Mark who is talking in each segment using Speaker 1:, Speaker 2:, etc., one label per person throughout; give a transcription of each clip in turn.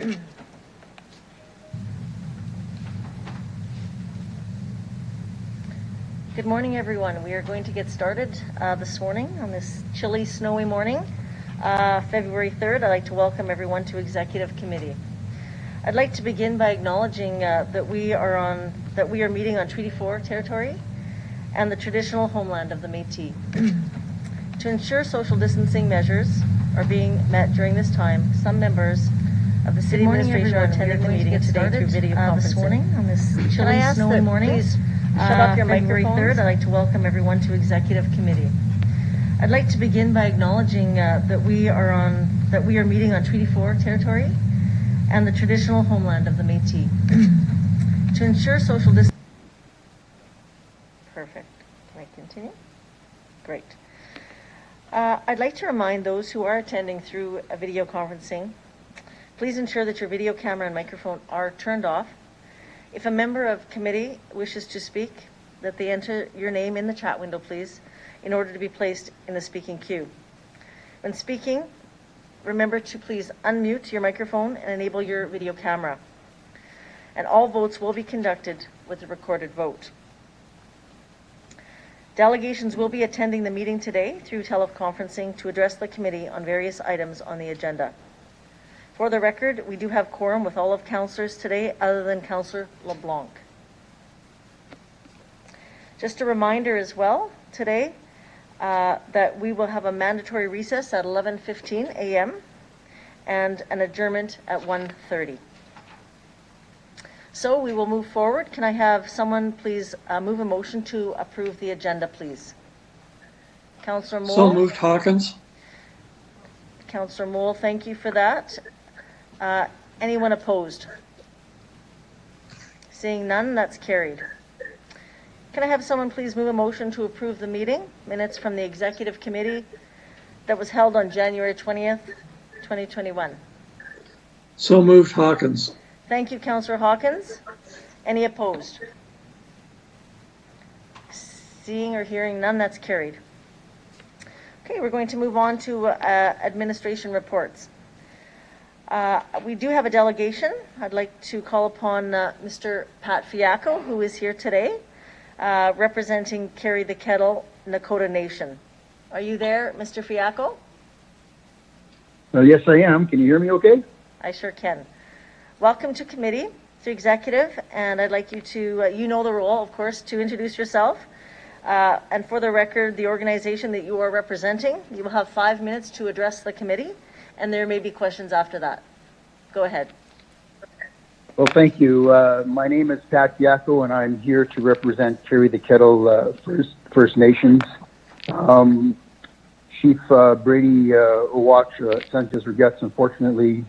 Speaker 1: Good morning, everyone. We are going to get started this morning on this chilly, snowy morning, February 3rd. I'd like to welcome everyone to Executive Committee. I'd like to begin by acknowledging that we are meeting on Treaty 4 territory and the traditional homeland of the Métis. To ensure social distancing measures are being met during this time, some members of the City Administration are attending the meeting today through video conferencing. This morning on this chilly, snowy morning. Please shut off your microphones. 3rd, I'd like to welcome everyone to Executive Committee. I'd like to begin by acknowledging that we are meeting on Treaty 4 territory and the traditional homeland of the Métis. To ensure social distancing. Perfect. Can I continue? Great. I'd like to remind those who are attending through a video conferencing, please ensure that your video camera and microphone are turned off. If a member of committee wishes to speak, that they enter your name in the chat window, please, in order to be placed in the speaking queue. When speaking, remember to please unmute your microphone and enable your video camera. And all votes will be conducted with a recorded vote. Delegations will be attending the meeting today through teleconferencing to address the committee on various items on the agenda. For the record, we do have quorum with all of councillors today other than Councillor LeBlanc. Just a reminder as well today that we will have a mandatory recess at 11:15 a.m. and an adjournment at 1:30. So we will move forward. Can I have someone please move a motion to approve the agenda, please? Councillor Moule.
Speaker 2: So moved, Hawkins.
Speaker 1: Councillor Moule, thank you for that. Anyone opposed? Seeing none, that's carried. Can I have someone please move a motion to approve the meeting minutes from the Executive Committee that was held on January 20th, 2021?
Speaker 2: So moved, Hawkins.
Speaker 1: Thank you, Councillor Hawkins. Any opposed? Seeing or hearing none, that's carried. Okay, we're going to move on to administration reports. We do have a delegation. I'd like to call upon Mr. Pat Fiacco, who is here today, representing Carry the Kettle Nakota Nation. Are you there, Mr. Fiacco?
Speaker 3: Yes, I am. Can you hear me okay?
Speaker 1: I sure can. Welcome to committee, to executive, and I'd like you to, you know the role, of course, to introduce yourself. And for the record, the organization that you are representing, you will have 5 minutes to address the committee, and there may be questions after that. Go ahead.
Speaker 3: Well, thank you. My name is Pat Fiacco, and I'm here to represent Carry the Kettle First Nations. Chief Brady Owach sent his regrets. Unfortunately,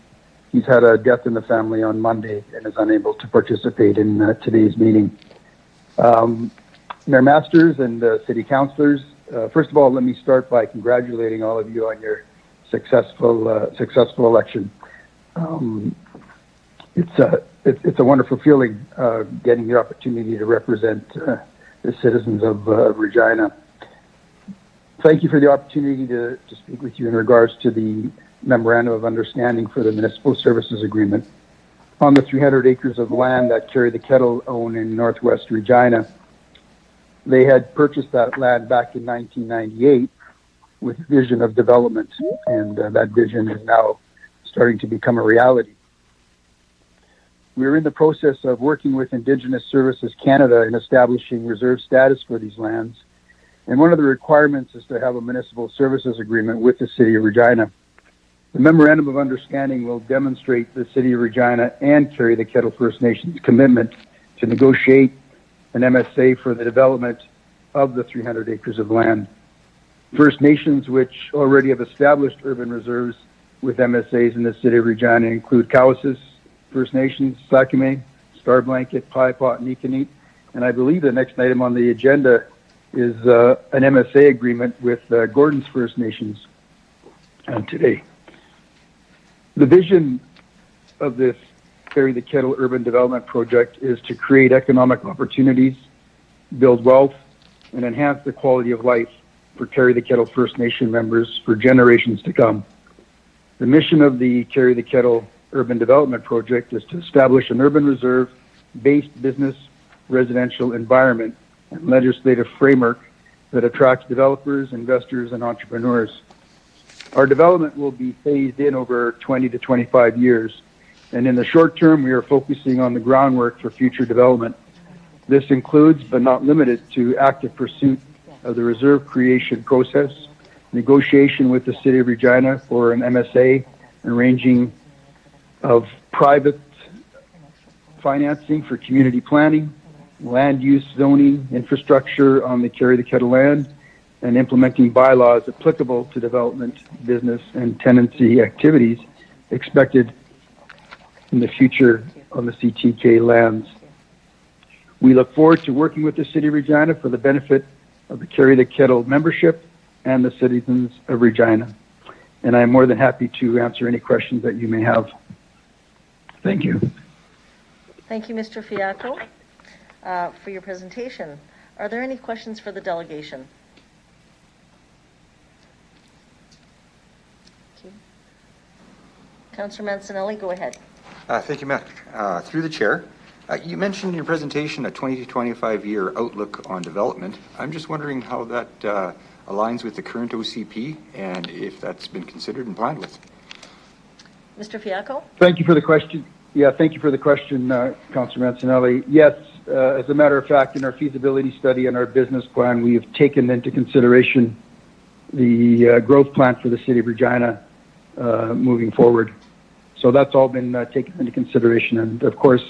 Speaker 3: he's had a death in the family on Monday and is unable to participate in today's meeting. Mayor Masters and city councillors, first of all, let me start by congratulating all of you on your successful election. It's a wonderful feeling getting the opportunity to represent the citizens of Regina. Thank you for the opportunity to speak with you in regards to the Memorandum of Understanding for the Municipal Services Agreement on the 300 acres of land that Carry the Kettle own in Northwest Regina. They had purchased that land back in 1998 with a vision of development, and that vision is now starting to become a reality. We're in the process of working with Indigenous Services Canada in establishing reserve status for these lands, and one of the requirements is to have a municipal services agreement with the City of Regina. The Memorandum of Understanding will demonstrate the City of Regina and Carry the Kettle First Nations' commitment to negotiate an MSA for the development of the 300 acres of land. First Nations, which already have established urban reserves with MSAs in the City of Regina, include Cowessess First Nations, Sakamay, Star Blanket, Piepot, and Nikanit. And I believe the next item on the agenda is an MSA agreement with Gordon's First Nations today. The vision of this Carry the Kettle Urban Development Project is to create economic opportunities, build wealth, and enhance the quality of life for Carry the Kettle First Nation members for generations to come. The mission of the Carry the Kettle urban development project is to establish an urban reserve-based business residential environment and legislative framework that attracts developers, investors, and entrepreneurs. Our development will be phased in over 20 to 25 years, and in the short term, we are focusing on the groundwork for future development. This includes, but not limited to, active pursuit of the reserve creation process, negotiation with the City of Regina for an MSA, arranging of private financing for community planning, land use zoning, infrastructure on the Carry the Kettle land, and implementing bylaws applicable to development, business, and tenancy activities expected in the future on the CTK lands. We look forward to working with the City of Regina for the benefit of the Carry the Kettle membership and the citizens of Regina. And I am more than happy to answer any questions that you may have. Thank you.
Speaker 1: Thank you, Mr. Fiacco, for your presentation. Are there any questions for the delegation? Okay. Councillor Mancinelli, go ahead.
Speaker 4: Thank you, Matt. Through the chair, you mentioned in your presentation a 20 to 25 year outlook on development. I'm just wondering how that aligns with the current OCP and if that's been considered and planned with.
Speaker 1: Mr. Fiacco?
Speaker 3: Thank you for the question. Yeah, thank you for the question, Councillor Mancinelli. Yes, as a matter of fact, in our feasibility study and our business plan, we have taken into consideration the growth plan for the City of Regina moving forward. So that's all been taken into consideration. And of course,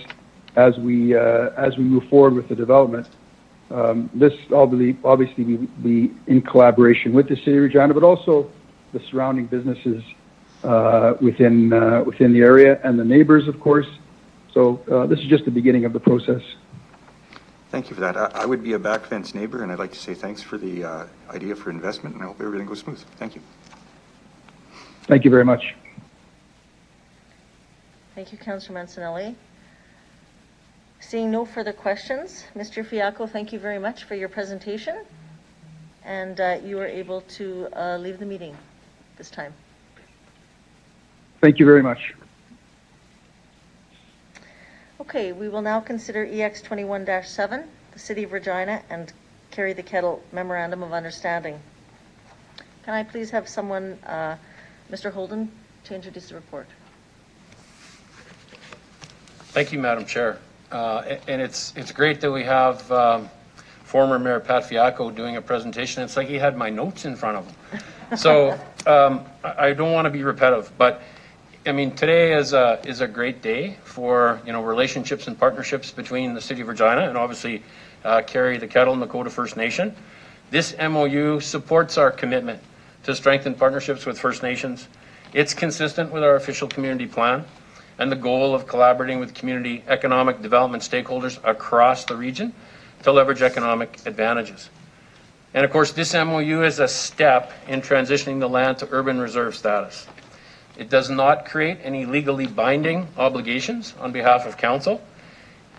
Speaker 3: as we move forward with the development, this obviously will be in collaboration with the City of Regina, but also the surrounding businesses within the area and the neighbors, of course. So this is just the beginning of the process.
Speaker 4: Thank you for that. I would be a back fence neighbor, and I'd like to say thanks for the idea for investment, and I hope everything goes smooth. Thank you.
Speaker 3: Thank you very much.
Speaker 1: Thank you, Councillor Mancinelli. Seeing no further questions, Mr. Fiacco, thank you very much for your presentation, and you are able to leave the meeting this time.
Speaker 3: Thank you very much.
Speaker 1: Okay, we will now consider EX 21-7, the City of Regina and Carry the Kettle Memorandum of Understanding. Can I please have someone, Mr. Holden, to introduce the report?
Speaker 5: Thank you, Madam Chair. And it's great that we have former Mayor Pat Fiacco doing a presentation. It's like he had my notes in front of him. So I don't want to be repetitive, but I mean, today is a great day for, relationships and partnerships between the City of Regina and obviously Carry the Kettle and Nakota First Nation. This MOU supports our commitment to strengthen partnerships with First Nations. It's consistent with our official community plan and the goal of collaborating with community economic development stakeholders across the region to leverage economic advantages. And of course, this MOU is a step in transitioning the land to urban reserve status. It does not create any legally binding obligations on behalf of Council.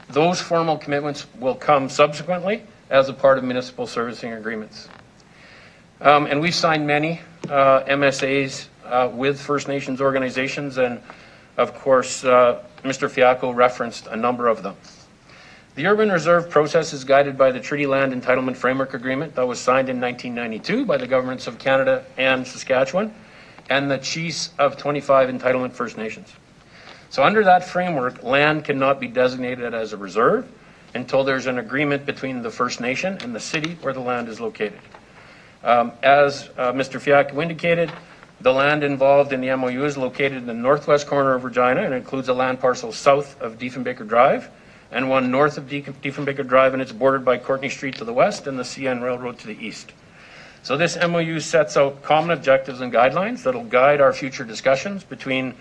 Speaker 5: Those formal commitments will come subsequently as a part of municipal servicing agreements. And we've signed many MSAs with First Nations organizations, and of course, Mr. Fiacco referenced a number of them. The urban reserve process is guided by the Treaty Land Entitlement Framework Agreement that was signed in 1992 by the governments of Canada and Saskatchewan, and the chiefs of 25 entitlement First Nations. So under that framework, land cannot be designated as a reserve until there's an agreement between the First Nation and the city where the land is located. As Mr. Fiacco indicated, the land involved in the MOU is located in the northwest corner of Regina and includes a land parcel south of Diefenbaker Drive and one north of Diefenbaker Drive, and it's bordered by Courtney Street to the west and the CN Railroad to the east. So this MOU sets out common objectives and guidelines that will guide our future discussions between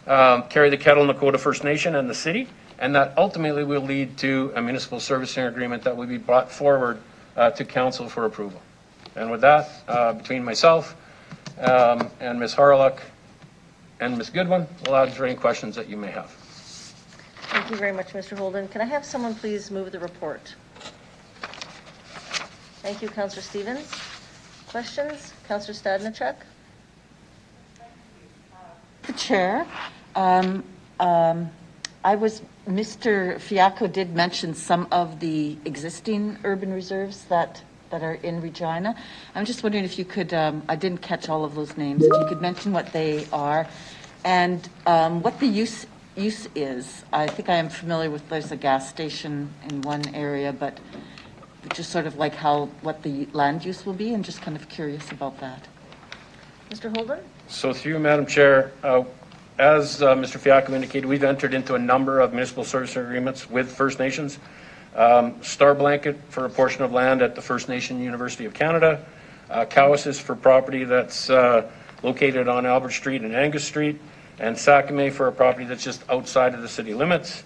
Speaker 5: Carry the Kettle Nakota First Nation and the city, and that ultimately will lead to a municipal servicing agreement that will be brought forward to Council for approval. And with that, between myself and Ms. Harlock and Ms. Goodwin, we'll answer any questions that you may have.
Speaker 1: Thank you very much, Mr. Holden. Can I have someone please move the report? Thank you, Councillor Stevens. Questions? Councillor Stadnichuk?
Speaker 6: The Chair, Mr. Fiacco did mention some of the existing urban reserves that are in Regina. I'm just wondering if you could, I didn't catch all of those names, if you could mention what they are and what the use is. I think I am familiar with, there's a gas station in one area, but just sort of like what the land use will be, and just kind of curious about that.
Speaker 1: Mr. Holden?
Speaker 5: So through you, Madam Chair, as Mr. Fiacco indicated, we've entered into a number of municipal service agreements with First Nations. Star Blanket for a portion of land at the First Nation University of Canada. Cowessess for property that's located on Albert Street and Angus Street. And Sakamay for a property that's just outside of the city limits.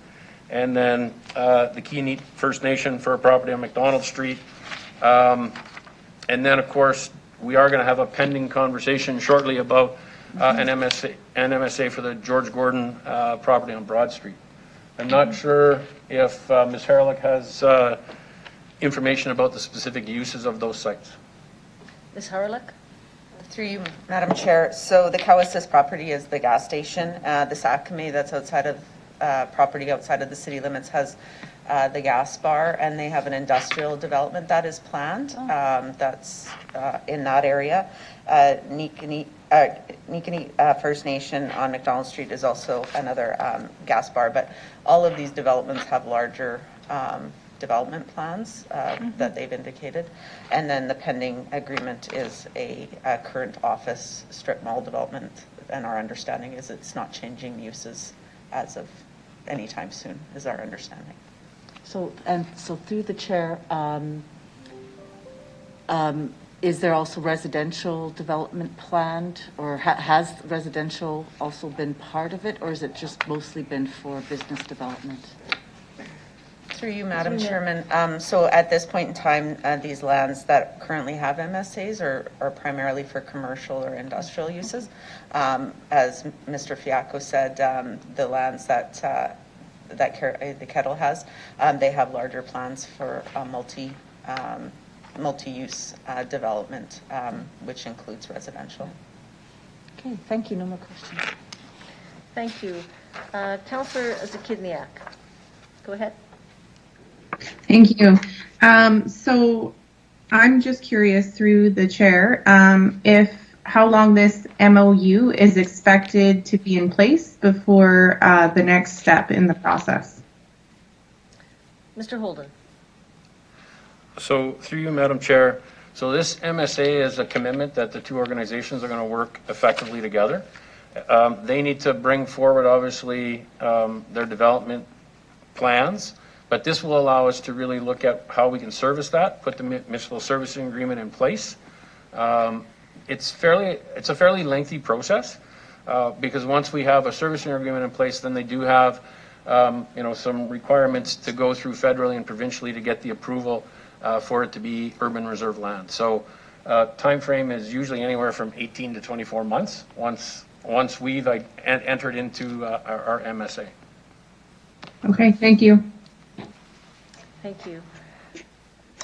Speaker 5: And then the Keeneat First Nation for a property on McDonald Street. And then, of course, we are going to have a pending conversation shortly about an MSA for the George Gordon property on Broad Street. I'm not sure if Ms. Haralick has information about the specific uses of those sites.
Speaker 1: Ms. Haralick?
Speaker 7: Through you, Madam Chair. So the Cowessess property is the gas station. The Sakamay that's outside of property outside of the city limits has the gas bar, and they have an industrial development that is planned that's in that area. Nicanite First Nation on McDonald Street is also another gas bar, but all of these developments have larger development plans that they've indicated. And then the pending agreement is a current office strip mall development, and our understanding is it's not changing uses as of any time soon, is our understanding.
Speaker 6: So through the chair, is there also residential development planned, or has residential also been part of it, or has it just mostly been for business development?
Speaker 7: Through you, Madam Chairman. So at this point in time, these lands that currently have MSAs are primarily for commercial or industrial uses. As Mr. Fiacco said, the lands that the Kettle has, they have larger plans for multi-use development, which includes residential.
Speaker 6: Okay, thank you. No more questions.
Speaker 1: Thank you. Councillor Zakidniak, go ahead.
Speaker 8: Thank you. So I'm just curious through the chair, if how long this MOU is expected to be in place before the next step in the process.
Speaker 1: Mr. Holden?
Speaker 5: So through you, Madam Chair, so this MSA is a commitment that the two organizations are going to work effectively together. They need to bring forward, obviously, their development plans, but this will allow us to really look at how we can service that, put the municipal servicing agreement in place. It's a fairly lengthy process because once we have a servicing agreement in place, then they do have some requirements to go through federally and provincially to get the approval for it to be urban reserve land. So time frame is usually anywhere from 18 to 24 months once we've entered into our MSA.
Speaker 8: Okay, thank you.
Speaker 1: Thank you.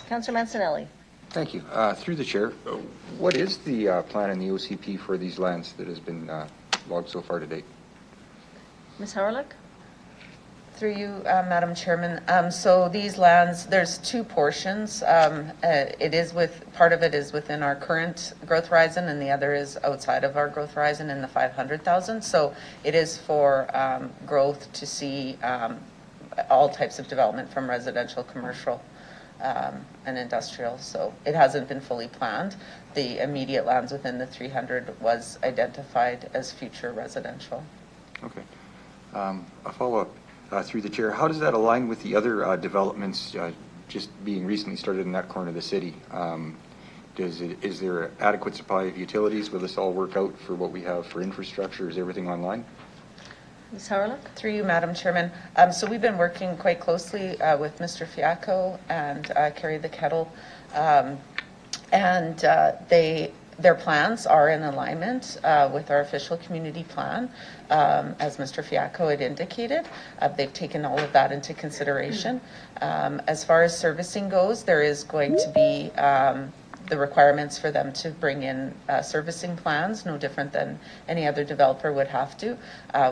Speaker 1: Councillor Mancinelli?
Speaker 4: Thank you. Through the chair, what is the plan in the OCP for these lands that has been logged so far to date?
Speaker 1: Ms. Haralick?
Speaker 7: Through you, Madam Chairman. So these lands, there's two portions. Part of it is within our current growth horizon, and the other is outside of our growth horizon in the 500,000. So it is for growth to see all types of development from residential, commercial, and industrial. So it hasn't been fully planned. The immediate lands within the 300 was identified as future residential. Okay.
Speaker 4: A follow-up through the chair. How does that align with the other developments just being recently started in that corner of the city? Is there adequate supply of utilities? Will this all work out for what we have for infrastructure? Is everything online?
Speaker 1: Ms. Haralick?
Speaker 7: Through you, Madam Chairman. So we've been working quite closely with Mr. Fiacco and Carrie the Kettle, and their plans are in alignment with our official community plan, as Mr. Fiacco had indicated. They've taken all of that into consideration. As far as servicing goes, there is going to be the requirements for them to bring in servicing plans, no different than any other developer would have to,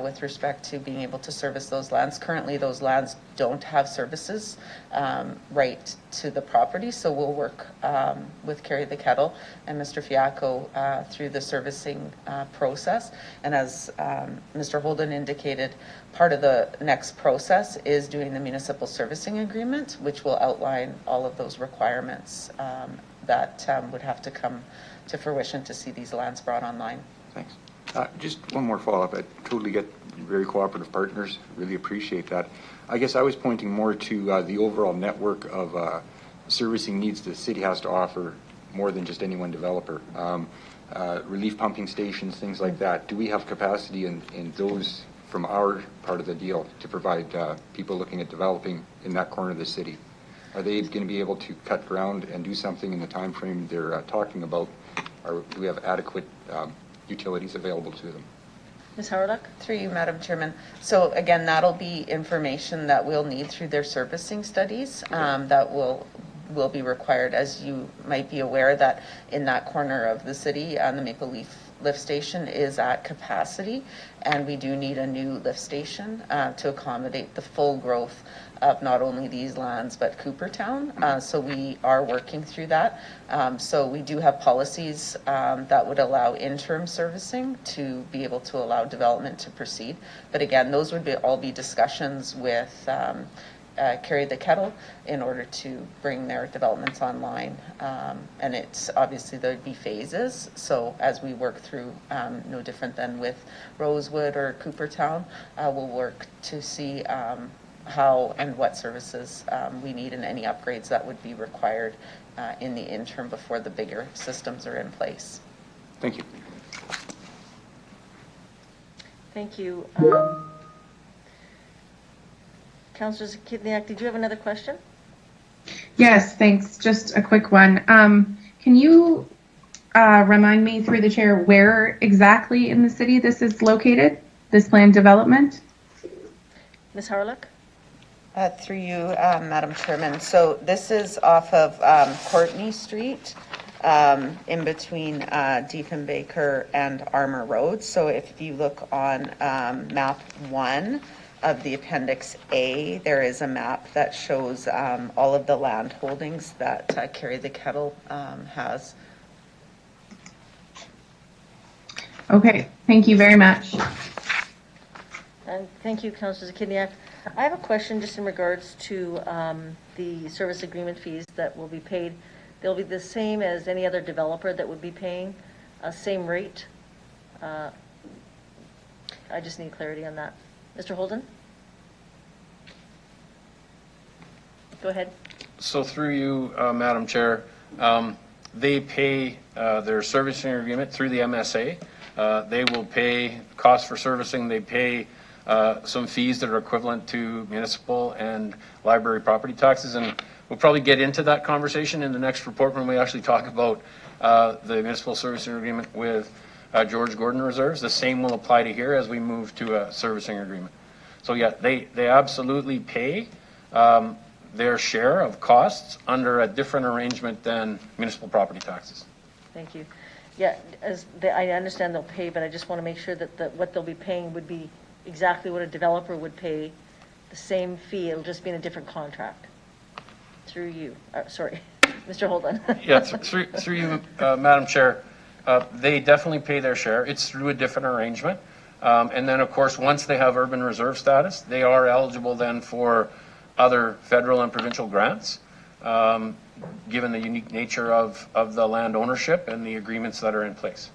Speaker 7: with respect to being able to service those lands. Currently, those lands don't have services right to the property, so we'll work with Carry the Kettle and Mr. Fiacco through the servicing process. And as Mr. Holden indicated, part of the next process is doing the municipal servicing agreement, which will outline all of those requirements that would have to come to fruition to see these lands brought online.
Speaker 4: Thanks. Just one more follow-up. I totally get very cooperative partners. Really appreciate that. I guess I was pointing more to the overall network of servicing needs the city has to offer more than just any one developer. Relief pumping stations, things like that. Do we have capacity in those from our part of the deal to provide people looking at developing in that corner of the city? Are they going to be able to cut ground and do something in the time frame they're talking about? Or do we have adequate utilities available to them?
Speaker 1: Ms. Howard?
Speaker 7: Through you, Madam Chairman. So again, that'll be information that we'll need through their servicing studies that will be required. As you might be aware, that in that corner of the city, the Maple Leaf lift station is at capacity, and we do need a new lift station to accommodate the full growth of not only these lands but Coopertown. So we are working through that. So we do have policies that would allow interim servicing to be able to allow development to proceed. But again, those would all be discussions with Carry the Kettle in order to bring their developments online. And it's obviously there'd be phases. So as we work through, no different than with Rosewood or Coopertown, we'll work to see how and what services we need and any upgrades that would be required in the interim before the bigger systems are in place.
Speaker 4: Thank you.
Speaker 1: Thank you. Councillor Zakidniak, did you have another question?
Speaker 8: Yes, thanks. Just a quick one. Can you remind me through the chair where exactly in the city this is located, this planned development?
Speaker 1: Ms. Harlock?
Speaker 7: Through you, Madam Chairman. So this is off of Courtney Street, in between Diefenbaker and Armour Road. So if you look on map 1 of the Appendix A, there is a map that shows all of the land holdings that Carry the Kettle has.
Speaker 8: Okay, thank you very much.
Speaker 1: And thank you, Councillor Zakidniak. I have a question just in regards to the service agreement fees that will be paid. They'll be the same as any other developer that would be paying, same rate. I just need clarity on that. Mr. Holden? Go ahead.
Speaker 5: So through you, Madam Chair, they pay their servicing agreement through the MSA. They will pay costs for servicing. They pay some fees that are equivalent to municipal and library property taxes. And we'll probably get into that conversation in the next report when we actually talk about the municipal servicing agreement with George Gordon Reserves. The same will apply to here as we move to a servicing agreement. So yeah, they absolutely pay their share of costs under a different arrangement than municipal property taxes.
Speaker 1: Thank you. Yeah, I understand they'll pay, but I just want to make sure that what they'll be paying would be exactly what a developer would pay, the same fee. It'll just be in a different contract. Through you. Sorry, Mr. Holden.
Speaker 5: Yeah, through you, Madam Chair. They definitely pay their share. It's through a different arrangement. And then, of course, once they have urban reserve status, they are eligible then for other federal and provincial grants, given the unique nature of the land ownership and the agreements that are in place.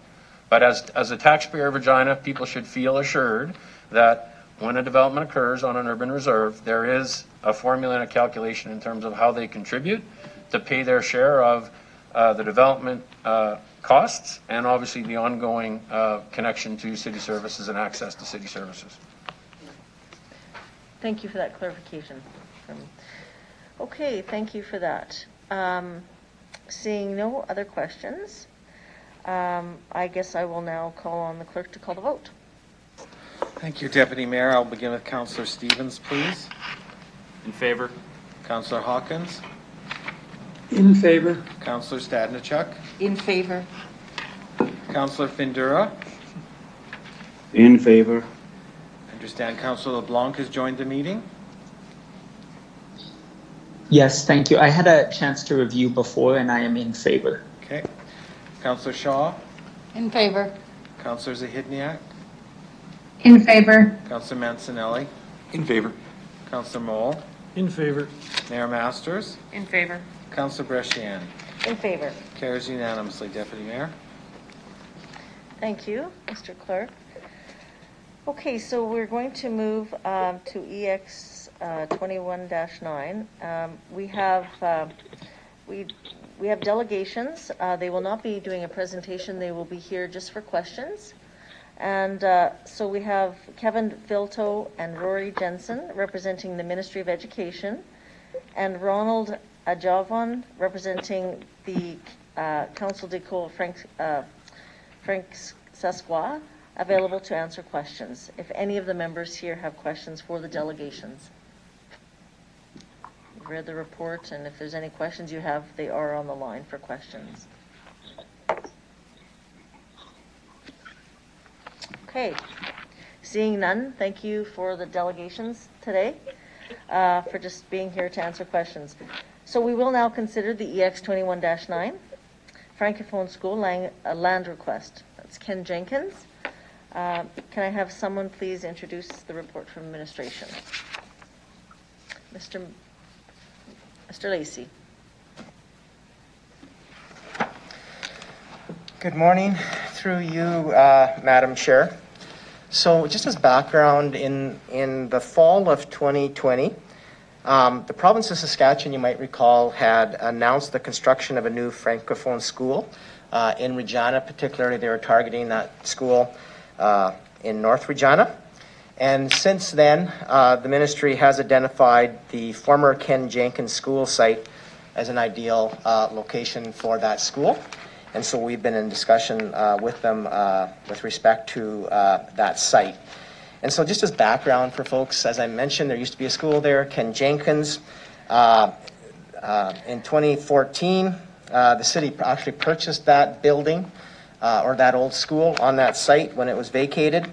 Speaker 5: But as a taxpayer of Regina, people should feel assured that when a development occurs on an urban reserve, there is a formula and a calculation in terms of how they contribute to pay their share of the development costs and obviously the ongoing connection to city services and access to city services.
Speaker 1: Thank you for that clarification. Okay, thank you for that. Seeing no other questions, I guess I will now call on the clerk to call the vote.
Speaker 9: Thank you, Deputy Mayor. I'll begin with Councillor Stevens, please.
Speaker 5: In favor?
Speaker 9: Councillor Hawkins,
Speaker 2: In favor.
Speaker 9: Councillor Stadnichuk,
Speaker 6: In favor.
Speaker 9: Councillor Findura.
Speaker 10: In favor.
Speaker 9: I understand Councillor LeBlanc has joined the meeting.
Speaker 11: Yes, thank you. I had a chance to review before and I am in favor.
Speaker 9: Okay. Councillor Shaw,
Speaker 6: In favor.
Speaker 9: Councillor Zahidniak,
Speaker 8: In favor.
Speaker 9: Councillor Mancinelli,
Speaker 4: In favor.
Speaker 9: Councillor Mole,
Speaker 2: In favor.
Speaker 9: Mayor Masters,
Speaker 6: In favor.
Speaker 9: Councillor Brescian.
Speaker 1: In favor.
Speaker 9: Carries unanimously, Deputy Mayor.
Speaker 1: Thank you, Mr. Clerk. Okay, so we're going to move to EX 21-9. We have delegations. They will not be doing a presentation. They will be here just for questions. And so we have Kevin Filto and Rory Jensen representing the Ministry of Education, and Ronald Ajavon representing the Council de Cour Frank Sasqua, available to answer questions, if any of the members here have questions for the delegations. You've read the report, and if there's any questions you have, they are on the line for questions. Okay, seeing none, thank you for the delegations today, for just being here to answer questions. So we will now consider the EX 21-9 Francophone School land request. That's Ken Jenkins. Can I have someone please introduce the report from administration? Mr. Lacey.
Speaker 12: Good morning, through you, Madam Chair. So just as background, in the fall of 2020, the province of Saskatchewan, you might recall, had announced the construction of a new Francophone school in Regina. Particularly, they were targeting that school in North Regina. And since then, the ministry has identified the former Ken Jenkins school site as an ideal location for that school. And so we've been in discussion with them with respect to that site. And so just as background for folks, as I mentioned, there used to be a school there, Ken Jenkins. In 2014, the city actually purchased that building or that old school on that site when it was vacated.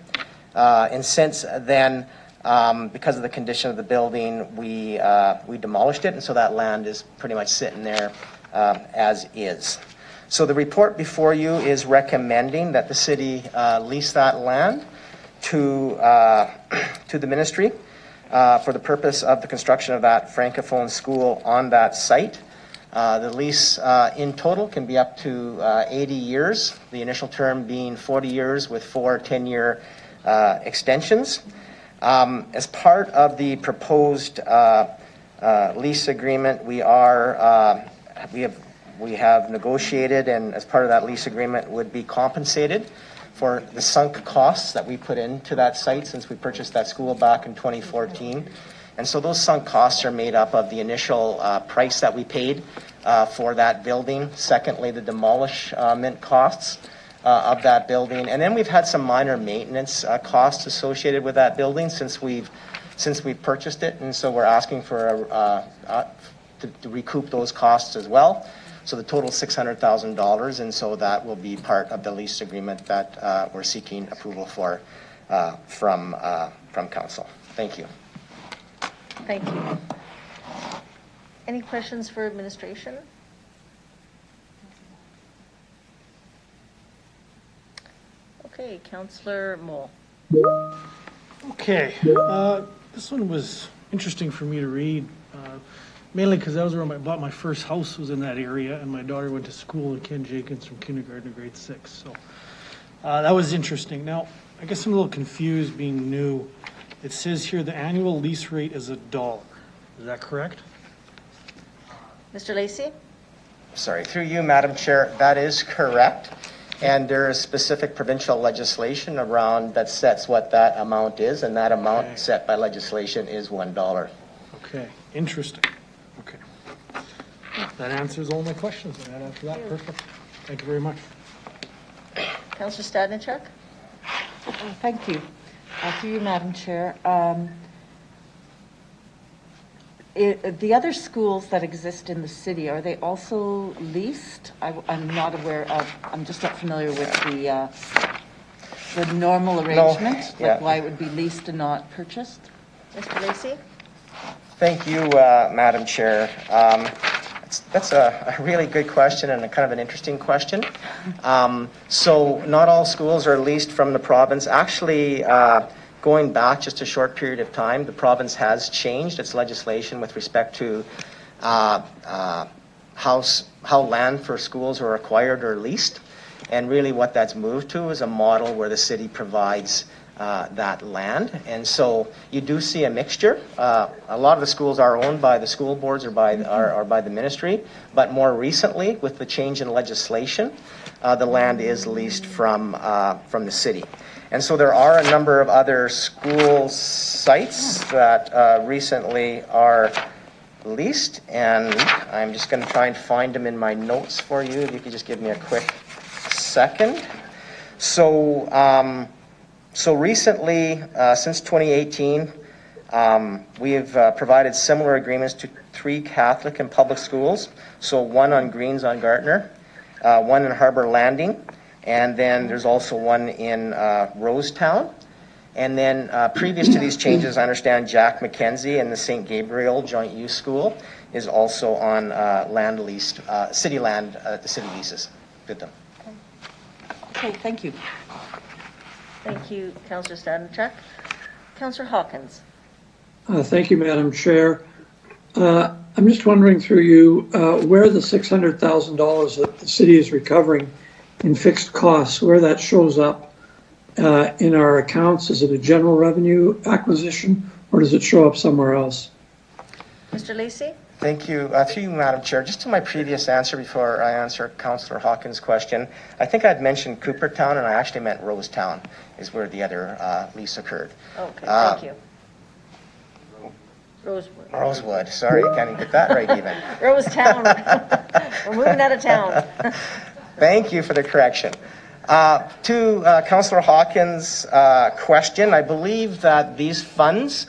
Speaker 12: And since then, because of the condition of the building, we demolished it, and so that land is pretty much sitting there as is. So the report before you is recommending that the city lease that land to the ministry for the purpose of the construction of that Francophone school on that site. The lease in total can be up to 80 years, the initial term being 40 years with 4 10-year extensions. As part of the proposed lease agreement, we have negotiated, and as part of that lease agreement would be compensated for the sunk costs that we put into that site since we purchased that school back in 2014. And so those sunk costs are made up of the initial price that we paid for that building. Secondly, the demolishment costs of that building. And then we've had some minor maintenance costs associated with that building since we've purchased it. And so we're asking for to recoup those costs as well. So the total $600,000, and so that will be part of the lease agreement that we're seeking approval for from council. Thank you.
Speaker 1: Thank you. Any questions for administration? Okay, Councillor Mole.
Speaker 13: Okay, this one was interesting for me to read, mainly because that was where I bought my first house, was in that area, and my daughter went to school in Ken Jenkins from kindergarten to grade 6. So that was interesting. Now, I guess I'm a little confused being new. It says here the annual lease rate is $1. Is that correct?
Speaker 1: Mr. Lacey?
Speaker 12: Sorry, through you, Madam Chair, that is correct. And there is specific provincial legislation around that sets what that amount is, and that amount set by legislation is $1.
Speaker 13: Okay, interesting. Okay. That answers all my questions. And after that, perfect. Thank you very much.
Speaker 1: Councillor Stadnichuk?
Speaker 6: Thank you. Through you, Madam Chair. The other schools that exist in the city, are they also leased? I'm not aware of, I'm just not familiar with the normal arrangement,
Speaker 12: yeah.
Speaker 6: like why it would be leased and not purchased?
Speaker 1: Mr. Lacey?
Speaker 12: Thank you, Madam Chair. That's a really good question and a kind of an interesting question. So not all schools are leased from the province. Actually, going back just a short period of time, the province has changed its legislation with respect to how land for schools are acquired or leased. And really what that's moved to is a model where the city provides that land. And so you do see a mixture. A lot of the schools are owned by the school boards or by the ministry, but more recently, with the change in legislation, the land is leased from the city. And so there are a number of other school sites that recently are leased, and I'm just going to try and find them in my notes for you. If you could just give me a quick second. So recently, since 2018, we have provided similar agreements to 3 Catholic and public schools. So one on Greens on Gartner, one in Harbor Landing, and then there's also one in Rosetown. And then previous to these changes, I understand Jack McKenzie and the St. Gabriel Joint Use School is also on land leased, city land, the city leases with them.
Speaker 6: Okay, thank you.
Speaker 1: Thank you, Councillor Stadnicek. Councillor Hawkins.
Speaker 2: Thank you, Madam Chair. I'm just wondering through you where the $600,000 that the city is recovering in fixed costs, where that shows up in our accounts. Is it a general revenue acquisition or does it show up somewhere else?
Speaker 1: Mr. Lacey?
Speaker 12: Thank you. Through you, Madam Chair. Just to my previous answer before I answer Councillor Hawkins' question, I think I'd mentioned Coopertown and I actually meant Rosetown is where the other lease occurred.
Speaker 1: Okay, thank you. Rosewood.
Speaker 12: Rosewood. Sorry, I can't even get that right even.
Speaker 1: Rosetown. We're moving out of town.
Speaker 12: Thank you for the correction. To Councillor Hawkins' question, I believe that these funds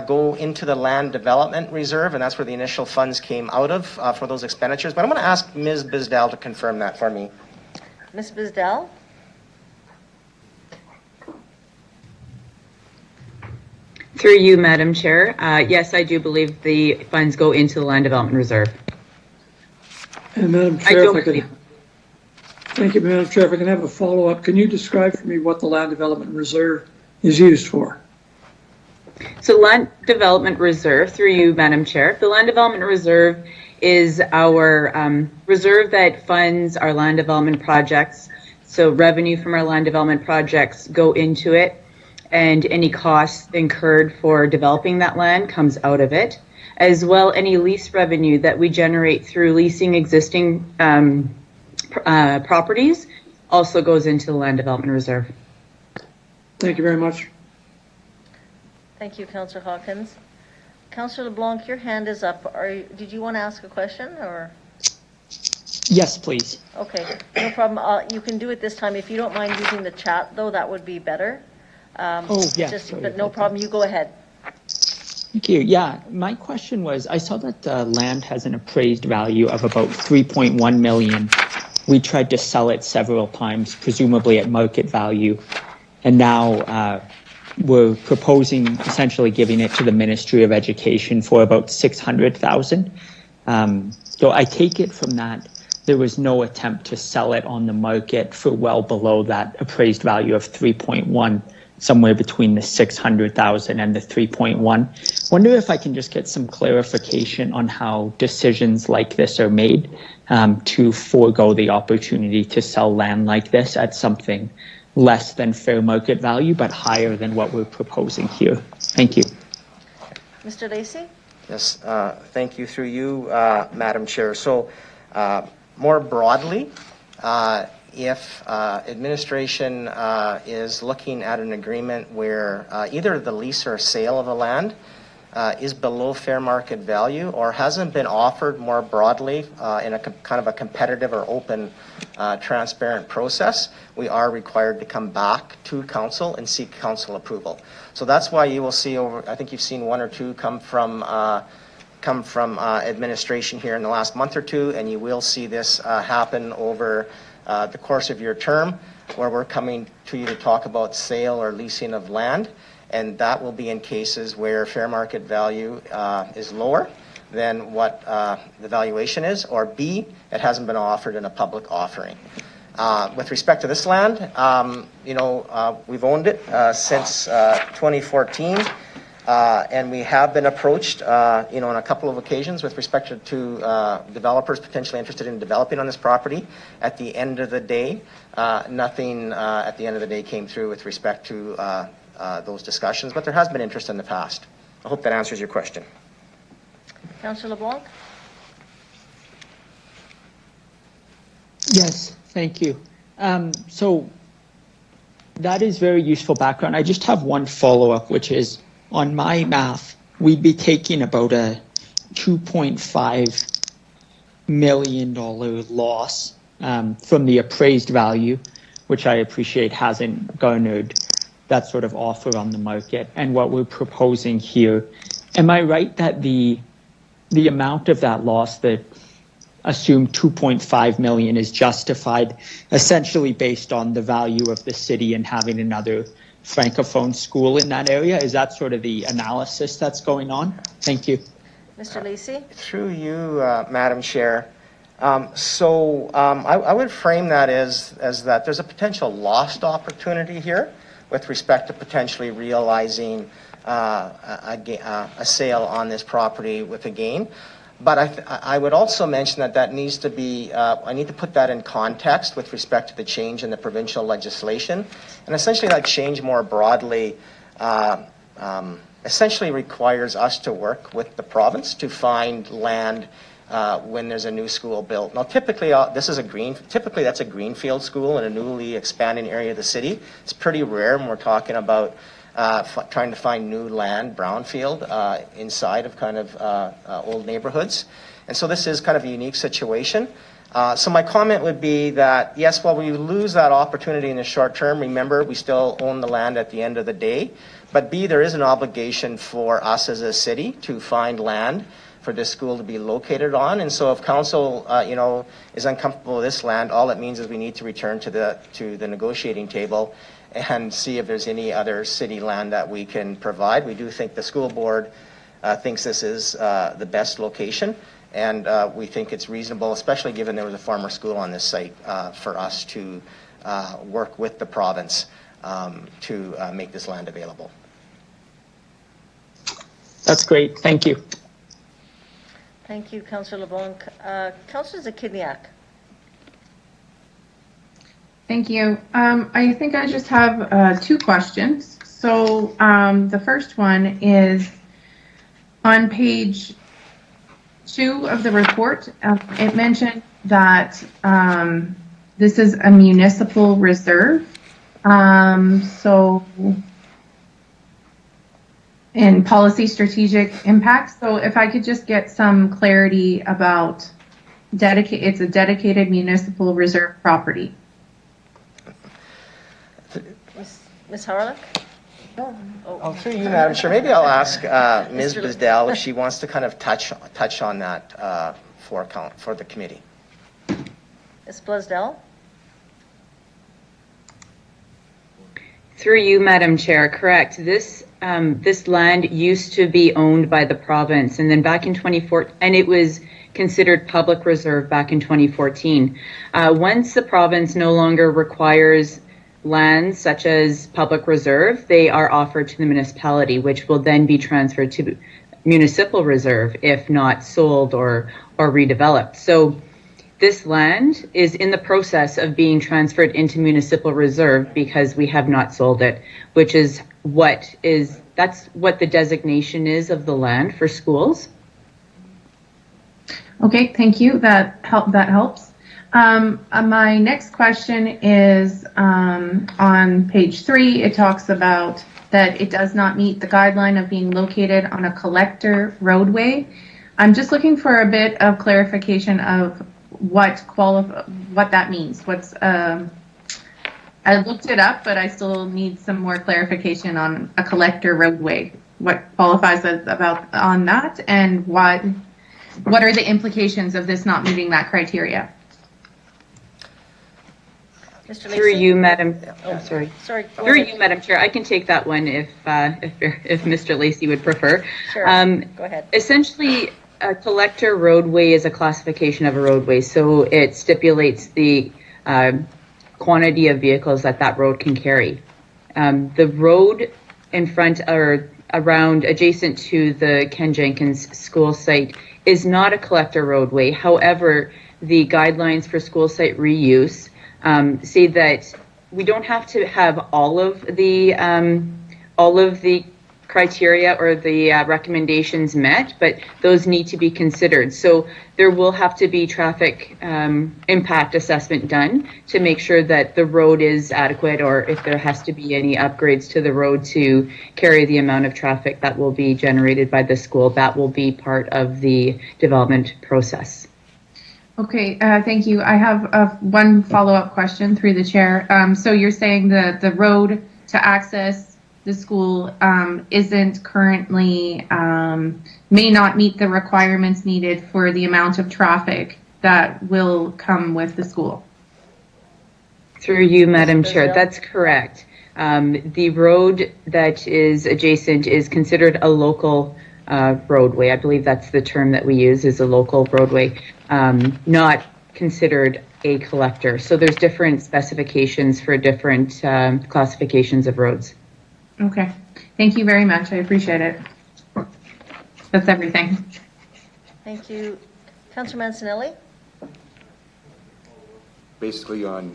Speaker 12: go into the land development reserve, and that's where the initial funds came out of for those expenditures. But I'm going to ask Ms. Bisdell to confirm that for me.
Speaker 1: Ms. Bisdell?
Speaker 14: Through you, Madam Chair. Yes, I do believe the funds go into the Land Development Reserve.
Speaker 2: And Madam Chair, if I could, thank you, Madam Chair. If I can have a follow-up, can you describe for me what the Land Development Reserve is used for?
Speaker 14: So Land Development Reserve, through you, Madam Chair, the Land Development Reserve is our reserve that funds our land development projects. So revenue from our land development projects go into it, and any costs incurred for developing that land comes out of it. As well, any lease revenue that we generate through leasing existing properties also goes into the Land Development Reserve.
Speaker 2: Thank you very much.
Speaker 1: Thank you, Councillor Hawkins. Councillor LeBlanc, your hand is up. Did you want to ask a question or?
Speaker 11: Yes, please.
Speaker 1: Okay, no problem. You can do it this time. If you don't mind using the chat, though, that would be better.
Speaker 11: Yeah.
Speaker 1: But no problem. You go ahead.
Speaker 11: Thank you. Yeah, my question was, I saw that land has an appraised value of about 3.1 million. We tried to sell it several times, presumably at market value, and now we're proposing essentially giving it to the Ministry of Education for about 600,000. So I take it from that there was no attempt to sell it on the market for well below that appraised value of 3.1, somewhere between the 600,000 and the 3.1. Wonder if I can just get some clarification on how decisions like this are made to forego the opportunity to sell land like this at something less than fair market value, but higher than what we're proposing here. Thank you.
Speaker 1: Mr. Lacey?
Speaker 12: Yes, thank you. Through you, Madam Chair. So more broadly, if administration is looking at an agreement where either the lease or sale of the land is below fair market value or hasn't been offered more broadly in a kind of a competitive or open, transparent process, we are required to come back to council and seek council approval. So that's why you will see I think you've seen one or two come from come from administration here in the last month or two, and you will see this happen over the course of your term, where we're coming to you to talk about sale or leasing of land, and that will be in cases where fair market value is lower than what the valuation is, or B, it hasn't been offered in a public offering. With respect to this land, we've owned it since 2014, and we have been approached, on a couple of occasions with respect to developers potentially interested in developing on this property. At the end of the day, nothing at the end of the day came through with respect to those discussions, but there has been interest in the past. I hope that answers your question.
Speaker 1: Councillor LeBlanc?
Speaker 11: Yes, thank you. So that is very useful background. I just have one follow-up, which is, on my math, we'd be taking about a $2.5 million loss from the appraised value, which I appreciate hasn't garnered that sort of offer on the market, and what we're proposing here. Am I right that the amount of that loss, that assumed $2.5 million, is justified essentially based on the value of the city and having another Francophone school in that area? Is that sort of the analysis that's going on? Thank you.
Speaker 1: Mr. Lacey?
Speaker 12: Through you, Madam Chair. I would frame that as that there's a potential lost opportunity here with respect to potentially realizing a sale on this property with a gain. But I would also mention that needs to be, I need to put that in context with respect to the change in the provincial legislation. And essentially that change more broadly essentially requires us to work with the province to find land when there's a new school built. Now, typically, that's a greenfield school in a newly expanding area of the city. It's pretty rare when we're talking about trying to find new land, brownfield, inside of kind of old neighborhoods. And so this is kind of a unique situation. So my comment would be that, yes, while we lose that opportunity in the short term, remember, we still own the land at the end of the day. But B, there is an obligation for us as a city to find land for this school to be located on. And so if council, is uncomfortable with this land, all it means is we need to return to the negotiating table and see if there's any other city land that we can provide. We do think the school board thinks this is the best location, and we think it's reasonable, especially given there was a former school on this site, for us to work with the province to make this land available.
Speaker 11: That's great. Thank you.
Speaker 1: Thank you, Councillor LeBlanc. Councillor Zakidniak?
Speaker 8: Thank you. I think I just have two questions. So the first one is on page 2 of the report. It mentioned that this is a municipal reserve. In policy strategic impact. So if I could just get some clarity about it's a dedicated municipal reserve property.
Speaker 1: Ms. Harlech?
Speaker 12: Oh, through you, Madam Chair. Maybe I'll ask Ms. Bisdell if she wants to kind of touch on that for the committee.
Speaker 1: Ms. Blaisdell?
Speaker 14: Through you, Madam Chair, correct. This land used to be owned by the province, and then back in 2014, and it was considered public reserve back in 2014. Once the province no longer requires lands such as public reserve, they are offered to the municipality, which will then be transferred to municipal reserve if not sold or redeveloped. So this land is in the process of being transferred into municipal reserve because we have not sold it, which is that's what the designation is of the land for schools.
Speaker 8: Okay, thank you. That helps. My next question is on page 3. It talks about that it does not meet the guideline of being located on a collector roadway. I'm just looking for a bit of clarification of what that means. I looked it up, but I still need some more clarification on a collector roadway. what qualifies as about on that, and what are the implications of this not meeting that criteria?
Speaker 1: Mr.
Speaker 14: Through
Speaker 1: Lacey?
Speaker 14: you, Madam.
Speaker 1: Oh,
Speaker 14: Sorry.
Speaker 1: Sorry. go
Speaker 14: Through
Speaker 1: ahead.
Speaker 14: you, Madam Chair, I can take that one if Mr. Lacey would prefer.
Speaker 1: Sure. Go ahead.
Speaker 14: Essentially, a collector roadway is a classification of a roadway, so it stipulates the quantity of vehicles that road can carry. The road in front or around adjacent to the Ken Jenkins school site is not a collector roadway. However, the guidelines for school site reuse say that we don't have to have all of the criteria or the recommendations met, but those need to be considered. So there will have to be traffic impact assessment done to make sure that the road is adequate, or if there has to be any upgrades to the road to carry the amount of traffic that will be generated by the school. That will be part of the development process.
Speaker 8: Okay, thank you. I have one follow-up question through the chair. So you're saying the road to access the school isn't currently, may not meet the requirements needed for the amount of traffic that will come with the school?
Speaker 14: Through you, Madam
Speaker 1: Ms.
Speaker 14: Chair,
Speaker 1: Brazil?
Speaker 14: that's correct. The road that is adjacent is considered a local roadway. I believe that's the term that we use, is a local roadway, not considered a collector. So there's different specifications for different classifications of roads.
Speaker 8: Okay, thank you very much. I appreciate it. That's everything.
Speaker 1: Thank you. Councillor Mancinelli?
Speaker 4: Basically on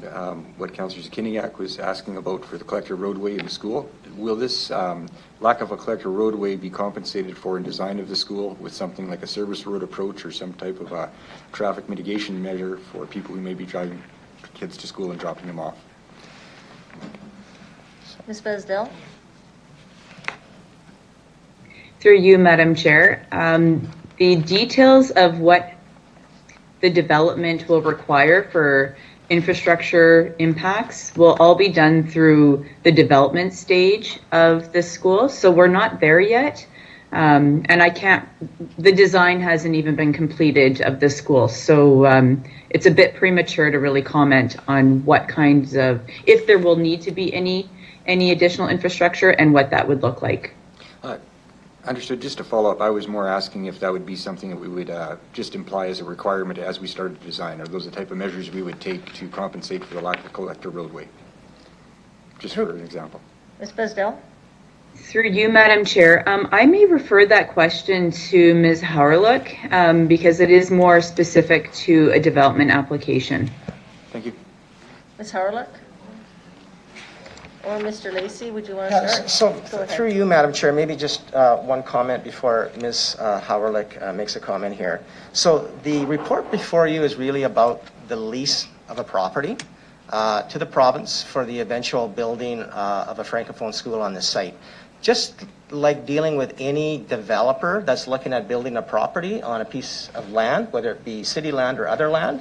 Speaker 4: what Councillor Zakiniak was asking about for the collector roadway in the school, will this lack of a collector roadway be compensated for in design of the school with something like a service road approach or some type of a traffic mitigation measure for people who may be driving kids to school and dropping them off?
Speaker 1: Ms. Besdell?
Speaker 14: Through you, Madam Chair, the details of what the development will require for infrastructure impacts will all be done through the development stage of the school. So we're not there yet. And the design hasn't even been completed of the school. So it's a bit premature to really comment on what kinds of, if there will need to be any additional infrastructure and what that would look like.
Speaker 4: Understood. Just to follow up, I was more asking if that would be something that we would just imply as a requirement as we started to design. Are those the type of measures we would take to compensate for the lack of collector roadway? Just for an example.
Speaker 1: Ms. Besdell?
Speaker 14: Through you, Madam Chair, I may refer that question to Ms. Hauerluck because it is more specific to a development application.
Speaker 4: Thank you.
Speaker 1: Ms. Hauerluck? Or Mr. Lacey, would you want to start?
Speaker 12: So
Speaker 1: Go ahead.
Speaker 12: through you, Madam Chair, maybe just one comment before Ms. Hauerluck makes a comment here. So the report before you is really about the lease of a property to the province for the eventual building of a Francophone school on this site. Just like dealing with any developer that's looking at building a property on a piece of land, whether it be city land or other land,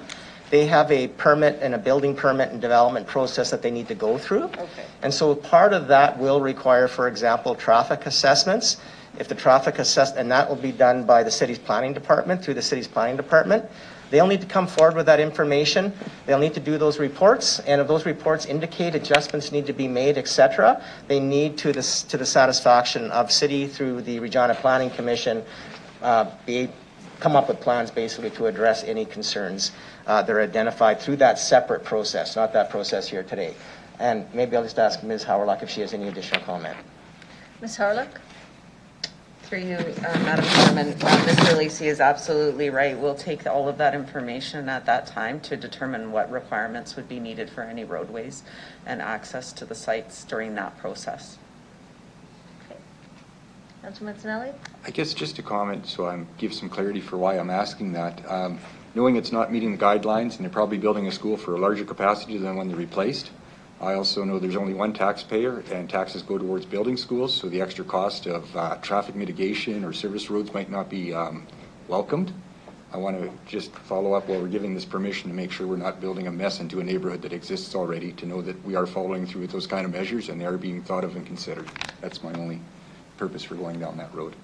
Speaker 12: they have a permit and a building permit and development process that they need to go through.
Speaker 1: Okay.
Speaker 12: And so part of that will require, for example, traffic assessments. If the traffic and that will be done by the city's planning department, through the city's planning department. They'll need to come forward with that information. They'll need to do those reports, and if those reports indicate adjustments need to be made, etc., they need to the satisfaction of city through the Regina Planning Commission come up with plans basically to address any concerns that are identified through that separate process, not that process here today. And maybe I'll just ask Ms. Hauerluck if she has any additional comment.
Speaker 1: Ms. Hauerluck?
Speaker 7: Through you, Madam Chairman, Mr. Lacey is absolutely right. We'll take all of that information at that time to determine what requirements would be needed for any roadways and access to the sites during that process.
Speaker 1: Okay. Councilor Mancinelli?
Speaker 4: I guess just to comment, so I give some clarity for why I'm asking that. Knowing it's not meeting the guidelines and they're probably building a school for a larger capacity than when they replaced. I also know there's only one taxpayer and taxes go towards building schools, so the extra cost of traffic mitigation or service roads might not be welcomed. I want to just follow up while we're giving this permission to make sure we're not building a mess into a neighborhood that exists already, to know that we are following through with those kind of measures and they are being thought of and considered. That's my only purpose for going down that road.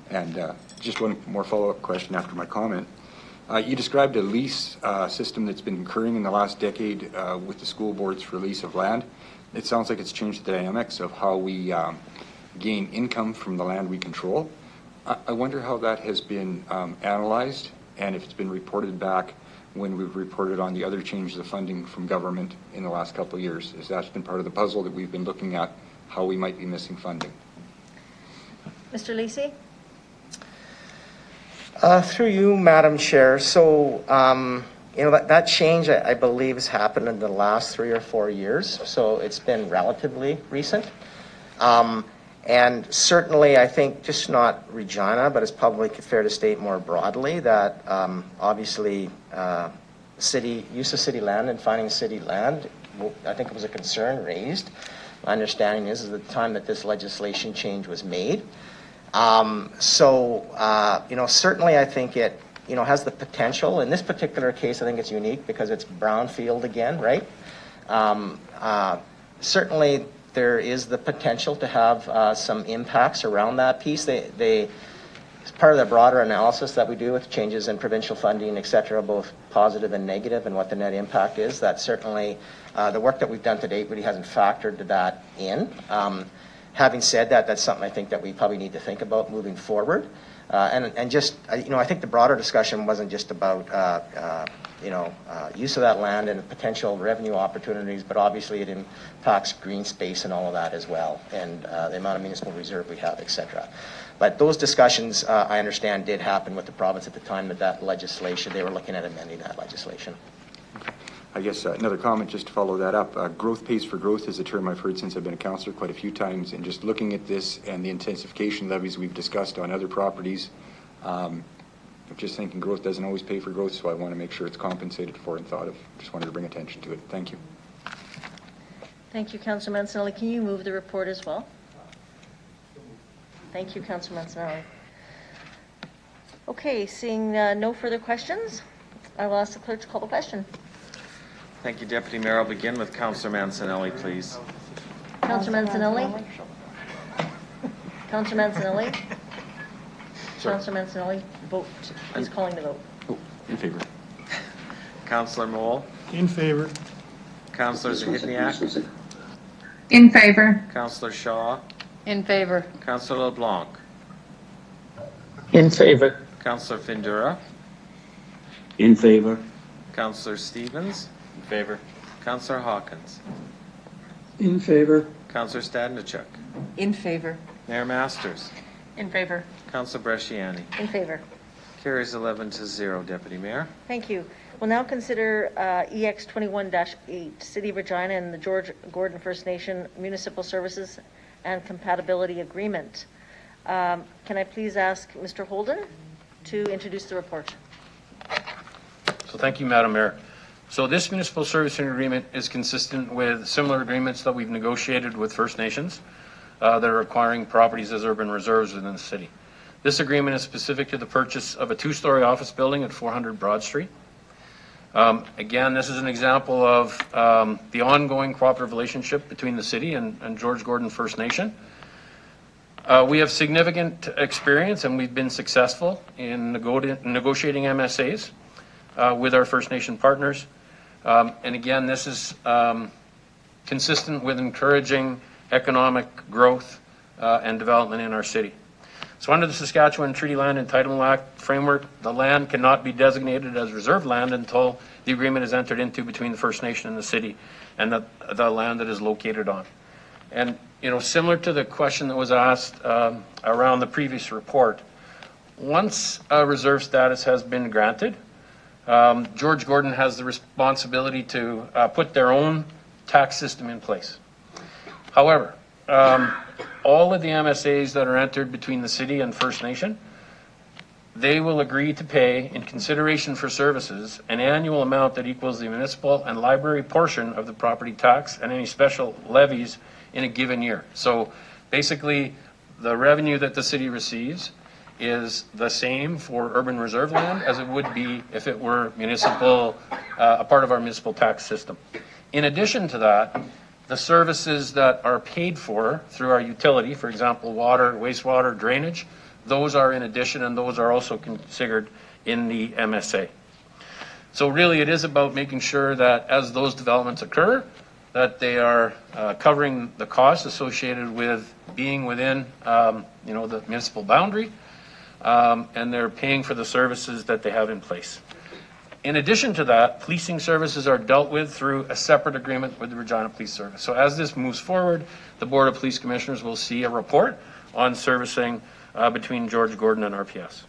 Speaker 4: And just one more follow-up question after my comment. You described a lease system that's been occurring in the last decade with the school boards for lease of land. It sounds like it's changed the dynamics of how we gain income from the land we control. I wonder how that has been analyzed and if it's been reported back when we've reported on the other changes of funding from government in the last couple of years. Has that been part of the puzzle that we've been looking at, how we might be missing funding?
Speaker 1: Mr. Lisi?
Speaker 12: Through you, Madam Chair. So, that change, I believe, has happened in the last 3 or 4 years. So it's been relatively recent. And certainly, I think, just not Regina, but it's probably fair to state more broadly that obviously use of city land and finding city land, I think it was a concern raised. My understanding is at the time that this legislation change was made. Certainly I think it, has the potential. In this particular case, I think it's unique because it's brownfield again, right? Certainly there is the potential to have some impacts around that piece. It's part of the broader analysis that we do with changes in provincial funding, et cetera, both positive and negative, and what the net impact is. That certainly, the work that we've done to date really hasn't factored that in. Having said that, that's something I think that we probably need to think about moving forward. I think the broader discussion wasn't just about, use of that land and potential revenue opportunities, but obviously it impacts green space and all of that as well, and the amount of municipal reserve we have, et cetera. But those discussions, I understand, did happen with the province at the time that legislation, they were looking at amending that legislation.
Speaker 4: I guess another comment just to follow that up. Growth pays for growth is a term I've heard since I've been a councillor quite a few times, and just looking at this and the intensification levies we've discussed on other properties, I'm just thinking growth doesn't always pay for growth, so I want to make sure it's compensated for and thought of. Just wanted to bring attention to it. Thank you.
Speaker 1: Thank you, Councillor Mancinelli. Can you move the report as well? Thank you, Councillor Mancinelli. Okay, seeing no further questions, I will ask the clerk to call the question.
Speaker 9: Thank you, Deputy Mayor. I'll begin with Councillor Mancinelli, please.
Speaker 1: Councillor Mancinelli? Councillor Mancinelli? Councillor Mancinelli, vote. He's calling the vote.
Speaker 4: Oh, in favor.
Speaker 9: Councillor Mole?
Speaker 13: In favor.
Speaker 9: Councillor Zahidniak?
Speaker 8: In favor.
Speaker 9: Councillor Shaw?
Speaker 6: In favor.
Speaker 9: Councillor LeBlanc?
Speaker 11: In favor.
Speaker 9: Councillor Findura?
Speaker 10: In favor.
Speaker 9: Councillor Stevens? In favor. Councillor Hawkins?
Speaker 2: In favor.
Speaker 9: Councillor Stadnichuk?
Speaker 6: In favor.
Speaker 9: Mayor Masters?
Speaker 6: In favor.
Speaker 9: Councillor Bresciani?
Speaker 1: In favor.
Speaker 9: Carries 11-0, Deputy Mayor.
Speaker 1: Thank you. We'll now consider EX 21-8, City of Regina and the George Gordon First Nation Municipal Services and Compatibility Agreement. Can I please ask Mr. Holden to introduce the report?
Speaker 5: So thank you, Madam Mayor. So this municipal servicing agreement is consistent with similar agreements that we've negotiated with First Nations that are acquiring properties as urban reserves within the city. This agreement is specific to the purchase of a 2-story office building at 400 Broad Street. Again, this is an example of the ongoing cooperative relationship between the city and George Gordon First Nation. We have significant experience and we've been successful in negotiating MSAs with our First Nation partners. And again, this is consistent with encouraging economic growth and development in our city. So under the Saskatchewan Treaty Land Entitlement Act framework, the land cannot be designated as reserved land until the agreement is entered into between the First Nation and the city and the land that is located on. And, similar to the question that was asked around the previous report, once a reserve status has been granted, George Gordon has the responsibility to put their own tax system in place. However, all of the MSAs that are entered between the city and First Nation, they will agree to pay, in consideration for services, an annual amount that equals the municipal and library portion of the property tax and any special levies in a given year. So basically, the revenue that the city receives is the same for urban reserve land as it would be if it were municipal, a part of our municipal tax system. In addition to that, the services that are paid for through our utility, for example, water, wastewater, drainage, those are in addition, and those are also considered in the MSA. So really, it is about making sure that as those developments occur, that they are covering the costs associated with being within, the municipal boundary, and they're paying for the services that they have in place. In addition to that, policing services are dealt with through a separate agreement with the Regina Police Service. So as this moves forward, the Board of Police Commissioners will see a report on servicing between George Gordon and RPS.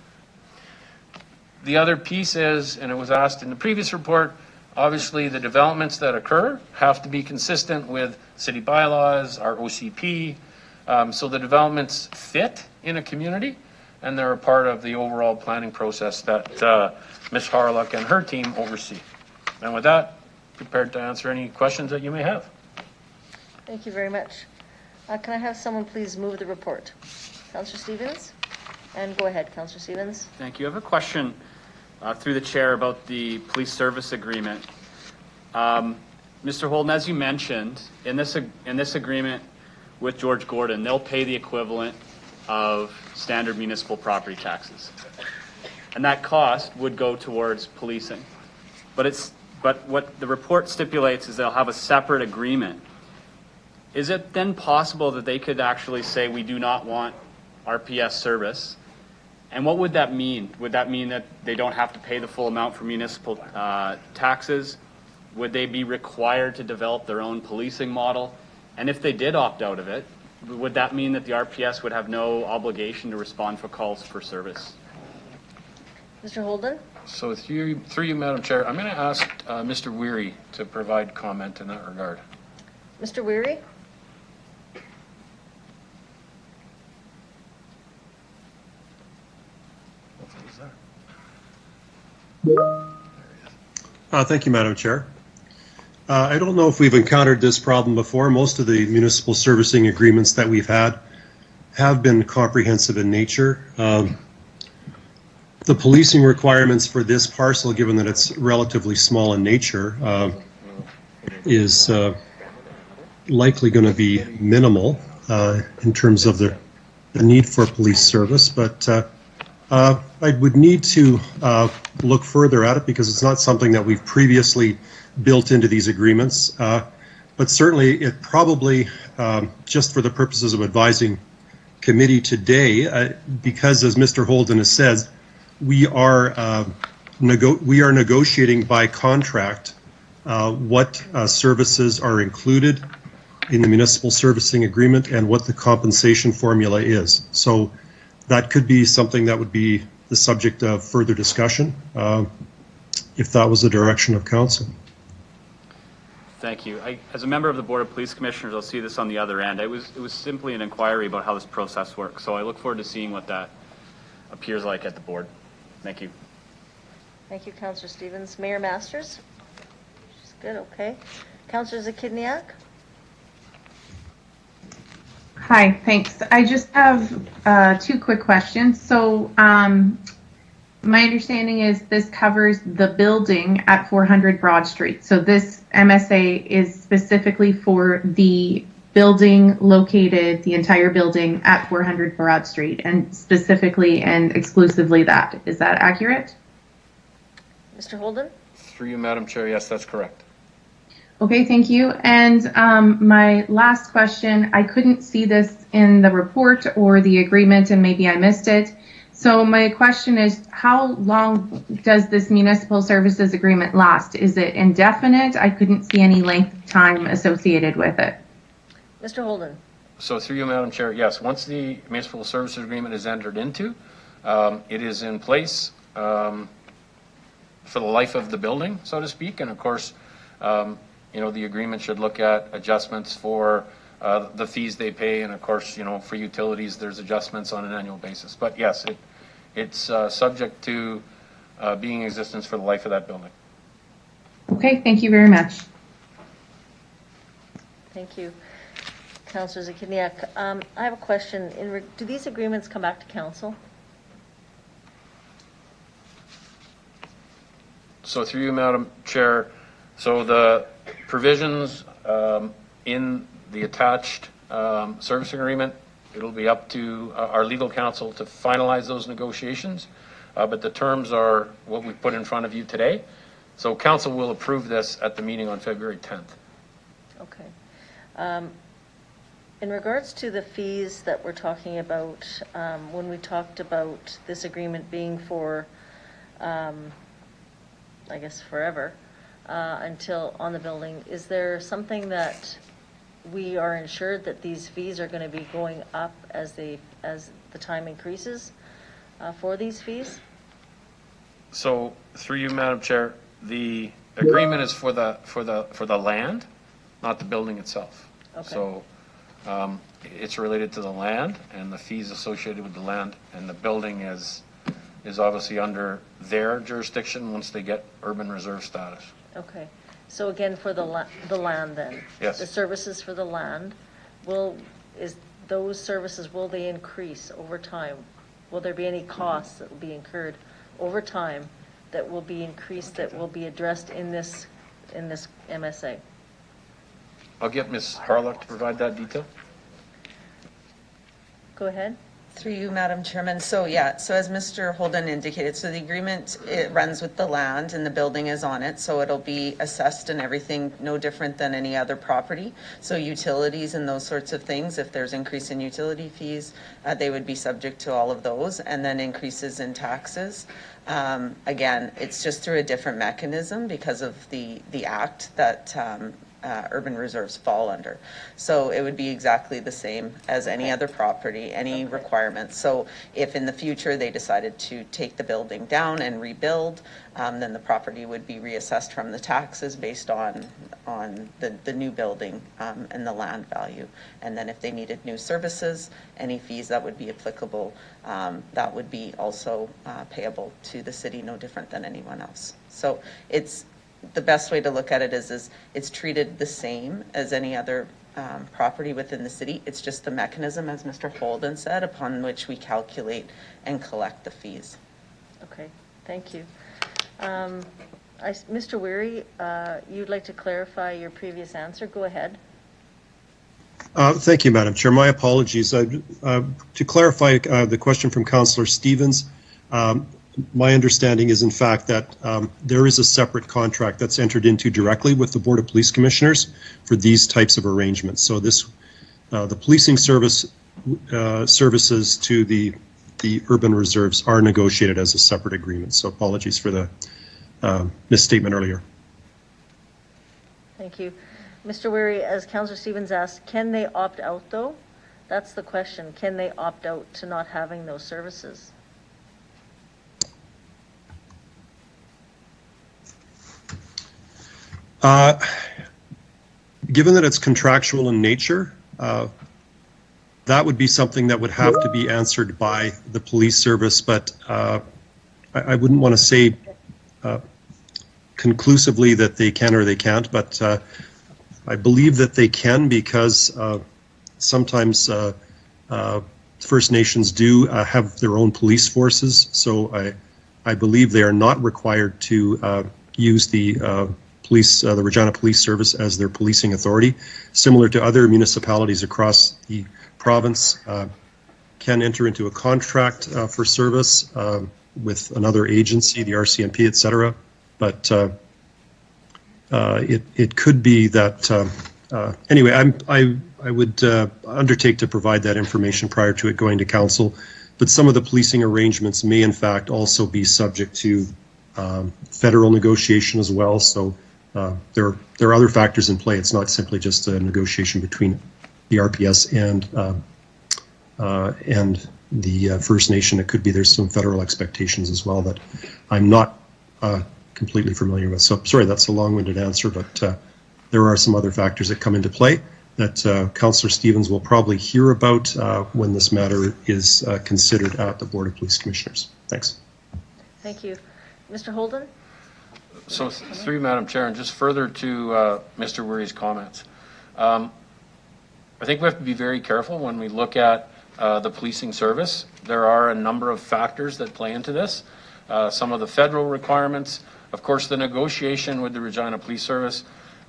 Speaker 5: The other piece is, and it was asked in the previous report, obviously the developments that occur have to be consistent with city bylaws, our OCP, so the developments fit in a community, and they're a part of the overall planning process that Ms. Harlock and her team oversee. And with that, prepared to answer any questions that you may have.
Speaker 1: Thank you very much. Can I have someone please move the report? Councillor Stevens? And go ahead, Councillor Stevens.
Speaker 15: Thank you. I have a question through the chair about the police service agreement. Mr. Holden, as you mentioned, in this agreement with George Gordon, they'll pay the equivalent of standard municipal property taxes. And that cost would go towards policing. But what the report stipulates is they'll have a separate agreement. Is it then possible that they could actually say, we do not want RPS service? And what would that mean? Would that mean that they don't have to pay the full amount for municipal taxes? Would they be required to develop their own policing model? And if they did opt out of it, would that mean that the RPS would have no obligation to respond for calls for service?
Speaker 1: Mr. Holden?
Speaker 5: So through you, Madam Chair, I'm going to ask Mr. Weary to provide comment in that regard.
Speaker 1: Mr. Weary?
Speaker 16: Thank you, Madam Chair. I don't know if we've encountered this problem before. Most of the municipal servicing agreements that we've had have been comprehensive in nature. The policing requirements for this parcel, given that it's relatively small in nature, is likely going to be minimal in terms of the need for police service, but I would need to look further at it because it's not something that we've previously built into these agreements. But certainly it probably, just for the purposes of advising committee today, because as Mr. Holden has said, we are negotiating by contract what services are included in the municipal servicing agreement and what the compensation formula is. So that could be something that would be the subject of further discussion if that was the direction of council.
Speaker 15: Thank you. As a member of the Board of Police Commissioners, I'll see this on the other end. It was simply an inquiry about how this process works. So I look forward to seeing what that appears like at the board. Thank you.
Speaker 1: Thank you, Councillor Stevens. Mayor Masters? She's good, okay. Councillor Zakidniak?
Speaker 8: Hi, thanks. I just have two quick questions. So my understanding is this covers the building at 400 Broad Street. So this MSA is specifically for the building located, the entire building at 400 Broad Street, and specifically and exclusively that. Is that accurate?
Speaker 1: Mr. Holden?
Speaker 5: Through you, Madam Chair, yes, that's correct.
Speaker 8: Okay, thank you. And my last question, I couldn't see this in the report or the agreement, and maybe I missed it. So my question is, how long does this municipal services agreement last? Is it indefinite? I couldn't see any length of time associated with it.
Speaker 1: Mr. Holden?
Speaker 5: So through you, Madam Chair, yes, once the municipal services agreement is entered into, it is in place for the life of the building, so to speak. And of course, the agreement should look at adjustments for the fees they pay, and of course, for utilities, there's adjustments on an annual basis. But yes, it's subject to being in existence for the life of that building.
Speaker 8: Okay, thank you very much.
Speaker 1: Thank you. Councillor Zakidniak, I have a question. Do these agreements come back to council? So
Speaker 5: through you, Madam Chair, so the provisions in the attached service agreement. It'll be up to our legal counsel to finalize those negotiations, but the terms are what we put in front of you today. So council will approve this at the meeting on February 10th.
Speaker 1: Okay. In regards to the fees that we're talking about, when we talked about this agreement being for, I guess, forever, until on the building, is there something that we are ensured that these fees are going to be going up as the time increases for these fees?
Speaker 5: So through you, Madam Chair, the agreement is for the land, not the building itself.
Speaker 1: Okay.
Speaker 5: So it's related to the land and the fees associated with the land, and the building is obviously under their jurisdiction once they get urban reserve status.
Speaker 1: Okay. So again, for the land then?
Speaker 5: Yes.
Speaker 1: The services for the land, those services, will they increase over time? Will there be any costs that will be incurred over time that will be increased, that will be addressed in this MSA?
Speaker 5: I'll get Ms. Harlock to provide that detail.
Speaker 1: Go ahead.
Speaker 7: Through you, Madam Chairman. So as Mr. Holden indicated, so the agreement, it runs with the land and the building is on it, so it'll be assessed and everything no different than any other property. So utilities and those sorts of things, if there's increase in utility fees, they would be subject to all of those, and then increases in taxes. Again, it's just through a different mechanism because of the act that urban reserves fall under. So it would be exactly the same as any other property, any requirements. So if in the future they decided to take the building down and rebuild, then the property would be reassessed from the taxes based on the new building and the land value. And then if they needed new services, any fees that would be applicable, that would be also payable to the city, no different than anyone else. So the best way to look at it is it's treated the same as any other property within the city. It's just the mechanism, as Mr. Holden said, upon which we calculate and collect the fees.
Speaker 1: Okay, thank you. Mr. Weary, you'd like to clarify your previous answer. Go ahead.
Speaker 16: Thank you, Madam Chair. My apologies. To clarify the question from Councillor Stevens, my understanding is, in fact, that there is a separate contract that's entered into directly with the Board of Police Commissioners for these types of arrangements. So the policing services to the urban reserves are negotiated as a separate agreement. So apologies for the misstatement earlier.
Speaker 1: Thank you. Mr. Weary, as Councillor Stevens asked, can they opt out though? That's the question. Can they opt out to not having those services?
Speaker 16: Given that it's contractual in nature, that would be something that would have to be answered by the police service, but I wouldn't want to say conclusively that they can or they can't, but I believe that they can, because sometimes First Nations do have their own police forces, so I believe they are not required to use the Regina Police Service as their policing authority. Similar to other municipalities across the province, can enter into a contract for service with another agency, the RCMP, etc. But it could be that anyway. I would undertake to provide that information prior to it going to council. But some of the policing arrangements may, in fact, also be subject to federal negotiation as well. So there are other factors in play. It's not simply just a negotiation between the RPS and the First Nation. It could be there's some federal expectations as well that I'm not completely familiar with. So sorry, that's a long-winded answer, but there are some other factors that come into play that Councillor Stevens will probably hear about when this matter is considered at the Board of Police Commissioners. Thanks.
Speaker 1: Thank you. Mr. Holden?
Speaker 5: So through Madam Chair, and just further to Mr. Weary's comments, I think we have to be very careful when we look at the policing service. There are a number of factors that play into this. Some of the federal requirements, of course, the negotiation with the Regina Police Service,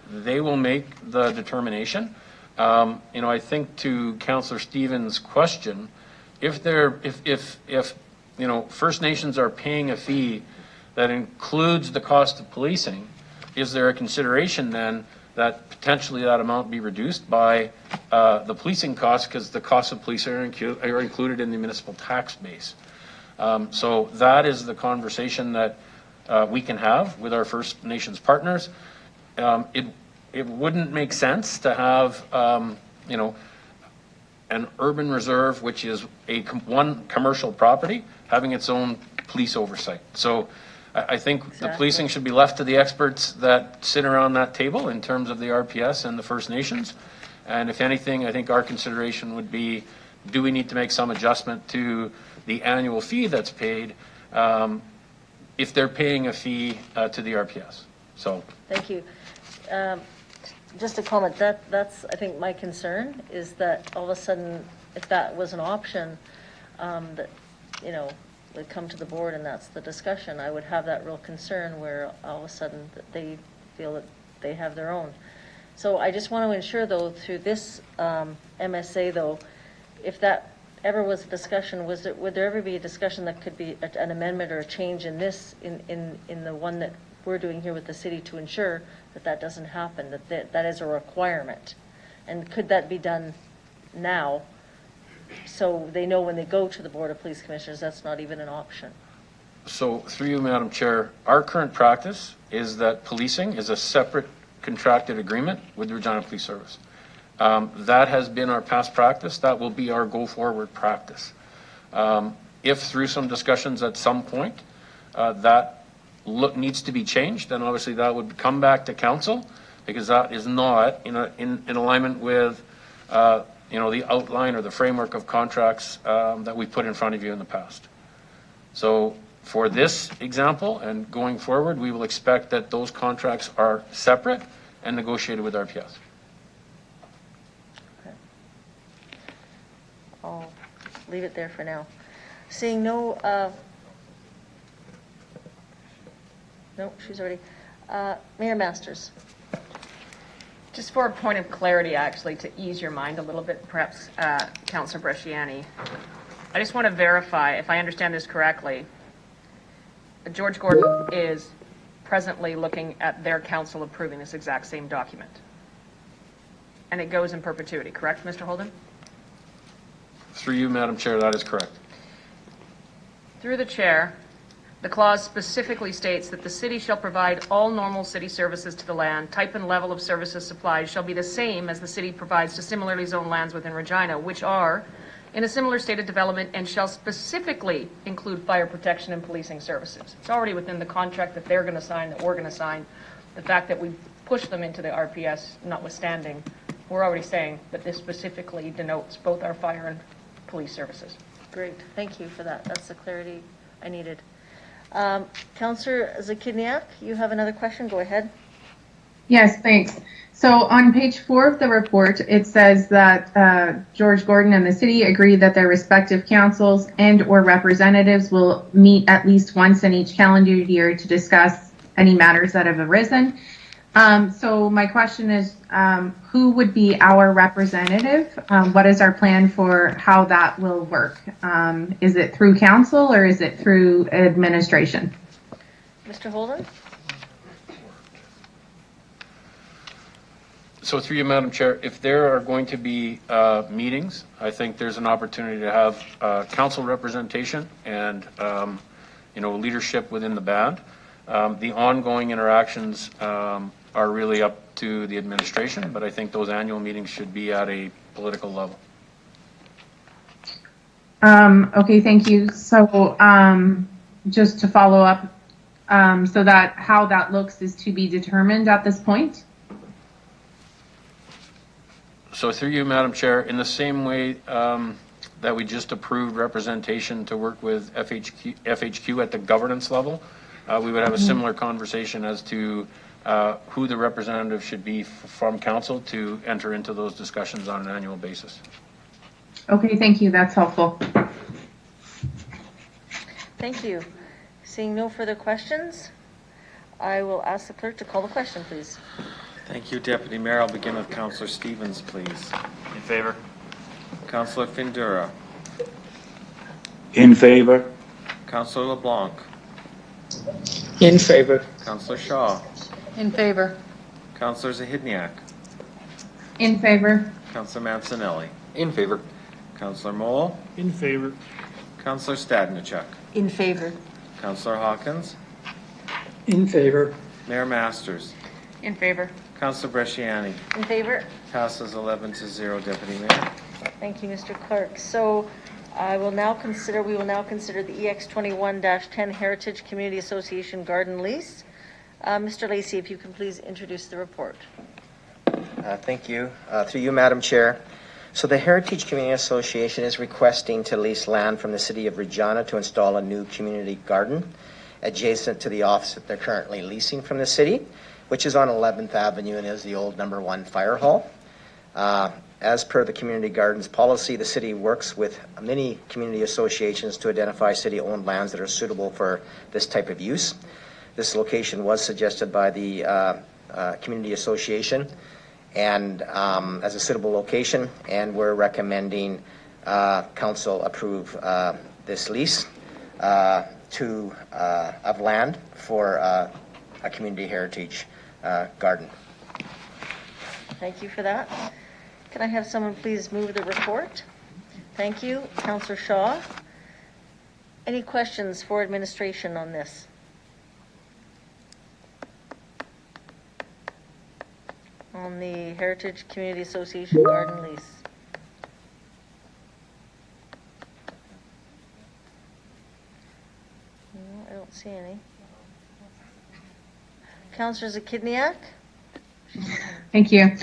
Speaker 5: they will make the determination. I think to Councillor Stevens' question, if First Nations are paying a fee that includes the cost of policing, is there a consideration then that potentially that amount be reduced by the policing costs, because the costs of policing are included in the municipal tax base? So that is the conversation that we can have with our First Nations partners. It wouldn't make sense to have, an urban reserve, which is one commercial property, having its own police oversight. So I think the policing should be left to the experts that sit around that table in terms of the RPS and the First Nations. And if anything, I think our consideration would be, do we need to make some adjustment to the annual fee that's paid if they're paying a fee to the RPS? So.
Speaker 1: Thank you. Just a comment, that's, I think, my concern is that all of a sudden, if that was an option, that, would come to the board and that's the discussion, I would have that real concern where all of a sudden that they feel that they have their own. So I just want to ensure, though, through this MSA, though, if that ever was a discussion, would there ever be a discussion that could be an amendment or a change in this, in the one that we're doing here with the city, to ensure that that doesn't happen, that is a requirement? And could that be done now, so they know when they go to the Board of Police Commissioners that's not even an option?
Speaker 5: So through you, Madam Chair, our current practice is that policing is a separate contracted agreement with the Regina Police Service. That has been our past practice. That will be our go-forward practice. If through some discussions at some point that needs to be changed, then obviously that would come back to council, because that is not in alignment with the outline or the framework of contracts that we put in front of you in the past. So for this example and going forward, we will expect that those contracts are separate and negotiated with RPS.
Speaker 1: Okay. I'll leave it there for now. Seeing no, no, she's already, Mayor Masters.
Speaker 17: Just for a point of clarity, actually, to ease your mind a little bit, perhaps, Councillor Bresciani, I just want to verify, if I understand this correctly, George Gordon is presently looking at their council approving this exact same document. And it goes in perpetuity, correct, Mr. Holden?
Speaker 5: Through you, Madam Chair, that is correct.
Speaker 17: Through the chair, the clause specifically states that the city shall provide all normal city services to the land. Type and level of services supplied shall be the same as the city provides to similarly zoned lands within Regina, which are in a similar state of development, and shall specifically include fire protection and policing services. It's already within the contract that they're going to sign, that we're going to sign. The fact that we push them into the RPS notwithstanding, we're already saying that this specifically denotes both our fire and police services.
Speaker 1: Great, thank you for that. That's the clarity I needed. Councillor Zakidniak, you have another question? Go ahead.
Speaker 8: Yes, thanks. So on page 4 of the report, it says that George Gordon and the city agree that their respective councils and or representatives will meet at least once in each calendar year to discuss any matters that have arisen. So my question is, who would be our representative? What is our plan for how that will work? Is it through council or is it through administration?
Speaker 1: Mr. Holden?
Speaker 5: So through you, Madam Chair, if there are going to be meetings, I think there's an opportunity to have council representation and leadership within the band. The ongoing interactions are really up to the administration, but I think those annual meetings should be at a political level.
Speaker 8: Okay, thank you. So just to follow up, so that how that looks is to be determined at this point?
Speaker 5: So through you, Madam Chair, in the same way that we just approved representation to work with FHQ at the governance level, we would have a similar conversation as to who the representative should be from council to enter into those discussions on an annual basis.
Speaker 8: Okay, thank you. That's helpful.
Speaker 1: Thank you. Seeing no further questions, I will ask the clerk to call the question, please.
Speaker 9: Thank you, Deputy Mayor. I'll begin with Councillor Stevens, please.
Speaker 15: In favor?
Speaker 9: Councillor Findura.
Speaker 10: In favor?
Speaker 9: Councillor LeBlanc.
Speaker 11: In favor.
Speaker 9: Councillor Shaw.
Speaker 17: In favor.
Speaker 9: Councillor Zahidniak.
Speaker 8: In favor.
Speaker 9: Councillor Mancinelli.
Speaker 4: In favor.
Speaker 9: Councillor Mole.
Speaker 13: In favor.
Speaker 9: Councillor Stadnichuk.
Speaker 6: In favor.
Speaker 9: Councillor Hawkins.
Speaker 2: In favor.
Speaker 9: Mayor Masters.
Speaker 17: In favor.
Speaker 9: Councillor Bresciani.
Speaker 1: In favor?
Speaker 9: Passes 11-0, Deputy Mayor.
Speaker 1: Thank you, Mr. Clerk. So we will now consider the EX 21-10 Heritage Community Association Garden Lease. Mr. Lacey, if you can please introduce the report.
Speaker 12: Thank you. Through you, Madam Chair. So the Heritage Community Association is requesting to lease land from the City of Regina to install a new community garden adjacent to the office that they're currently leasing from the city, which is on 11th Avenue and is the old number 1 fire hall. As per the community gardens policy, the city works with many community associations to identify city-owned lands that are suitable for this type of use. This location was suggested by the community association and as a suitable location, and we're recommending council approve this lease of land for a community heritage garden.
Speaker 1: Thank you for that. Can I have someone please move the report? Thank you. Councillor Shaw. Any questions for administration on this? On the Heritage Community Association garden lease? No, I don't see any. Councillor Zakidniak?
Speaker 8: Thank you.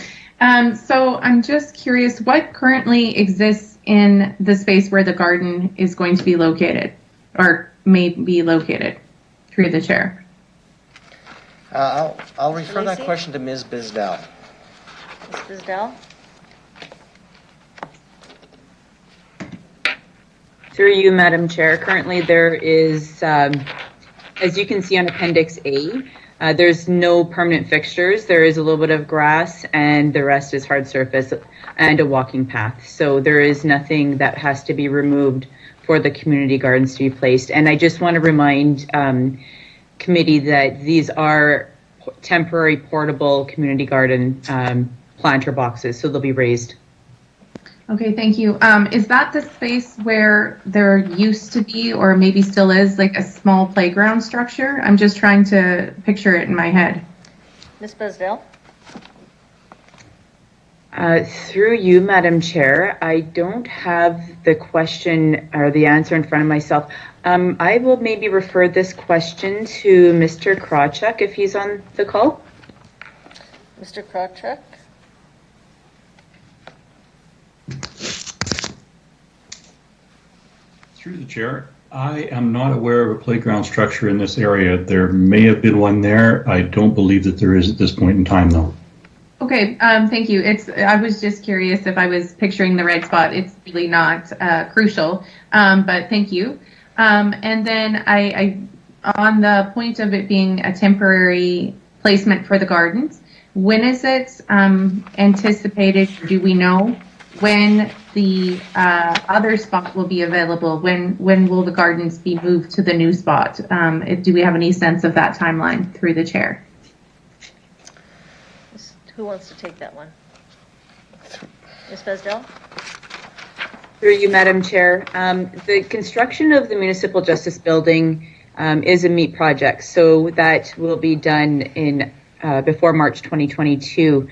Speaker 8: So I'm just curious, what currently exists in the space where the garden is going to be located, or may be located, through the chair?
Speaker 12: I'll refer that
Speaker 1: Lacey?
Speaker 12: question to Ms. Bisdell.
Speaker 1: Ms. Bisdell?
Speaker 14: Through you, Madam Chair. Currently, there is, as you can see on Appendix A, there's no permanent fixtures. There is a little bit of grass, and the rest is hard surface and a walking path. So there is nothing that has to be removed for the community gardens to be placed. And I just want to remind committee that these are temporary portable community garden planter boxes, so they'll be raised.
Speaker 8: Okay, thank you. Is that the space where there used to be, or maybe still is, like a small playground structure? I'm just trying to picture it in my head.
Speaker 1: Ms. Bisdell?
Speaker 14: Through you, Madam Chair, I don't have the question or the answer in front of myself. I will maybe refer this question to Mr. Krawchuk if he's on the call.
Speaker 1: Mr. Krawchuk?
Speaker 18: Through the chair, I am not aware of a playground structure in this area. There may have been one there. I don't believe that there is at this point in time, though.
Speaker 8: Okay, thank you. I was just curious if I was picturing the right spot. It's really not crucial, but thank you. And then I, on the point of it being a temporary placement for the gardens, when is it anticipated? Do we know when the other spot will be available? When will the gardens be moved to the new spot? Do we have any sense of that timeline through the chair?
Speaker 1: Who wants to take that one? Ms. Besdell?
Speaker 14: Through you, Madam Chair. The construction of the Municipal Justice Building is a MEET project, so that will be done in before March 2022.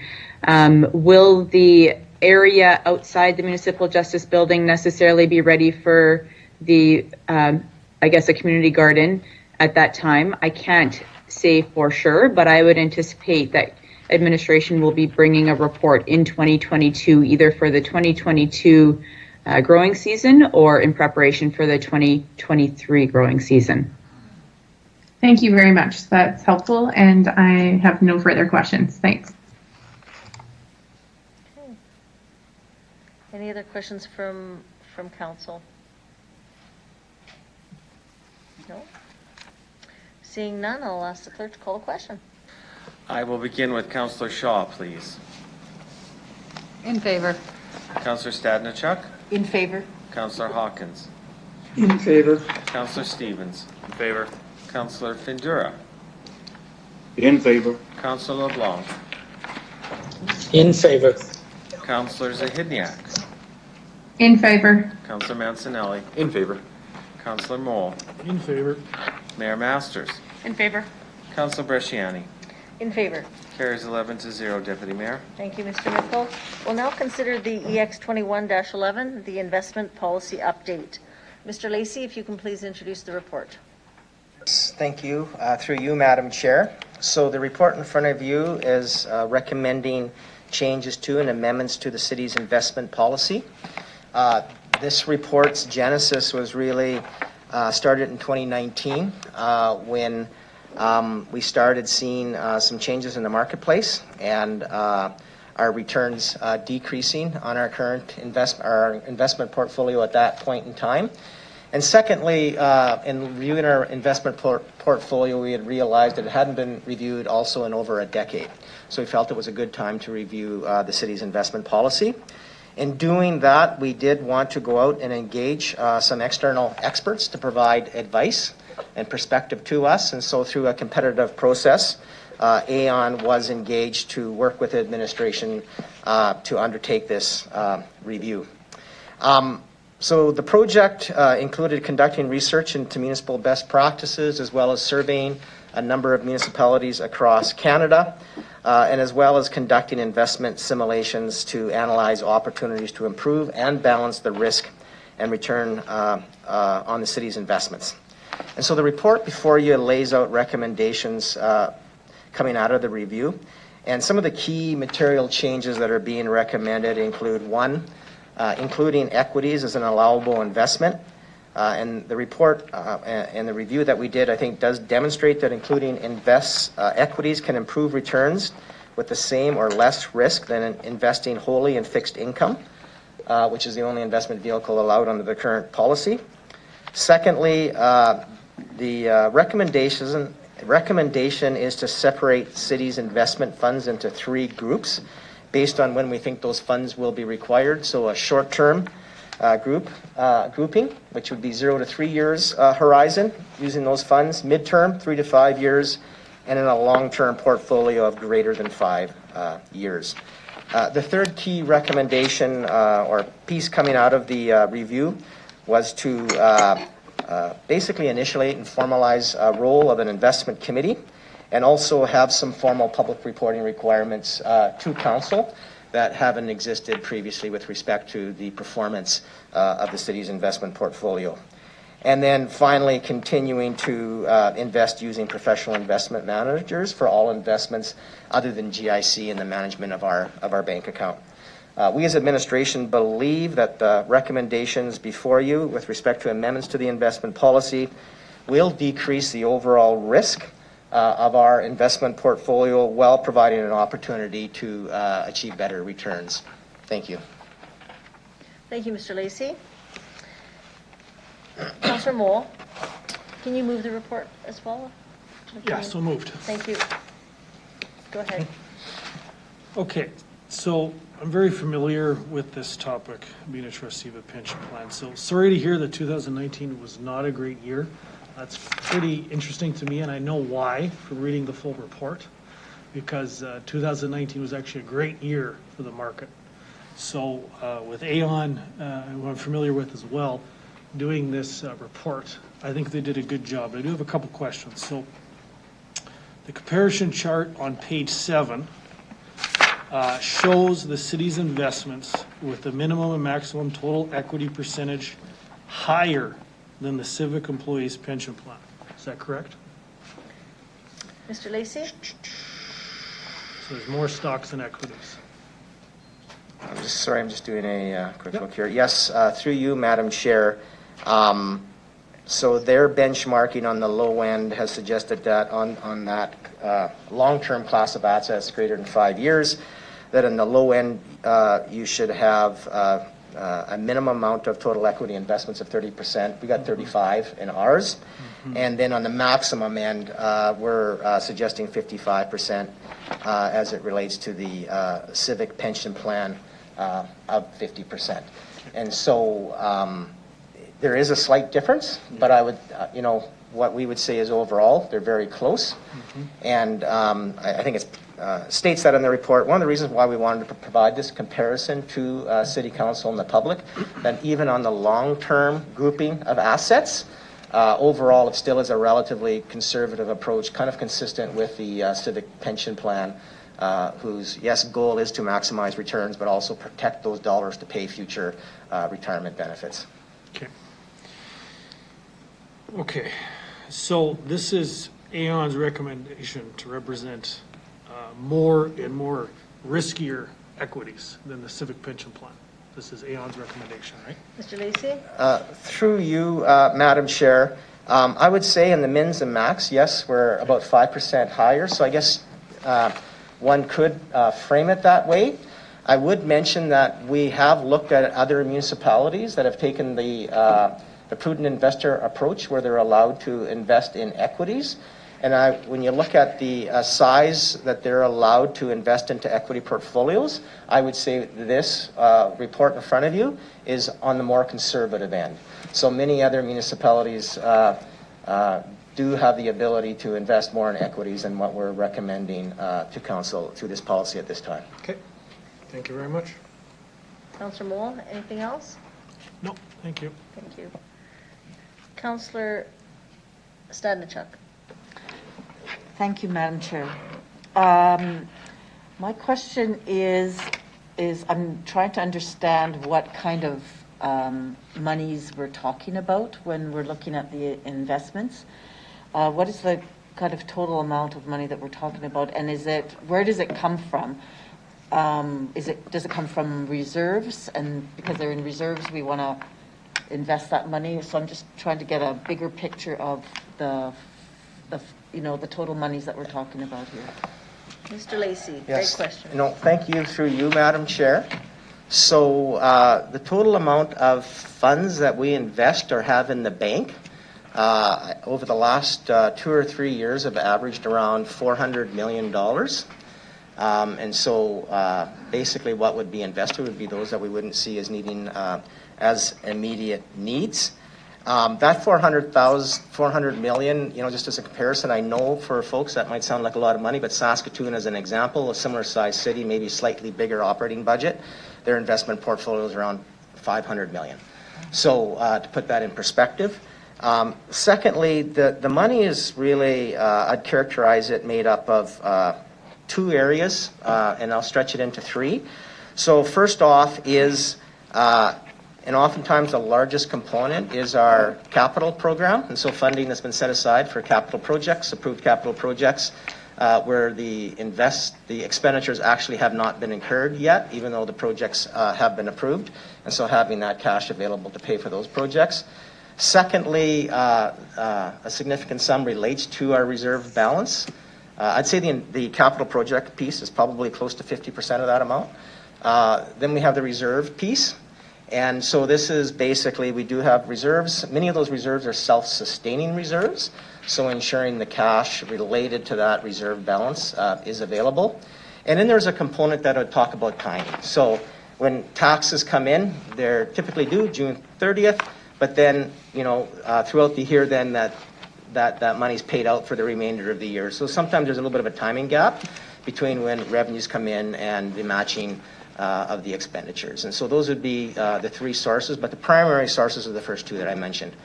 Speaker 14: Will the area outside the Municipal Justice Building necessarily be ready for the, I guess, a community garden at that time? I can't say for sure, but I would anticipate that administration will be bringing a report in 2022, either for the 2022 growing season or in preparation for the 2023 growing season.
Speaker 8: Thank you very much. That's helpful, and I have no further questions. Thanks.
Speaker 1: Okay. Any other questions from council? No? Seeing none, I'll ask the clerk to call a question.
Speaker 9: I will begin with Councillor Shaw, please.
Speaker 6: In favor.
Speaker 9: Councillor Stadnichuk,
Speaker 6: In favor.
Speaker 9: Councillor Hawkins,
Speaker 2: In favor.
Speaker 9: Councillor Stevens,
Speaker 5: In favor.
Speaker 9: Councillor Findura,
Speaker 10: In favor.
Speaker 9: Councillor LeBlanc,
Speaker 11: In favor.
Speaker 9: Councillor Zahidniak,
Speaker 8: In favor.
Speaker 9: Councillor Mancinelli,
Speaker 4: In favor.
Speaker 9: Councillor Mole,
Speaker 13: In favor.
Speaker 9: Mayor Masters,
Speaker 17: In favor.
Speaker 9: Councillor Bresciani.
Speaker 1: In favor.
Speaker 9: Carries 11-0, Deputy Mayor.
Speaker 1: Thank you, Mr. Mickle. We'll now consider the EX 21-11, the investment policy update. Mr. Lacey, if you can please introduce the report.
Speaker 12: Thank you. Through you, Madam Chair. So the report in front of you is recommending changes to and amendments to the city's investment policy. This report's genesis was really started in 2019 when we started seeing some changes in the marketplace and our returns decreasing on our current investment portfolio at that point in time. And secondly, in reviewing our investment portfolio, we had realized that it hadn't been reviewed also in over a decade. So we felt it was a good time to review the city's investment policy. In doing that, we did want to go out and engage some external experts to provide advice and perspective to us. And so through a competitive process, Aon was engaged to work with the administration to undertake this review. So the project included conducting research into municipal best practices as well as surveying a number of municipalities across Canada and as well as conducting investment simulations to analyze opportunities to improve and balance the risk and return on the city's investments. And so the report before you lays out recommendations coming out of the review. And some of the key material changes that are being recommended include one, including equities as an allowable investment. And the report and the review that we did, I think, does demonstrate that including equities can improve returns with the same or less risk than investing wholly in fixed income, which is the only investment vehicle allowed under the current policy. Secondly, the recommendation is to separate cities' investment funds into three groups based on when we think those funds will be required. So a short-term grouping, which would be 0 to 3 years horizon, using those funds, midterm, 3 to 5 years, and in a long-term portfolio of greater than 5 years. The third key recommendation or piece coming out of the review was to basically initiate and formalize a role of an investment committee and also have some formal public reporting requirements to council that haven't existed previously with respect to the performance of the city's investment portfolio. And then finally, continuing to invest using professional investment managers for all investments other than GIC in the management of our bank account. We as administration believe that the recommendations before you with respect to amendments to the investment policy will decrease the overall risk of our investment portfolio while providing an opportunity to achieve better returns. Thank you.
Speaker 1: Thank you, Mr. Lacey. Councillor Mole, can you move the report as well?
Speaker 13: Yeah, so moved.
Speaker 1: Thank you. Go ahead.
Speaker 13: Okay, so I'm very familiar with this topic, being a trustee of a pension plan. So sorry to hear that 2019 was not a great year. That's pretty interesting to me, and I know why from reading the full report, because 2019 was actually a great year for the market. So with Aon, who I'm familiar with as well, doing this report, I think they did a good job. I do have a couple questions. So the comparison chart on page 7 shows the city's investments with the minimum and maximum total equity percentage higher than the civic employees pension plan. Is that correct?
Speaker 1: Mr. Lacey?
Speaker 13: So there's more stocks than equities.
Speaker 12: I'm just doing a quick look here. Yes, through you, Madam Chair. So their benchmarking on the low end has suggested that on that long-term class of assets greater than 5 years, that in the low end you should have a minimum amount of total equity investments of 30%. We got 35 in ours. And then on the maximum end, we're suggesting 55% as it relates to the civic pension plan of 50%. And so there is a slight difference, but I would, what we would say is overall, they're very close. And I think it states that in the report. One of the reasons why we wanted to provide this comparison to City Council and the public, that even on the long-term grouping of assets, overall it still is a relatively conservative approach, kind of consistent with the civic pension plan, whose, yes, goal is to maximize returns, but also protect those dollars to pay future retirement benefits.
Speaker 13: Okay, so this is Aon's recommendation to represent more and more riskier equities than the civic pension plan. This is Aon's recommendation, right?
Speaker 1: Mr. Lacey?
Speaker 12: Through you, Madam Chair, I would say in the mins and max, yes, we're about 5% higher. So I guess one could frame it that way. I would mention that we have looked at other municipalities that have taken the prudent investor approach where they're allowed to invest in equities. And when you look at the size that they're allowed to invest into equity portfolios, I would say this report in front of you is on the more conservative end. So many other municipalities do have the ability to invest more in equities than what we're recommending to council through this policy at this time.
Speaker 13: Okay, thank you very much.
Speaker 1: Councillor Moule, anything else?
Speaker 13: No, thank you.
Speaker 1: Thank you. Councillor Stadnichuk.
Speaker 6: Thank you, Madam Chair. My question is I'm trying to understand what kind of monies we're talking about when we're looking at the investments. What is the kind of total amount of money that we're talking about, and where does it come from? Does it come from reserves? And because they're in reserves, we want to invest that money. So I'm just trying to get a bigger picture of the total monies that we're talking about here.
Speaker 1: Mr. Lacey,
Speaker 12: Yes.
Speaker 1: great question.
Speaker 12: No, thank you through you, Madam Chair. So the total amount of funds that we invest or have in the bank over the last 2 or 3 years have averaged around $400 million. And so basically what would be invested would be those that we wouldn't see as needing as immediate needs. That 400 million, just as a comparison, I know for folks that might sound like a lot of money, but Saskatoon as an example, a similar sized city, maybe slightly bigger operating budget, their investment portfolio is around 500 million. So to put that in perspective. Secondly, the money is really, I'd characterize it made up of 2 areas, and I'll stretch it into 3. So first off is, and oftentimes the largest component is our capital program, and so funding that's been set aside for capital projects, approved capital projects, where the expenditures actually have not been incurred yet, even though the projects have been approved, and so having that cash available to pay for those projects. Secondly, a significant sum relates to our reserve balance. I'd say the capital project piece is probably close to 50% of that amount. Then we have the reserve piece. And so this is basically, we do have reserves. Many of those reserves are self-sustaining reserves, so ensuring the cash related to that reserve balance is available. And then there's a component that I would talk about timing. So when taxes come in, they're typically due June 30th, but then, throughout the year, then that money's paid out for the remainder of the year. So sometimes there's a little bit of a timing gap between when revenues come in and the matching of the expenditures. And so those would be the 3 sources, but the primary sources are the first 2 that I mentioned,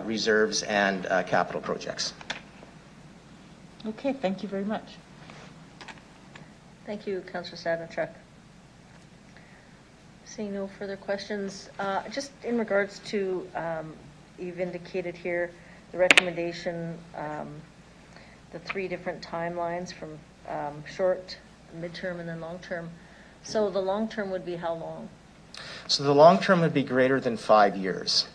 Speaker 12: reserves and capital projects.
Speaker 6: Okay, thank you very much.
Speaker 1: Thank you, Councillor Stadnichuk. Seeing no further questions, just in regards to, you've indicated here the recommendation, the 3 different timelines from short, midterm, and then long term. So the long term would be how long?
Speaker 12: So the long term would be greater than 5 years.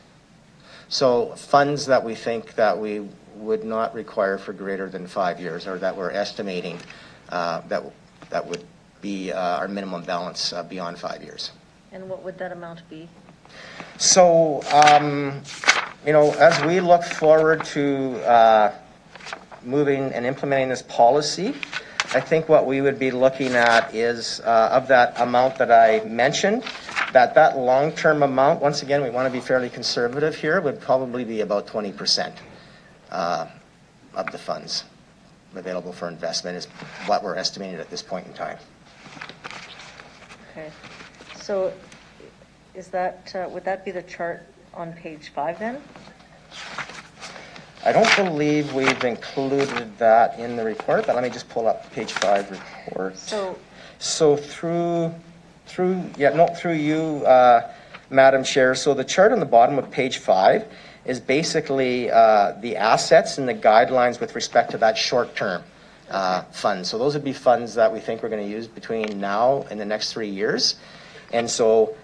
Speaker 12: So funds that we think that we would not require for greater than 5 years, or that we're estimating that would be our minimum balance beyond 5 years.
Speaker 1: And what would that amount be?
Speaker 12: So, as we look forward to moving and implementing this policy, I think what we would be looking at is of that amount that I mentioned, that long-term amount, once again, we want to be fairly conservative here, would probably be about 20% of the funds available for investment is what we're estimating at this point in time.
Speaker 1: Okay. So is that, would that be the chart on page 5 then?
Speaker 12: I don't believe we've included that in the report, but let me just pull up page 5 report. So through you, Madam Chair, so the chart on the bottom of page 5 is basically the assets and the guidelines with respect to that short-term fund. So those would be funds that we think we're going to use between now and the next 3 years. And so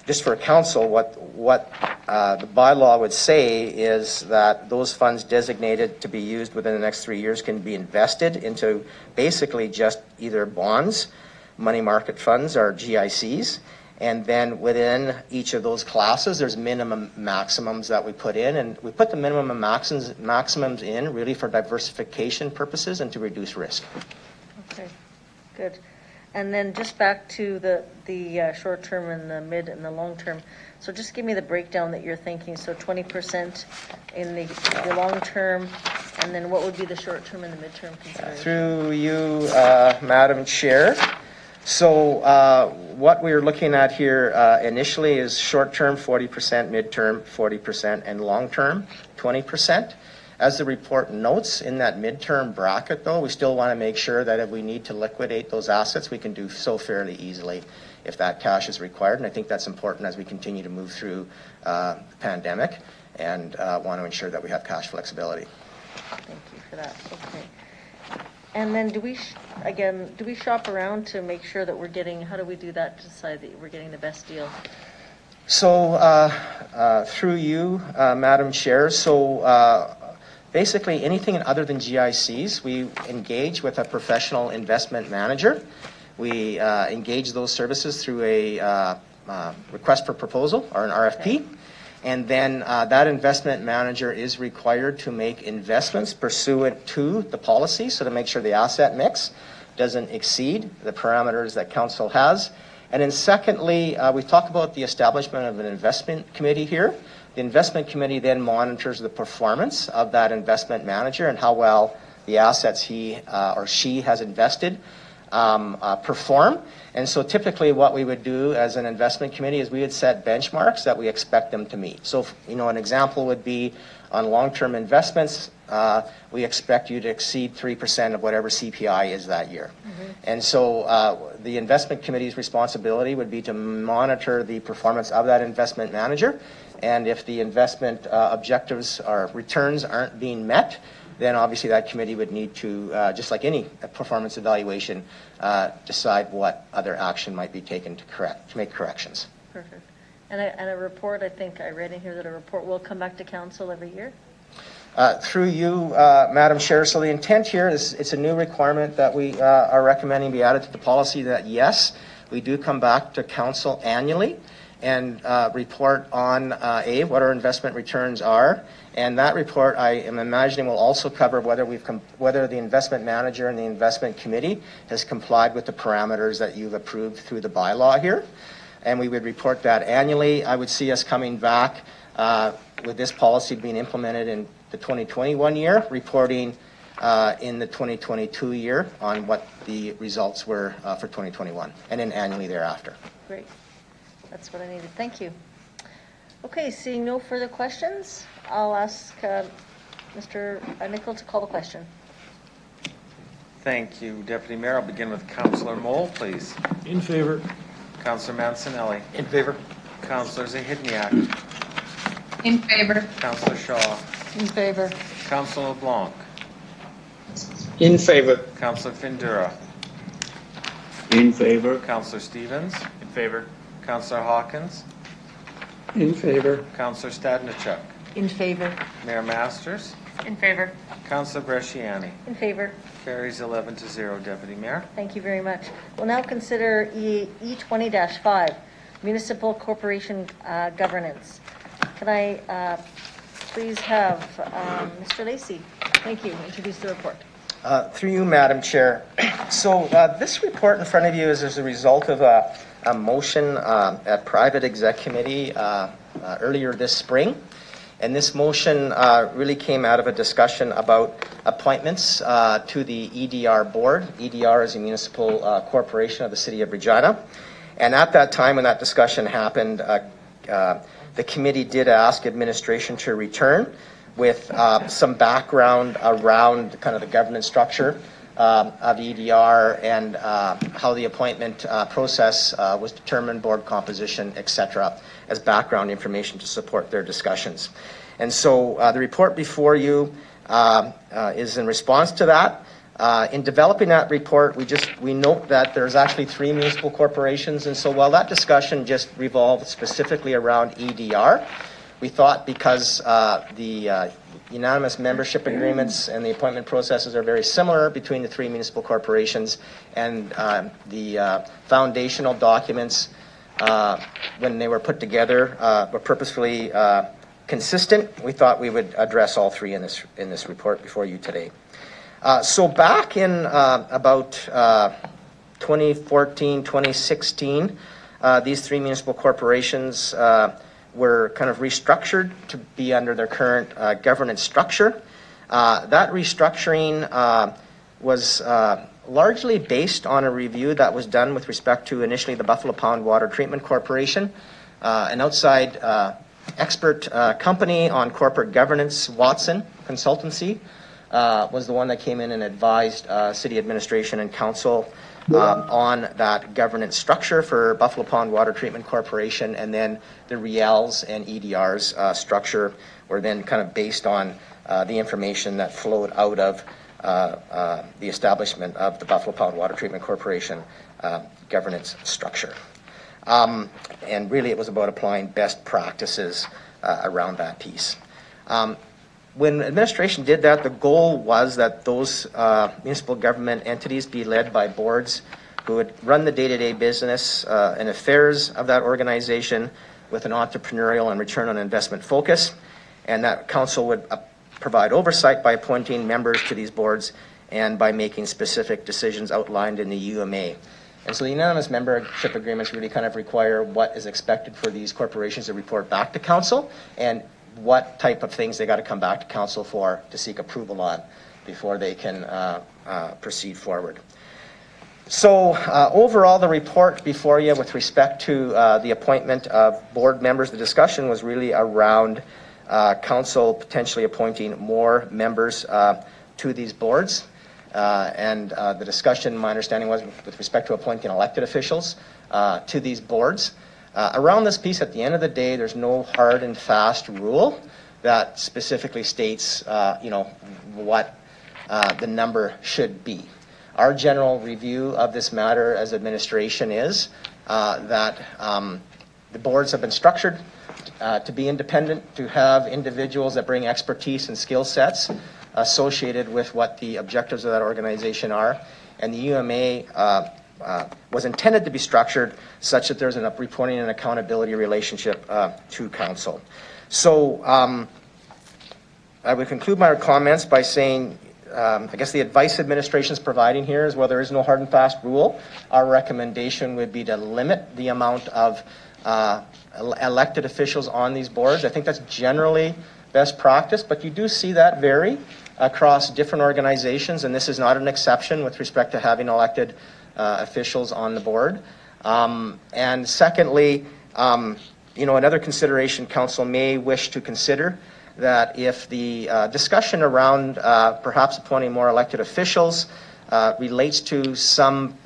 Speaker 12: just for council, what the bylaw would say is that those funds designated to be used within the next 3 years can be invested into basically just either bonds, money market funds, or GICs. And then within each of those classes, there's minimum maximums that we put in. And we put the minimum and maximums in really for diversification purposes and to reduce risk.
Speaker 1: Okay, good. And then just back to the short term and the mid and the long term. So just give me the breakdown that you're thinking. So 20% in the long term, and then what would be the short term and the midterm consideration?
Speaker 12: Through you, Madam Chair. So what we're looking at here initially is short term 40%, midterm 40%, and long term 20%. As the report notes, in that midterm bracket, though, we still want to make sure that if we need to liquidate those assets, we can do so fairly easily if that cash is required. And I think that's important as we continue to move through the pandemic and want to ensure that we have cash flexibility.
Speaker 1: Thank you for that. Okay. And then do we shop around to make sure that we're getting, how do we do that to decide that we're getting the best deal?
Speaker 12: So through you, Madam Chair, so basically anything other than GICs, we engage with a professional investment manager. We engage those services through a request for proposal or an RFP. Okay. And then that investment manager is required to make investments pursuant to the policy, so to make sure the asset mix doesn't exceed the parameters that council has. And then secondly, we talk about the establishment of an investment committee here. The investment committee then monitors the performance of that investment manager and how well the assets he or she has invested perform. And so typically what we would do as an investment committee is we would set benchmarks that we expect them to meet. So, an example would be on long-term investments, we expect you to exceed 3% of whatever CPI is that year. Mm-hmm. And so the investment committee's responsibility would be to monitor the performance of that investment manager. And if the investment objectives or returns aren't being met, then obviously that committee would need to, just like any performance evaluation, decide what other action might be taken to make corrections.
Speaker 1: Perfect. And a report, I think I read in here that a report will come back to council every year?
Speaker 12: Through you, Madam Chair, so the intent here is it's a new requirement that we are recommending be added to the policy that, yes, we do come back to council annually and report on what our investment returns are. And that report, I am imagining, will also cover whether the investment manager and the investment committee has complied with the parameters that you've approved through the bylaw here. And we would report that annually. I would see us coming back with this policy being implemented in the 2021 year, reporting in the 2022 year on what the results were for 2021, and then annually thereafter.
Speaker 1: Great. That's what I needed. Thank you. Okay, seeing no further questions, I'll ask Mr. Nicol to call the question.
Speaker 9: Thank you, Deputy Mayor. I'll begin with Councillor Moll, please.
Speaker 13: In favor.
Speaker 9: Councillor Mancinelli.
Speaker 12: In favor.
Speaker 9: Councillor Zahidniak.
Speaker 8: In favor.
Speaker 9: Councillor Shaw.
Speaker 6: In favor.
Speaker 9: Councillor LeBlanc.
Speaker 11: In favor.
Speaker 9: Councillor Findura.
Speaker 10: In favor.
Speaker 9: Councillor Stevens.
Speaker 15: In favor.
Speaker 9: Councillor Hawkins.
Speaker 2: In favor.
Speaker 9: Councillor Stadnichuk.
Speaker 6: In favor.
Speaker 9: Mayor Masters.
Speaker 17: In favor.
Speaker 9: Councillor Bresciani.
Speaker 1: In favor.
Speaker 9: Carries 11-0, Deputy Mayor.
Speaker 1: Thank you very much. We'll now consider E20-5, municipal corporation governance. Can I please have Mr. Lacey? Thank you. Introduce the report.
Speaker 12: Through you, Madam Chair. So this report in front of you is as a result of a motion at private exec committee earlier this spring. And this motion really came out of a discussion about appointments to the EDR board. EDR is a municipal corporation of the City of Regina. And at that time when that discussion happened, the committee did ask administration to return with some background around kind of the governance structure of EDR and how the appointment process was determined, board composition, etc., as background information to support their discussions. And so the report before you is in response to that. In developing that report, we note that there's actually 3 municipal corporations, and so while that discussion just revolved specifically around EDR, we thought because the unanimous membership agreements and the appointment processes are very similar between the 3 municipal corporations, and the foundational documents, when they were put together, were purposefully consistent, we thought we would address all 3 in this report before you today. So back in about 2014, 2016, these 3 municipal corporations were kind of restructured to be under their current governance structure. That restructuring was largely based on a review that was done with respect to initially the Buffalo Pound Water Treatment Corporation, an outside expert company on corporate governance, Watson Consultancy, was the one that came in and advised city administration and council on that governance structure for Buffalo Pond Water Treatment Corporation, and then the RIEL's and EDR's structure were then kind of based on the information that flowed out of the establishment of the Buffalo Pond Water Treatment Corporation governance structure. And really it was about applying best practices around that piece. When administration did that, the goal was that those municipal government entities be led by boards who would run the day-to-day business and affairs of that organization with an entrepreneurial and return on investment focus, and that council would provide oversight by appointing members to these boards and by making specific decisions outlined in the UMA. And so the unanimous membership agreements really kind of require what is expected for these corporations to report back to council and what type of things they got to come back to council for to seek approval on before they can proceed forward. So overall, the report before you with respect to the appointment of board members, the discussion was really around council potentially appointing more members to these boards. And the discussion, my understanding was with respect to appointing elected officials to these boards. Around this piece, at the end of the day, there's no hard and fast rule that specifically states, what the number should be. Our general review of this matter as administration is that the boards have been structured to be independent, to have individuals that bring expertise and skill sets associated with what the objectives of that organization are. And the UMA was intended to be structured such that there's a reporting and accountability relationship to council. So I would conclude my comments by saying, I guess the advice administration is providing here is, while there is no hard and fast rule, our recommendation would be to limit the amount of elected officials on these boards. I think that's generally best practice, but you do see that vary across different organizations, and this is not an exception with respect to having elected officials on the board. And secondly, another consideration council may wish to consider that if the discussion around perhaps appointing more elected officials relates to some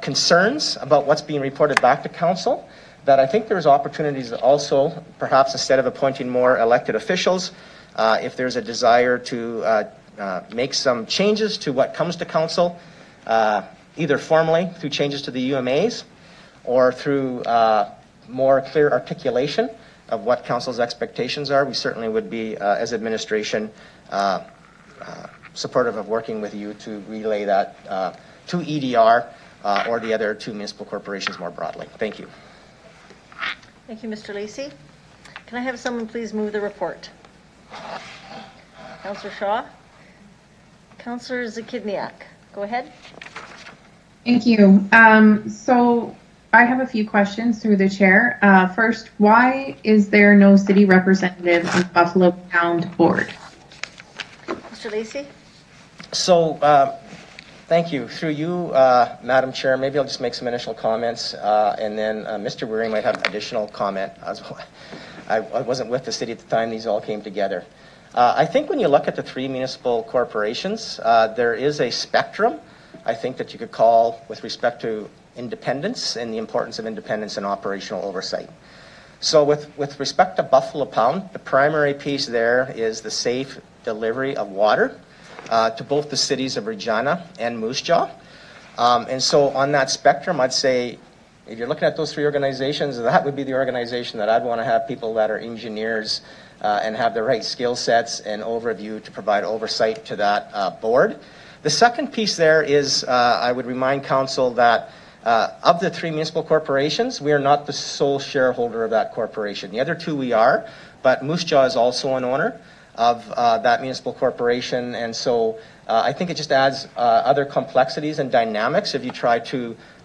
Speaker 12: concerns about what's being reported back to council, that I think there's opportunities also, perhaps instead of appointing more elected officials, if there's a desire to make some changes to what comes to council, either formally through changes to the UMAs or through more clear articulation of what council's expectations are, we certainly would be, as administration, supportive of working with you to relay that to EDR or the other 2 municipal corporations more broadly. Thank you.
Speaker 1: Thank you, Mr. Lacey. Can I have someone please move the report? Councillor Shaw. Councillor Zakidniak, go ahead.
Speaker 8: Thank you. So I have a few questions through the chair. First, why is there no city representative on Buffalo Pound board?
Speaker 1: Mr. Lacey.
Speaker 12: So, thank you. Through you, Madam Chair, maybe I'll just make some initial comments, and then Mr. Weary might have additional comment as well. I wasn't with the city at the time these all came together. I think when you look at the three municipal corporations, there is a spectrum, I think, that you could call with respect to independence and the importance of independence and operational oversight. So with respect to Buffalo Pound, the primary piece there is the safe delivery of water to both the cities of Regina and Moose Jaw. And so on that spectrum, I'd say if you're looking at those three organizations, that would be the organization that I'd want to have people that are engineers and have the right skill sets and overview to provide oversight to that board. The second piece there is I would remind council that of the three municipal corporations, we are not the sole shareholder of that corporation. The other two we are, but Moose Jaw is also an owner of that municipal corporation, and so I think it just adds other complexities and dynamics if you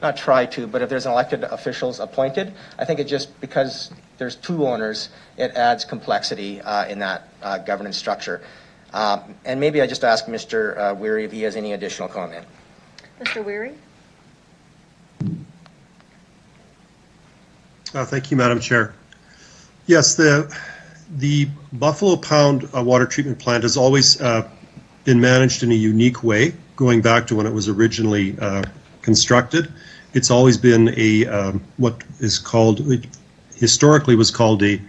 Speaker 12: but if there's an elected officials appointed. I think it just, because there's two owners, it adds complexity in that governance structure. And maybe I just ask Mr. Weary if he has any additional comment.
Speaker 1: Mr. Weary.
Speaker 16: Thank you, Madam Chair. Yes, the Buffalo Pound water treatment plant has always been managed in a unique way, going back to when it was originally constructed. It's always been a what is called, historically was called a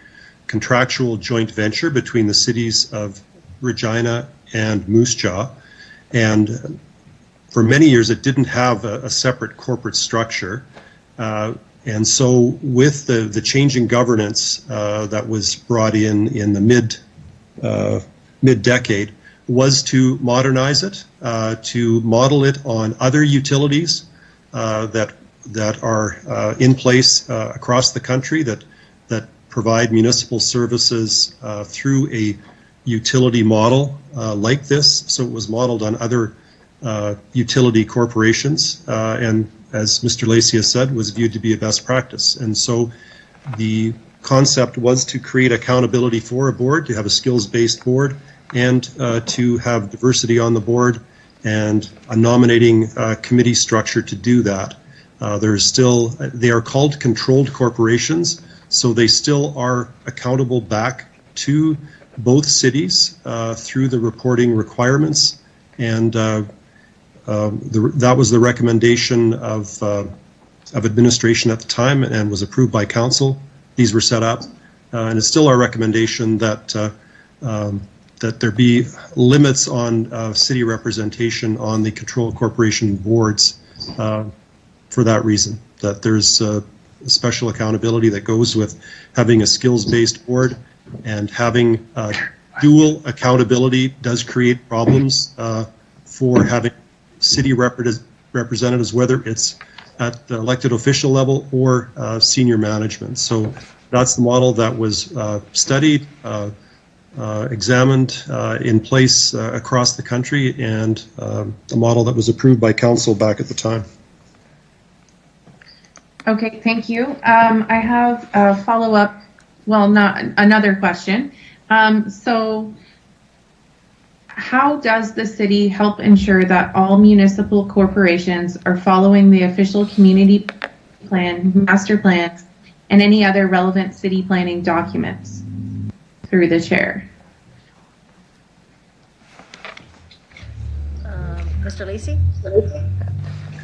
Speaker 16: contractual joint venture between the cities of Regina and Moose Jaw. And for many years, it didn't have a separate corporate structure. And so with the changing governance that was brought in the mid-decade, was to modernize it, to model it on other utilities that are in place across the country that provide municipal services through a utility model like this. So it was modeled on other utility corporations, and as Mr. Lacey has said, was viewed to be a best practice. And so the concept was to create accountability for a board, to have a skills-based board, and to have diversity on the board and a nominating committee structure to do that. They are called controlled corporations, so they still are accountable back to both cities through the reporting requirements, and that was the recommendation of administration at the time and was approved by council. These were set up, and it's still our recommendation that that there be limits on city representation on the control corporation boards for that reason, that there's a special accountability that goes with having a skills-based board, and having dual accountability does create problems for having city representatives, whether it's at the elected official level or senior management. So that's the model that was studied, examined in place across the country, and a model that was approved by council back at the time.
Speaker 8: Okay, thank you. I have a follow-up, well, not another question. So how does the city help ensure that all municipal corporations are following the official community plan, master plans, and any other relevant city planning documents? Through the chair.
Speaker 1: Mr. Lacey?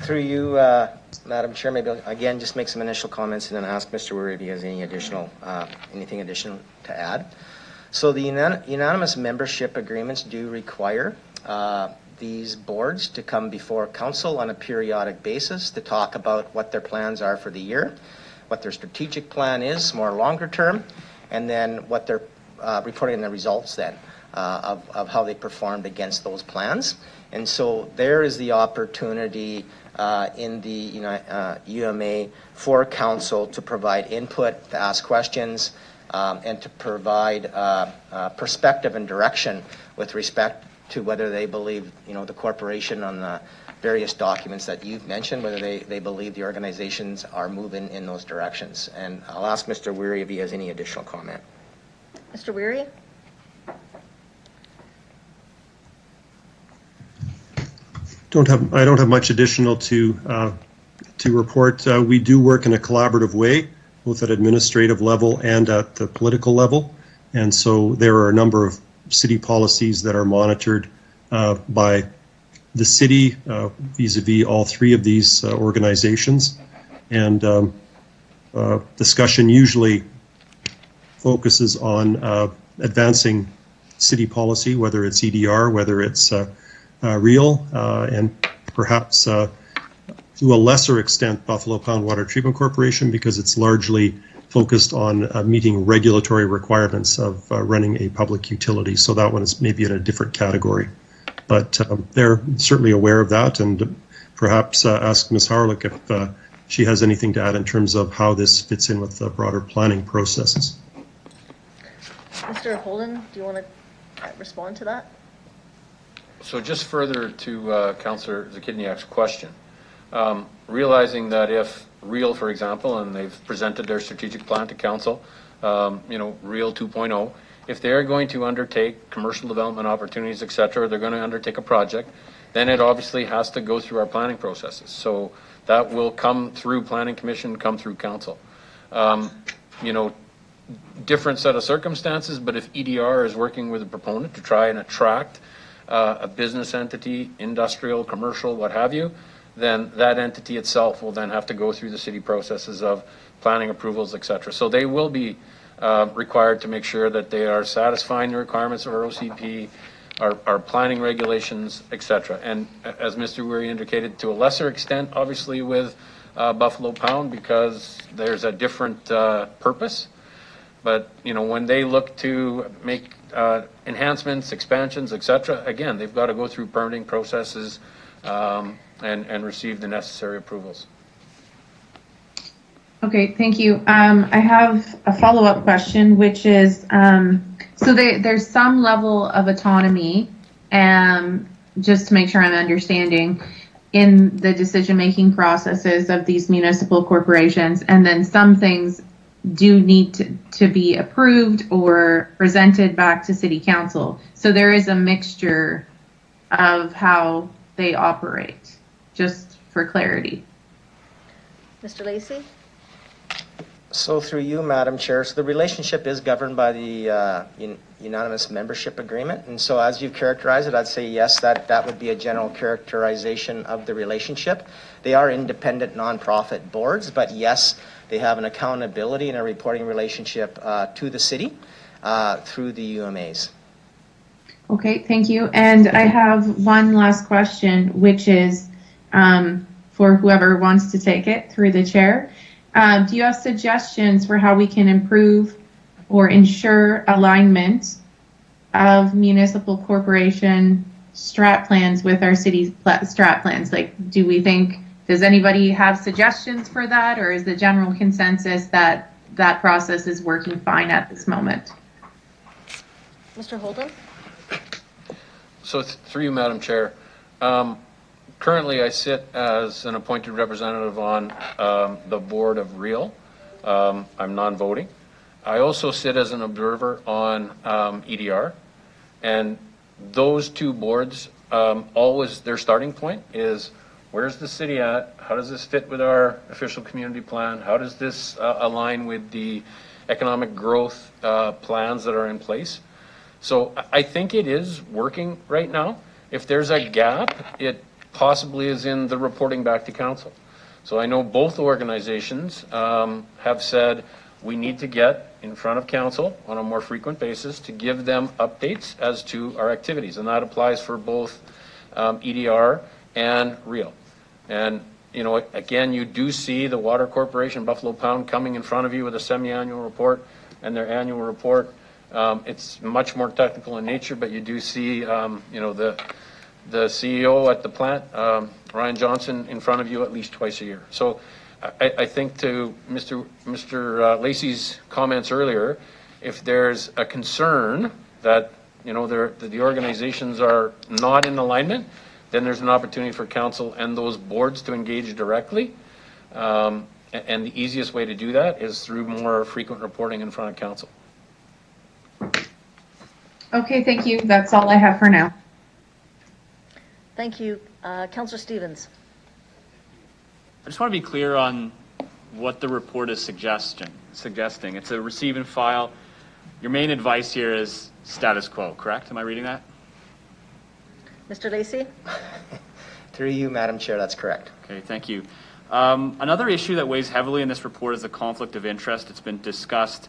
Speaker 12: Through you, Madam Chair, maybe I'll, again, just make some initial comments and then ask Mr. Weary if he has any additional, anything additional to add. So the unanimous membership agreements do require these boards to come before council on a periodic basis to talk about what their plans are for the year, what their strategic plan is, more longer term, and then what they're reporting the results then of how they performed against those plans. And so there is the opportunity in the UMA for council to provide input, to ask questions, and to provide perspective and direction with respect to whether they believe, the corporation on the various documents that you've mentioned, whether they believe the organizations are moving in those directions. And I'll ask Mr. Weary if he has any additional comment.
Speaker 1: Mr. Weary?
Speaker 16: I don't have much additional to report. We do work in a collaborative way, both at administrative level and at the political level. And so there are a number of city policies that are monitored by the city vis-a-vis all three of these organizations. And discussion usually focuses on advancing city policy, whether it's EDR, whether it's REAL, and perhaps to a lesser extent Buffalo Pound Water Treatment Corporation, because it's largely focused on meeting regulatory requirements of running a public utility. So that one is maybe in a different category. But they're certainly aware of that, and perhaps ask Ms. Harlick if she has anything to add in terms of how this fits in with the broader planning processes.
Speaker 1: Mr. Holden, do you want to respond to that?
Speaker 5: So just further to Councillor Zakidniak's question, realizing that if REAL, for example, and they've presented their strategic plan to council, REAL 2.0, if they're going to undertake commercial development opportunities, et cetera, they're going to undertake a project, then it obviously has to go through our planning processes. So that will come through Planning Commission, come through council. Different set of circumstances, but if EDR is working with a proponent to try and attract a business entity, industrial, commercial, what have you, then that entity itself will then have to go through the city processes of planning approvals, et cetera. So they will be required to make sure that they are satisfying the requirements of our OCP, our planning regulations, et cetera. And as Mr. Weary indicated, to a lesser extent, obviously with Buffalo Pound, because there's a different purpose. But, when they look to make enhancements, expansions, et cetera, again, they've got to go through permitting processes and receive the necessary approvals.
Speaker 8: Okay, thank you. I have a follow-up question, which is, so there's some level of autonomy, just to make sure I'm understanding, in the decision-making processes of these municipal corporations, and then some things do need to be approved or presented back to City Council. So there is a mixture of how they operate, just for clarity.
Speaker 1: Mr. Lacey?
Speaker 12: So through you, Madam Chair, so the relationship is governed by the unanimous membership agreement. And so as you've characterized it, I'd say yes, that would be a general characterization of the relationship. They are independent nonprofit boards, but yes, they have an accountability and a reporting relationship to the city through the UMAs.
Speaker 8: Okay, thank you. And I have one last question, which is for whoever wants to take it through the chair. Do you have suggestions for how we can improve or ensure alignment of municipal corporation strat plans with our city's strat plans? Like, does anybody have suggestions for that, or is the general consensus that that process is working fine at this moment?
Speaker 1: Mr. Holden?
Speaker 5: So through you, Madam Chair, currently I sit as an appointed representative on the board of REAL. I'm non-voting. I also sit as an observer on EDR, and those two boards, always their starting point is, where's the city at? How does this fit with our official community plan? How does this align with the economic growth plans that are in place? So I think it is working right now. If there's a gap, it possibly is in the reporting back to council. So I know both organizations have said we need to get in front of council on a more frequent basis to give them updates as to our activities. And that applies for both EDR and REAL. And, again, you do see the Water Corporation, Buffalo Pound, coming in front of you with a semi-annual report and their annual report. It's much more technical in nature, but you do see, the CEO at the plant, Ryan Johnson, in front of you at least twice a year. So I think to Mr. Lacey's comments earlier, if there's a concern that, that the organizations are not in alignment, then there's an opportunity for council and those boards to engage directly. And the easiest way to do that is through more frequent reporting in front of council.
Speaker 8: Okay, thank you. That's all I have for now.
Speaker 1: Thank you. Councillor Stevens.
Speaker 15: I just want to be clear on what the report is suggesting. It's a receive and file. Your main advice here is status quo, correct? Am I reading that?
Speaker 1: Mr. Lacey?
Speaker 12: Through you, Madam Chair, that's correct.
Speaker 15: Okay, thank you. Another issue that weighs heavily in this report is the conflict of interest. It's been discussed.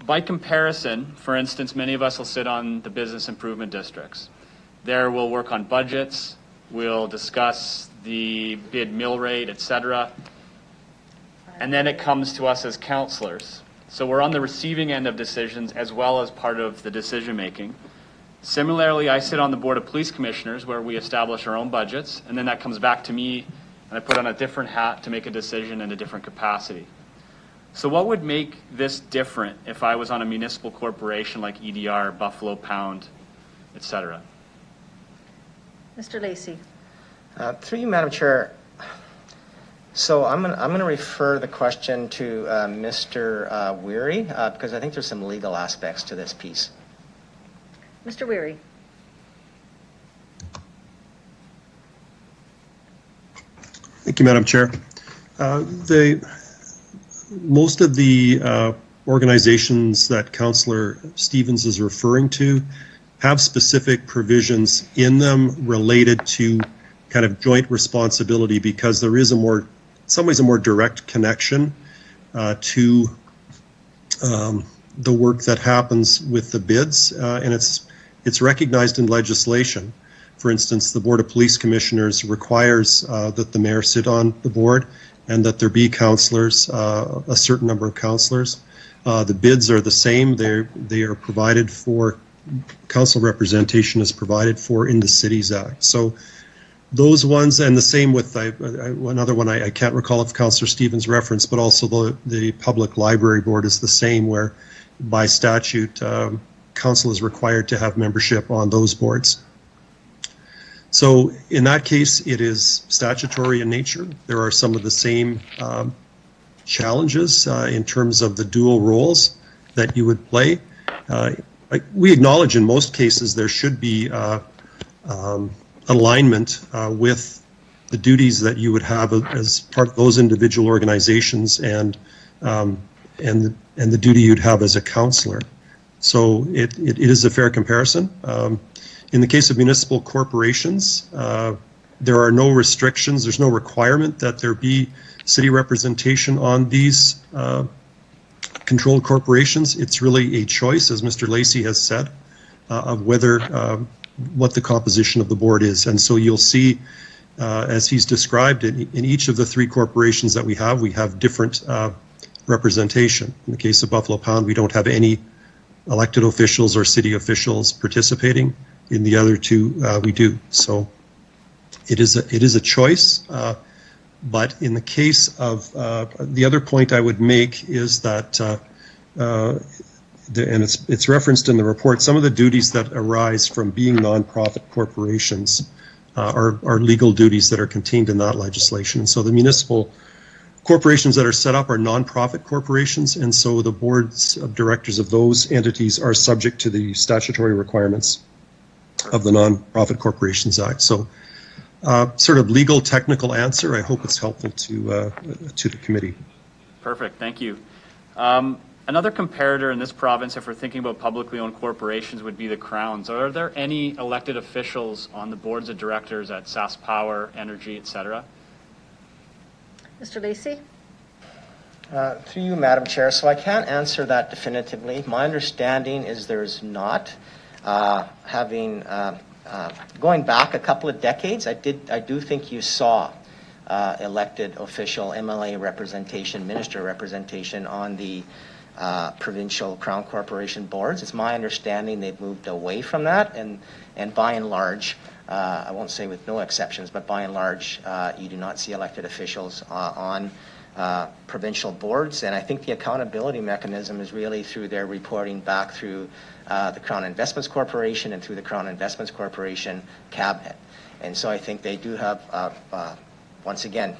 Speaker 15: By comparison, for instance, many of us will sit on the business improvement districts. There we'll work on budgets, we'll discuss the bid mill rate, etc. And then it comes to us as councillors. So we're on the receiving end of decisions as well as part of the decision making. Similarly, I sit on the Board of Police Commissioners where we establish our own budgets, and then that comes back to me and I put on a different hat to make a decision in a different capacity. So what would make this different if I was on a municipal corporation like EDR, Buffalo Pound, etc.?
Speaker 1: Mr. Lacey.
Speaker 12: Through you, Madam Chair. So I'm going to refer the question to Mr. Weary because I think there's some legal aspects to this piece.
Speaker 1: Mr. Weary.
Speaker 16: Thank you, Madam Chair. Most of the organizations that Councillor Stevens is referring to have specific provisions in them related to kind of joint responsibility because there is in some ways a more direct connection to the work that happens with the bids, and it's recognized in legislation. For instance, the Board of Police Commissioners requires that the mayor sit on the board and that there be councillors, a certain number of councillors. The bids are the same. They are provided for, council representation is provided for in the Cities Act. So those ones, and the same with another one I can't recall if Councillor Stevens referenced, but also the Public Library Board is the same, where by statute, council is required to have membership on those boards. So in that case, it is statutory in nature. There are some of the same challenges in terms of the dual roles that you would play. We acknowledge in most cases there should be alignment with the duties that you would have as part of those individual organizations and the duty you'd have as a councillor. So it is a fair comparison. In the case of municipal corporations, there are no restrictions. There's no requirement that there be city representation on these controlled corporations. It's really a choice, as Mr. Lacey has said, of whether what the composition of the board is. And so you'll see, as he's described, in each of the three corporations that we have different representation. In the case of Buffalo Pound, we don't have any elected officials or city officials participating. In the other two, we do. So it is a choice. But in the case of the other point I would make is that, and it's referenced in the report, some of the duties that arise from being nonprofit corporations are legal duties that are contained in that legislation. And so the municipal corporations that are set up are nonprofit corporations, and so the boards of directors of those entities are subject to the statutory requirements of the Nonprofit Corporations Act. So sort of legal technical answer. I hope it's helpful to the committee.
Speaker 15: Perfect, thank you. Another comparator in this province, if we're thinking about publicly owned corporations, would be the Crowns. Are there any elected officials on the boards of directors at SAS Power, Energy, etc.?
Speaker 1: Mr. Lacey?
Speaker 12: Through you, Madam Chair. So I can't answer that definitively. My understanding is there's not. Going back a couple of decades, I do think you saw elected official MLA representation, minister representation on the provincial Crown Corporation boards. It's my understanding they've moved away from that, and by and large, I won't say with no exceptions, but by and large, you do not see elected officials on provincial boards. And I think the accountability mechanism is really through their reporting back through the Crown Investments Corporation and through the Crown Investments Corporation cabinet. And so I think they do have, once again,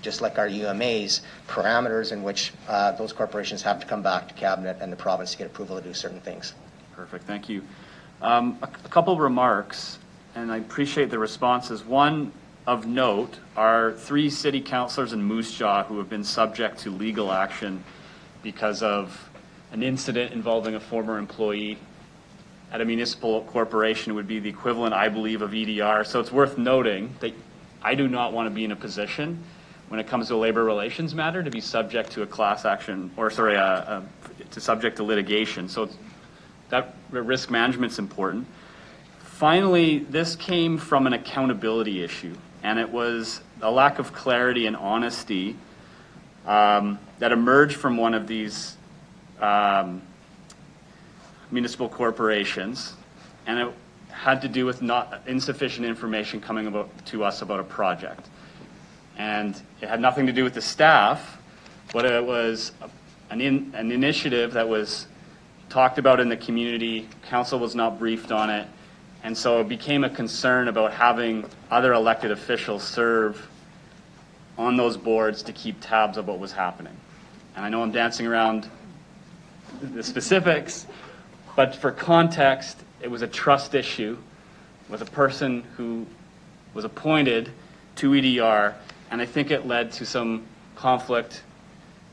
Speaker 12: just like our UMAs, parameters in which those corporations have to come back to cabinet and the province to get approval to do certain things.
Speaker 15: Perfect, thank you. A couple of remarks, and I appreciate the responses. One of note are 3 city councillors in Moose Jaw who have been subject to legal action because of an incident involving a former employee at a municipal corporation. It would be the equivalent, I believe, of EDR. So it's worth noting that I do not want to be in a position when it comes to a labor relations matter to be subject to a class action, or sorry, to subject to litigation. So that risk management's important. Finally, this came from an accountability issue, and it was a lack of clarity and honesty that emerged from one of these municipal corporations, and it had to do with not insufficient information coming to us about a project. And it had nothing to do with the staff, but it was an initiative that was talked about in the community. Council was not briefed on it, and so it became a concern about having other elected officials serve on those boards to keep tabs of what was happening. And I know I'm dancing around the specifics, but for context, it was a trust issue with a person who was appointed to EDR, and I think it led to some conflict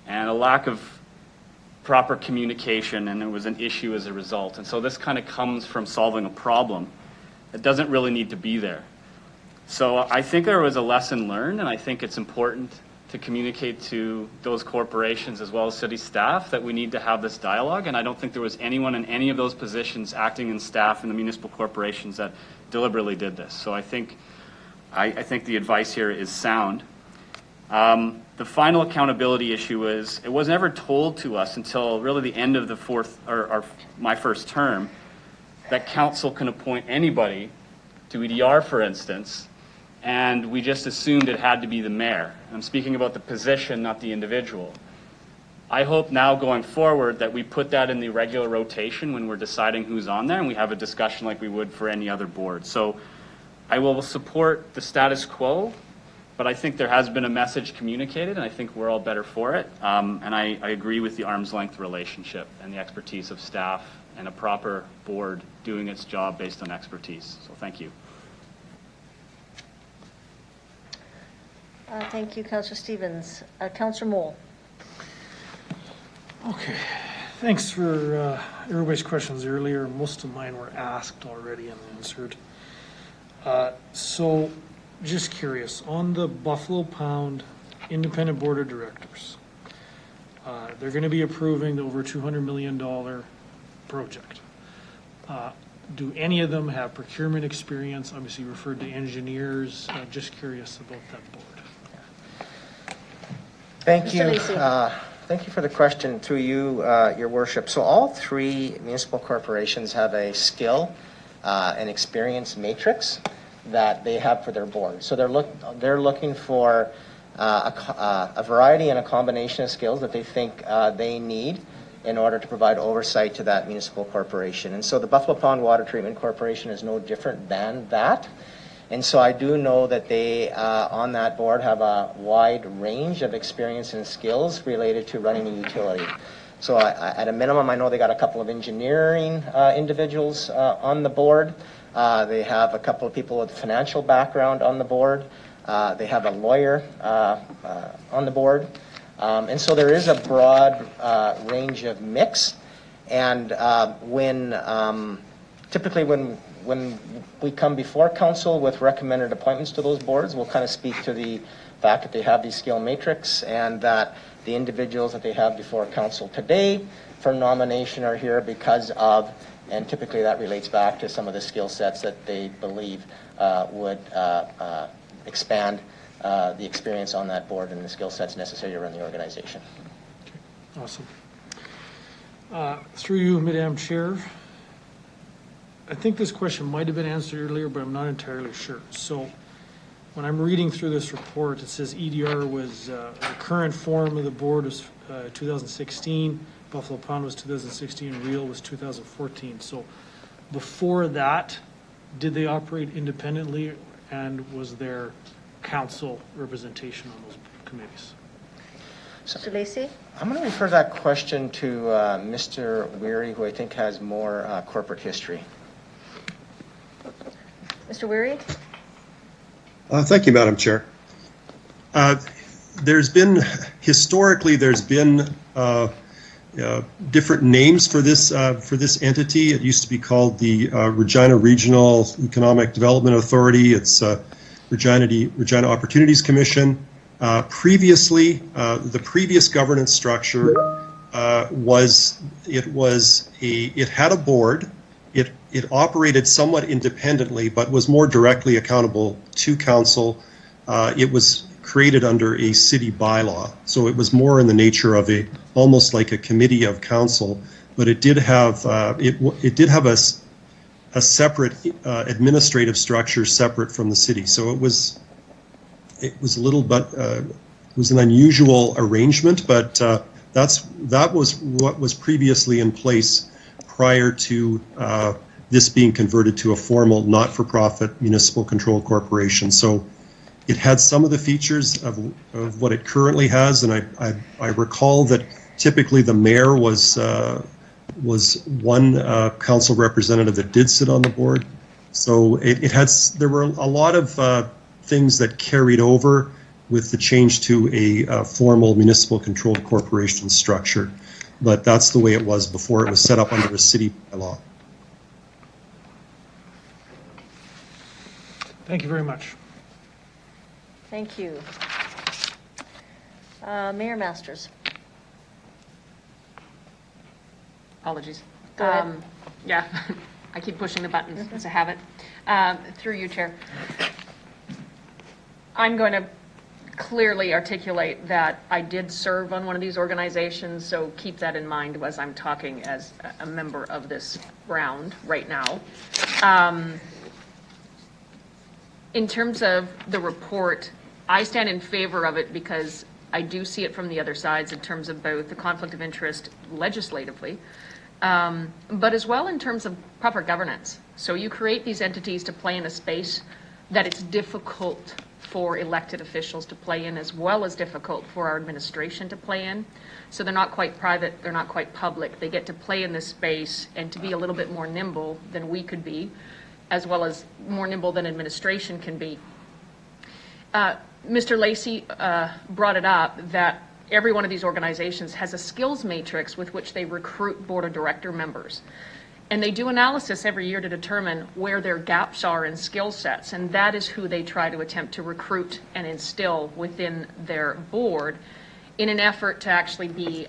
Speaker 15: and a lack of proper communication, and there was an issue as a result. And so this kind of comes from solving a problem that doesn't really need to be there. So I think there was a lesson learned, and I think it's important to communicate to those corporations as well as city staff that we need to have this dialogue. And I don't think there was anyone in any of those positions acting in staff in the municipal corporations that deliberately did this. So I think the advice here is sound. The final accountability issue is it was never told to us until really the end of the my first term that council can appoint anybody to EDR, for instance, and we just assumed it had to be the mayor. I'm speaking about the position, not the individual. I hope now going forward that we put that in the regular rotation when we're deciding who's on there, and we have a discussion like we would for any other board. So I will support the status quo, but I think there has been a message communicated, and I think we're all better for it. And I agree with the arm's length relationship and the expertise of staff and a proper board doing its job based on expertise. So thank you.
Speaker 1: Thank you, Councillor Stevens. Councillor Moule.
Speaker 13: Okay, thanks for everybody's questions earlier. Most of mine were asked already and answered. So just curious, on the Buffalo Pound Independent Board of Directors, they're going to be approving the over $200 million project. Do any of them have procurement experience? Obviously, you referred to engineers. Just curious about that board.
Speaker 12: Thank you. Thank you for the question through you, Your Worship. So all 3 municipal corporations have a skill and experience matrix that they have for their board. So they're looking for a variety and a combination of skills that they think they need in order to provide oversight to that municipal corporation. And so the Buffalo Pound Water Treatment Corporation is no different than that. And so I do know that they, on that board, have a wide range of experience and skills related to running a utility. So at a minimum, I know they got a couple of engineering individuals on the board. They have a couple of people with financial background on the board. They have a lawyer on the board. And so there is a broad range of mix. And typically when we come before council with recommended appointments to those boards, we'll kind of speak to the fact that they have these skill matrix and that the individuals that they have before council today for nomination are here because of, and typically that relates back to some of the skill sets that they believe would expand the experience on that board and the skill sets necessary to run the organization.
Speaker 13: Okay. Awesome. Through you, Madam Chair, I think this question might have been answered earlier, but I'm not entirely sure. So when I'm reading through this report, it says EDR was, the current form of the board was 2016, Buffalo Pond was 2016, Real was 2014. So before that, did they operate independently, and was there council representation on those committees?
Speaker 1: Mr. Lacey?
Speaker 12: I'm going to refer that question to Mr. Weary, who I think has more corporate history.
Speaker 1: Mr. Weary?
Speaker 16: Thank you, Madam Chair. Historically, there's been different names for this entity. It used to be called the Regina Regional Economic Development Authority. It's Regina Opportunities Commission. Previously, the previous governance structure it had a board. It operated somewhat independently, but was more directly accountable to council. It was created under a city bylaw, so it was more in the nature of almost like a committee of council. But it did have a separate administrative structure separate from the city. So it was a little bit it was an unusual arrangement, but that was what was previously in place prior to this being converted to a formal not-for-profit municipal control corporation. So it had some of the features of what it currently has, and I recall that typically the mayor was one council representative that did sit on the board. So there were a lot of things that carried over with the change to a formal municipal controlled corporation structure. But that's the way it was before it was set up under a city bylaw.
Speaker 13: Thank you very much.
Speaker 1: Thank you. Mayor Masters.
Speaker 17: Apologies.
Speaker 1: Go ahead.
Speaker 17: Yeah, I keep pushing the buttons. It's a habit. Through you, Chair. I'm going to clearly articulate that I did serve on one of these organizations, so keep that in mind as I'm talking as a member of this round right now. In terms of the report, I stand in favor of it because I do see it from the other sides in terms of both the conflict of interest legislatively, but as well in terms of proper governance. So you create these entities to play in a space that it's difficult for elected officials to play in, as well as difficult for our administration to play in. So they're not quite private, they're not quite public. They get to play in this space and to be a little bit more nimble than we could be, as well as more nimble than administration can be. Mr. Lacey brought it up that every one of these organizations has a skills matrix with which they recruit board of director members. And they do analysis every year to determine where their gaps are in skill sets, and that is who they try to attempt to recruit and instill within their board in an effort to actually be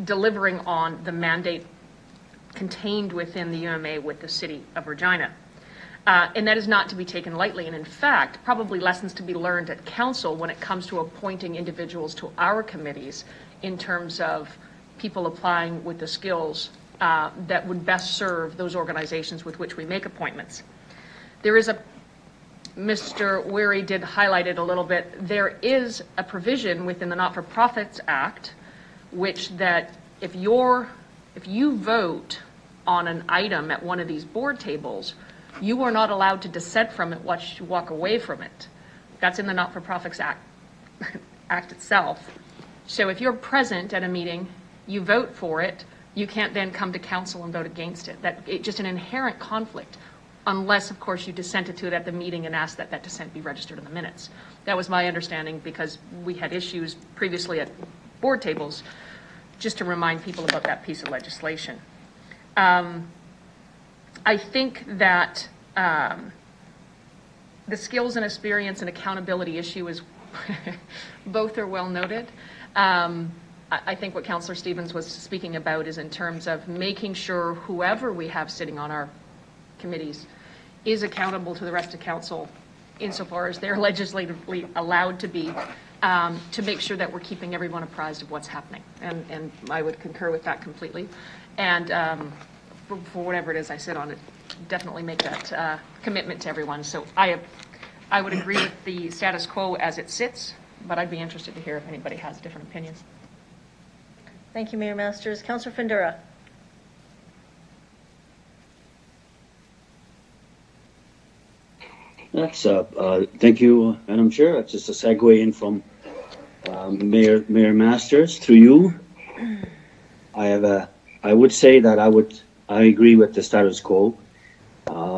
Speaker 17: delivering on the mandate contained within the UMA with the City of Regina. And that is not to be taken lightly, and in fact, probably lessons to be learned at council when it comes to appointing individuals to our committees in terms of people applying with the skills that would best serve those organizations with which we make appointments. There is Mr. Weary did highlight it a little bit, there is a provision within the Not-for-Profits Act which that if you vote on an item at one of these board tables, you are not allowed to dissent from it once you walk away from it. That's in the Not-for-Profits Act itself. So if you're present at a meeting, you vote for it, you can't then come to council and vote against it. It's just an inherent conflict, unless, of course, you dissented to it at the meeting and asked that that dissent be registered in the minutes. That was my understanding because we had issues previously at board tables, just to remind people about that piece of legislation. I think that the skills and experience and accountability issue is both are well noted. I think what Councillor Stevens was speaking about is in terms of making sure whoever we have sitting on our committees is accountable to the rest of council insofar as they're legislatively allowed to be, to make sure that we're keeping everyone apprised of what's happening. And I would concur with that completely. And for whatever it is I sit on it, definitely make that commitment to everyone. So I would agree with the status quo as it sits, but I'd be interested to hear if anybody has different opinions.
Speaker 1: Thank you, Mayor Masters. Councillor Findura.
Speaker 10: Thank you, Madam Chair. That's just a segue in from Mayor Masters through you. I would say that I agree with the status quo.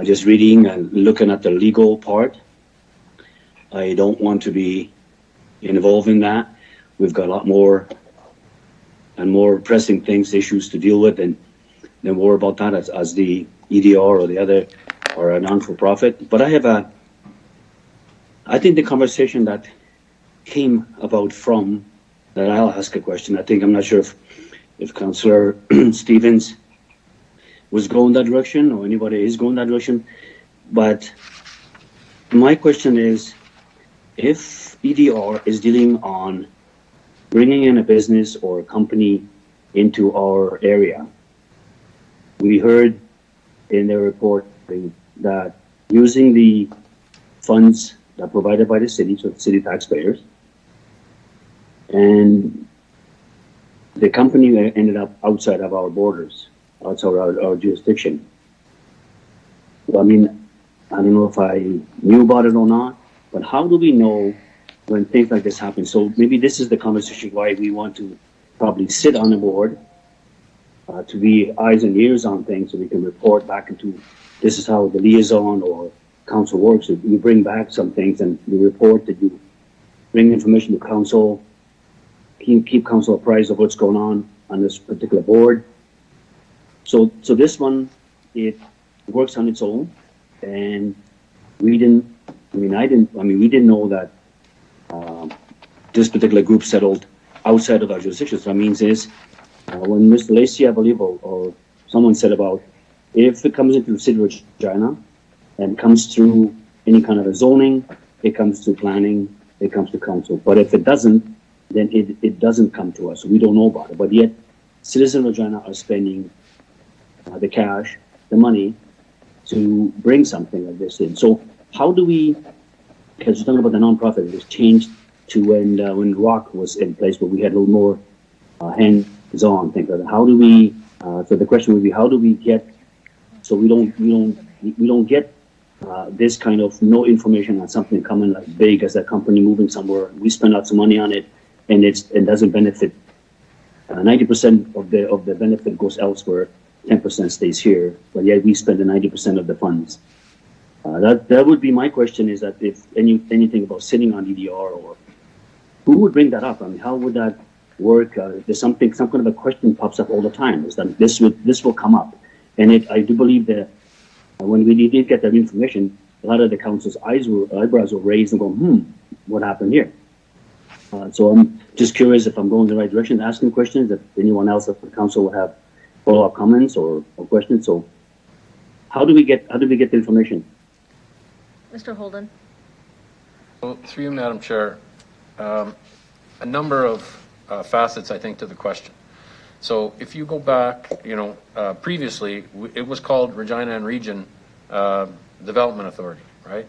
Speaker 10: Just reading and looking at the legal part, I don't want to be involved in that. We've got a lot more and more pressing issues to deal with, and worry about that as the EDR or the other or a non-for-profit. But I think the conversation that came about from that, I'll ask a question. I'm not sure if Councillor Stevens was going that direction or anybody is going that direction. But my question is, if EDR is dealing on bringing in a business or a company into our area, we heard in their report that using the funds that are provided by the city, so the city taxpayers, and the company ended up outside of our borders, outside our jurisdiction. So, I mean, I don't know if I knew about it or not, but how do we know when things like this happen? So maybe this is the conversation why we want to probably sit on the board to be eyes and ears on things, so we can report back into, this is how the liaison or council works. You bring back some things and you report that you bring information to council, keep council apprised of what's going on this particular board. So this one, it works on its own, and we didn't know that this particular group settled outside of our jurisdiction. So that means is when Mr. Lacey, I believe, or someone said about if it comes into the city of Regina and comes through any kind of a zoning, it comes to planning, it comes to council. But if it doesn't, then it doesn't come to us. We don't know about it. But yet, citizens of Regina are spending the cash, the money, to bring something like this in. So how do we, because you're talking about the nonprofit, it was changed to when ROC was in place, but we had a little more hands-on things like that. How do we, so the question would be, how do we get, so we don't get this kind of no information on something coming like big as a company moving somewhere. We spend lots of money on it, and it doesn't benefit. 90% of the benefit goes elsewhere. 10% stays here, but yet we spend the 90% of the funds. That would be my question: is that if anything about sitting on EDR, or who would bring that up? I mean, how would that work? There's some kind of a question pops up all the time. Is that this will come up, and I do believe that when we did get that information, a lot of the council's eyebrows were raised and going, what happened here? So I'm just curious if I'm going in the right direction, asking questions. If anyone else at the council would have follow-up comments or questions. So how do we get the information?
Speaker 1: Mr. Holden.
Speaker 5: Well, through you, Madam Chair, a number of facets, I think, to the question. So if you go back, previously it was called Regina and Region Development Authority, right?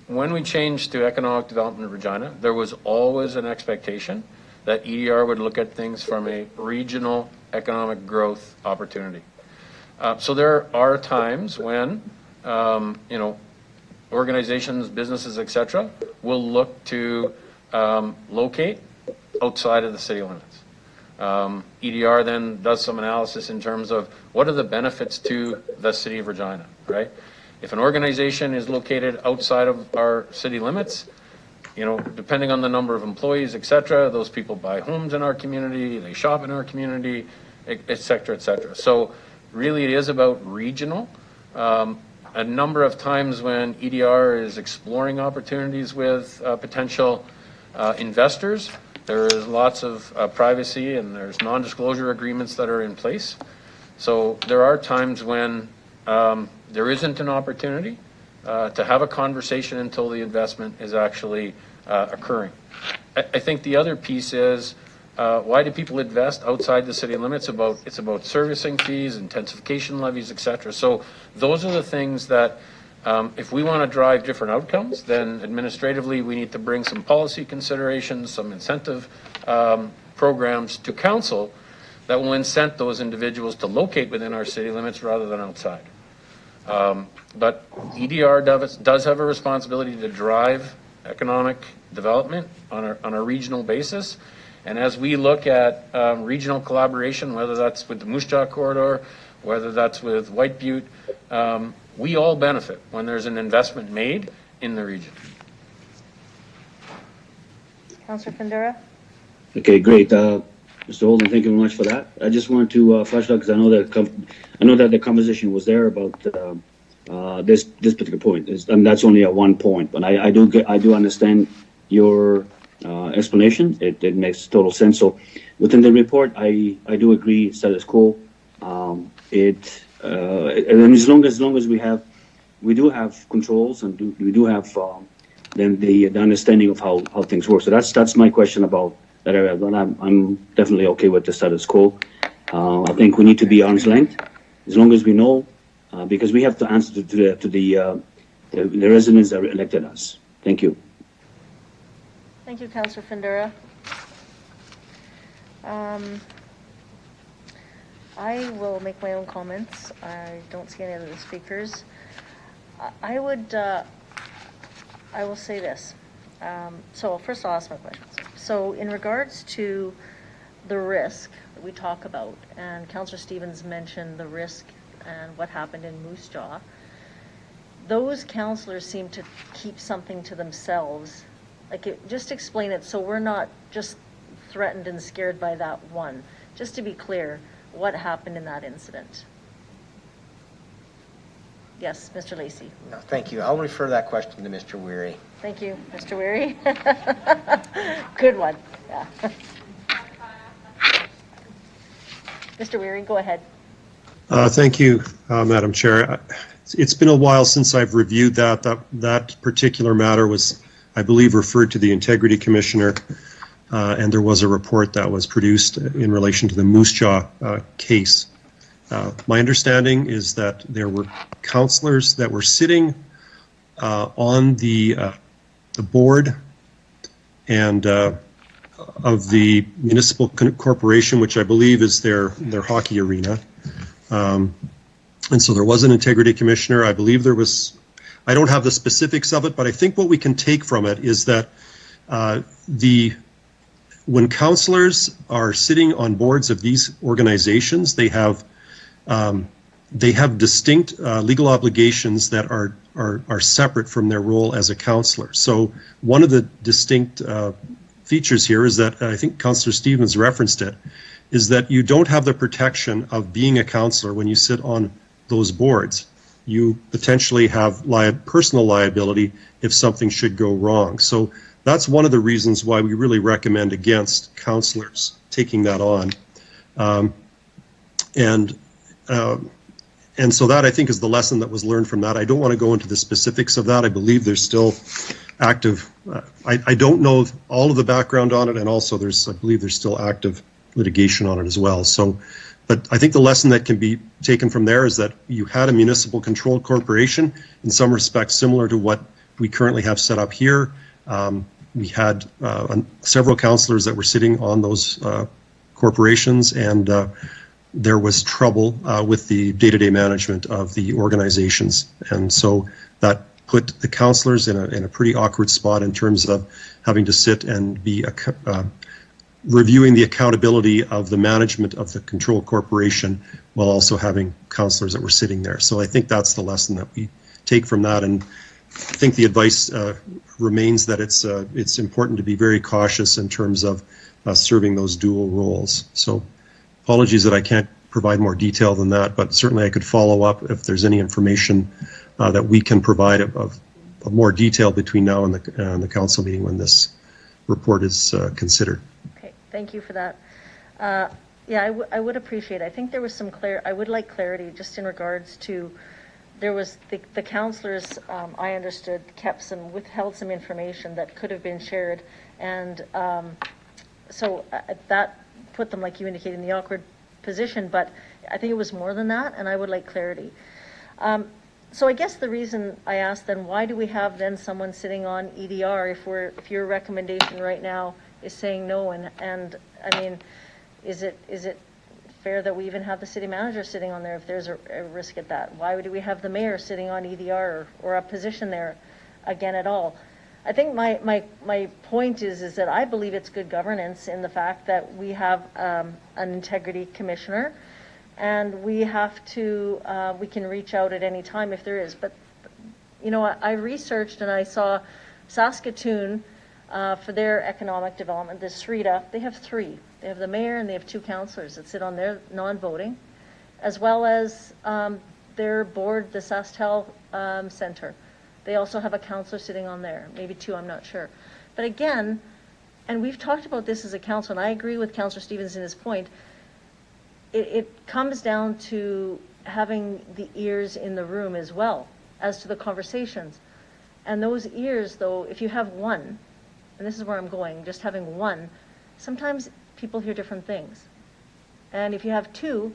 Speaker 5: When we changed to Economic Development of Regina, there was always an expectation that EDR would look at things from a regional economic growth opportunity. So there are times when, organizations, businesses, etc., will look to locate outside of the city limits. EDR then does some analysis in terms of what are the benefits to the city of Regina, right? If an organization is located outside of our city limits, depending on the number of employees, etc., those people buy homes in our community, they shop in our community, et cetera, et cetera. So really it is about regional. A number of times when EDR is exploring opportunities with potential investors, there is lots of privacy and there's non-disclosure agreements that are in place. So there are times when there isn't an opportunity to have a conversation until the investment is actually occurring. I think the other piece is, why do people invest outside the city limits? It's about servicing fees, intensification levies, et cetera. So those are the things that, if we want to drive different outcomes, then administratively, we need to bring some policy considerations, some incentive programs to council that will incent those individuals to locate within our city limits rather than outside. But EDR does have a responsibility to drive economic development on a regional basis. And as we look at regional collaboration, whether that's with the Moose Jaw Corridor, whether that's with White Butte, we all benefit when there's an investment made in the region.
Speaker 1: Councillor Fundura?
Speaker 10: Okay, great. Mr. Holden, thank you very much for that. I just wanted to flesh out, because I know that the conversation was there about this particular point. And that's only at one point, but I do understand your explanation. It makes total sense. So within the report, I do agree status quo. And as long as we do have controls, and we do have then the understanding of how things work. So that's my question about that area. But I'm definitely okay with the status quo. I think we need to be arm's length, as long as we know, because we have to answer to the residents that elected us. Thank you.
Speaker 1: Thank you, Councillor Fundura. I will make my own comments. I don't see any other speakers. I will say this. So first I'll ask my questions. So in regards to the risk that we talk about, and Councillor Stevens mentioned the risk and what happened in Moose Jaw, those councillors seem to keep something to themselves. Just explain it so we're not just threatened and scared by that one. Just to be clear, what happened in that incident? Yes, Mr. Lacey.
Speaker 12: No, thank you. I'll refer that question to Mr. Weary.
Speaker 1: Thank you, Mr. Weary. Good one. Yeah. Mr. Weary, go ahead.
Speaker 16: Thank you, Madam Chair. It's been a while since I've reviewed that. That particular matter was, I believe, referred to the Integrity Commissioner, and there was a report that was produced in relation to the Moose Jaw case. My understanding is that there were councillors that were sitting on the board and of the municipal corporation, which I believe is their hockey arena. And so there was an Integrity Commissioner. I believe there was, I don't have the specifics of it, but I think what we can take from it is that when councillors are sitting on boards of these organizations, they have distinct legal obligations that are separate from their role as a councillor. So one of the distinct features here is that, I think Councillor Stevens referenced it, is that you don't have the protection of being a councillor when you sit on those boards. You potentially have personal liability if something should go wrong. So that's one of the reasons why we really recommend against councillors taking that on. And so that, I think, is the lesson that was learned from that. I don't want to go into the specifics of that. I believe there's still active, I don't know all of the background on it, and also I believe there's still active litigation on it as well. So, but I think the lesson that can be taken from there is that you had a municipal controlled corporation, in some respects similar to what we currently have set up here. We had several councillors that were sitting on those corporations, and there was trouble with the day-to-day management of the organizations. And so that put the councillors in a pretty awkward spot in terms of having to sit and be reviewing the accountability of the management of the control corporation while also having councillors that were sitting there. So I think that's the lesson that we take from that, and I think the advice remains that it's important to be very cautious in terms of serving those dual roles. So apologies that I can't provide more detail than that, but certainly I could follow up if there's any information that we can provide of more detail between now and the council meeting when this report is considered.
Speaker 1: Okay, thank you for that. Yeah, I would appreciate it. I think there was some I would like clarity just in regards to there was, the counselors, I understood, withheld some information that could have been shared. And so that put them, like you indicated, in the awkward position, but I think it was more than that, and I would like clarity. So I guess the reason I asked then, why do we have then someone sitting on EDR if your recommendation right now is saying no? And I mean, is it fair that we even have the city manager sitting on there if there's a risk at that? Why do we have the mayor sitting on EDR or a position there again at all? I think my point is that I believe it's good governance in the fact that we have an integrity commissioner, and we have to, we can reach out at any time if there is. But, you know, I researched and I saw Saskatoon, for their economic development, the SREDA, they have three. They have the mayor and they have two councillors that sit on their non-voting, as well as their board, the SaskTel Center. They also have a councillor sitting on there, maybe two, I'm not sure. But again, and we've talked about this as a council, and I agree with Councillor Stevens in his point, it comes down to having the ears in the room as well as to the conversations. And those ears, though, if you have one, and this is where I'm going, just having one, sometimes people hear different things. And if you have two,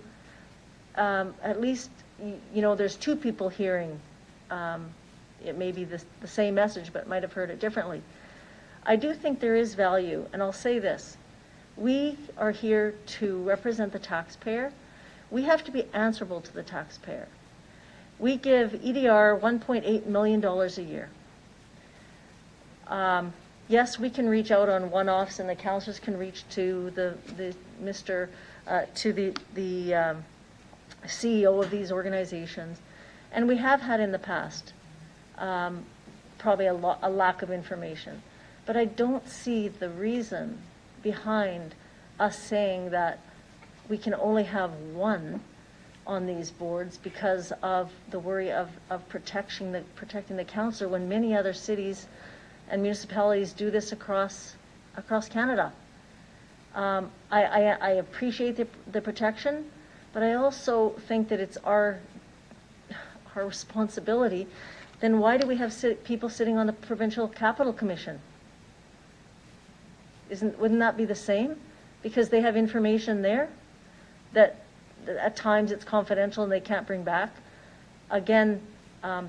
Speaker 1: at least, you know, there's two people hearing. It may be the same message, but might have heard it differently. I do think there is value, and I'll say this. We are here to represent the taxpayer. We have to be answerable to the taxpayer. We give EDR $1.8 million a year. Yes, we can reach out on one-offs, and the councillors can reach to the CEO of these organizations, and we have had in the past probably a lack of information. But I don't see the reason behind us saying that we can only have one on these boards because of the worry of protecting the councillor, when many other cities and municipalities do this across Canada. I appreciate the protection, but I also think that it's our responsibility. Then why do we have people sitting on the Provincial Capital Commission? Wouldn't that be the same? Because they have information there that at times it's confidential and they can't bring back. Again,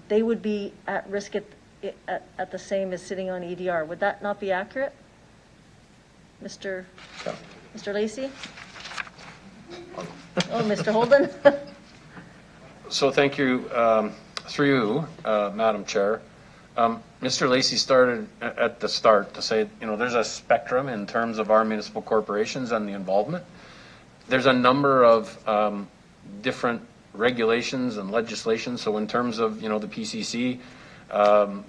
Speaker 1: they would be at risk at the same as sitting on EDR. Would that not be accurate? Mr. Lacey? Oh, Mr. Holden?
Speaker 5: So thank you, through you, Madam Chair. Mr. Lacey started at the start to say, you know, there's a spectrum in terms of our municipal corporations and the involvement. There's a number of different regulations and legislation. So in terms of, you know, the PCC,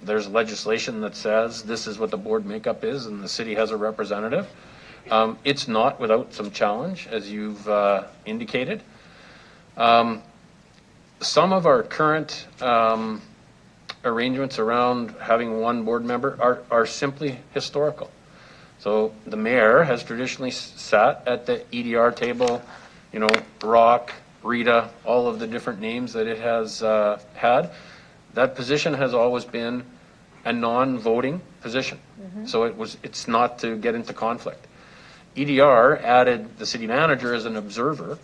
Speaker 5: there's legislation that says this is what the board makeup is, and the city has a representative. It's not without some challenge, as you've indicated. Some of our current arrangements around having one board member are simply historical. So the mayor has traditionally sat at the EDR table, you know, Rock, Rita, all of the different names that it has had. That position has always been a non-voting position. So it's not to get into conflict. EDR added the city manager as an observer.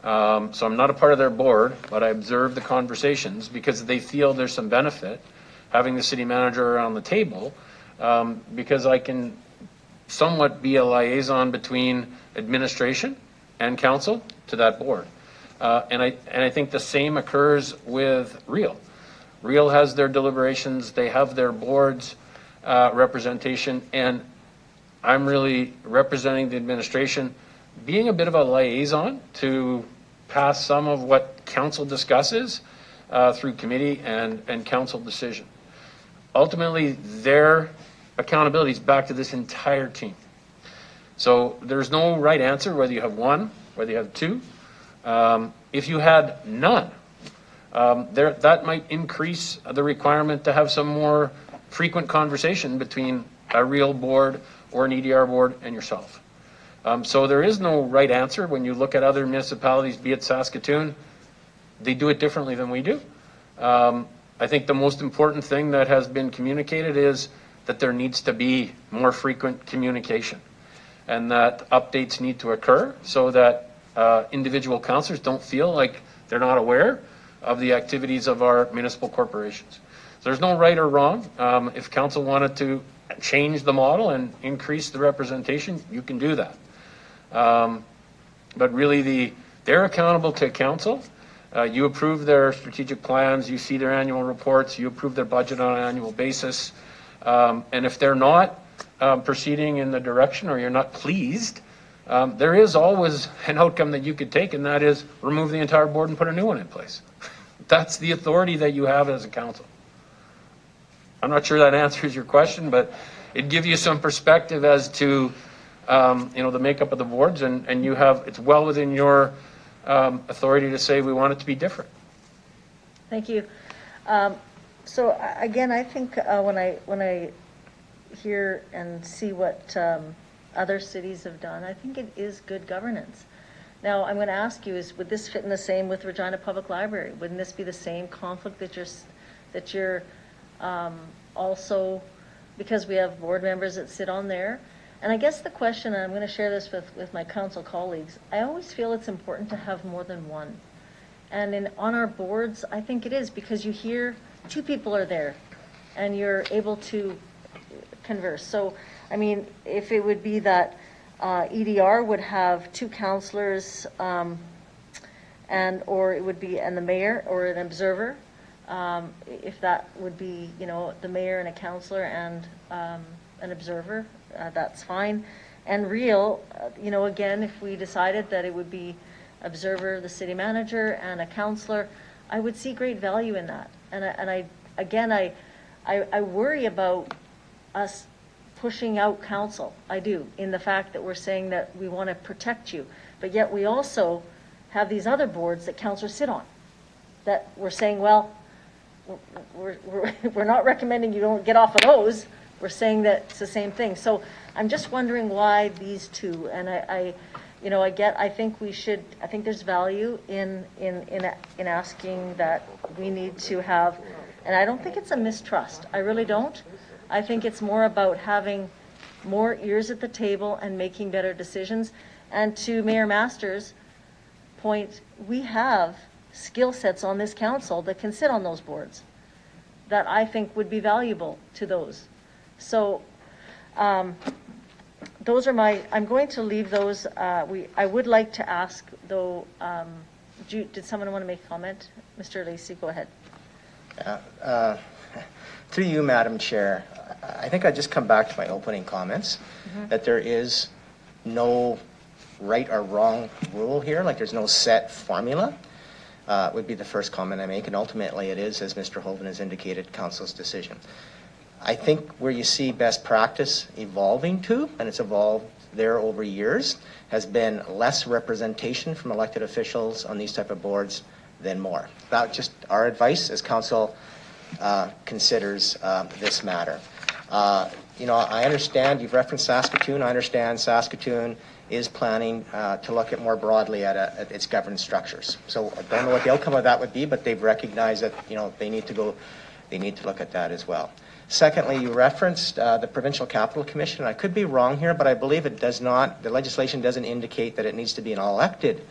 Speaker 5: So I'm not a part of their board, but I observe the conversations because they feel there's some benefit having the city manager around the table, because I can somewhat be a liaison between administration and council to that board. And I think the same occurs with REAL. REAL has their deliberations, they have their board's representation, and I'm really representing the administration, being a bit of a liaison to pass some of what council discusses through committee and council decision. Ultimately, their accountability is back to this entire team. So there's no right answer whether you have one, whether you have two. If you had none, that might increase the requirement to have some more frequent conversation between a REAL board or an EDR board and yourself. So there is no right answer. When you look at other municipalities, be it Saskatoon, they do it differently than we do. I think the most important thing that has been communicated is that there needs to be more frequent communication, and that updates need to occur so that individual councillors don't feel like they're not aware of the activities of our municipal corporations. So there's no right or wrong. If council wanted to change the model and increase the representation, you can do that. But really, they're accountable to council. You approve their strategic plans, you see their annual reports, you approve their budget on an annual basis. And if they're not proceeding in the direction, or you're not pleased, there is always an outcome that you could take, and that is remove the entire board and put a new one in place. That's the authority that you have as a council. I'm not sure that answers your question, but it gives you some perspective as to the makeup of the boards, and you have, it's well within your authority to say we want it to be different.
Speaker 1: Thank you. So again, I think when I hear and see what other cities have done, I think it is good governance. Now, I'm going to ask you: would this fit in the same with Regina Public Library? Wouldn't this be the same conflict that you're also, because we have board members that sit on there? And I guess the question, and I'm going to share this with my council colleagues, I always feel it's important to have more than one. And on our boards, I think it is, because you hear two people are there and you're able to converse. So, I mean, if it would be that EDR would have two councillors or it would be, and the mayor or an observer, if that would be, the mayor and a councillor and an observer, that's fine. And real, again, if we decided that it would be observer, the city manager, and a councillor, I would see great value in that. And I worry about us pushing out council. I do, in the fact that we're saying that we want to protect you, but yet we also have these other boards that councillors sit on, that we're saying, well, we're not recommending you don't get off of those. We're saying that it's the same thing. So I'm just wondering why these two. And I think there's value in asking that we need to have, and I don't think it's a mistrust. I really don't. I think it's more about having more ears at the table and making better decisions. And to Mayor Masters' point, we have skill sets on this council that can sit on those boards that I think would be valuable to those. So those are I'm going to leave those. I would like to ask, though, did someone want to make a comment? Mr. Lacey, go ahead.
Speaker 12: Through you, Madam Chair, I think I'd just come back to my opening comments, that there is no right or wrong rule here, like there's no set formula, would be the first comment I make, and ultimately it is, as Mr. Hoven has indicated, council's decision. I think where you see best practice evolving to, and it's evolved there over years, has been less representation from elected officials on these type of boards than more. That's just our advice as council considers this matter. I understand you've referenced Saskatoon. I understand Saskatoon is planning to look at more broadly at its governance structures. So I don't know what the outcome of that would be, but they've recognized that they need to look at that as well. Secondly, you referenced the Provincial Capital Commission. I could be wrong here, but I believe it does not, the legislation doesn't indicate that it needs to be an elected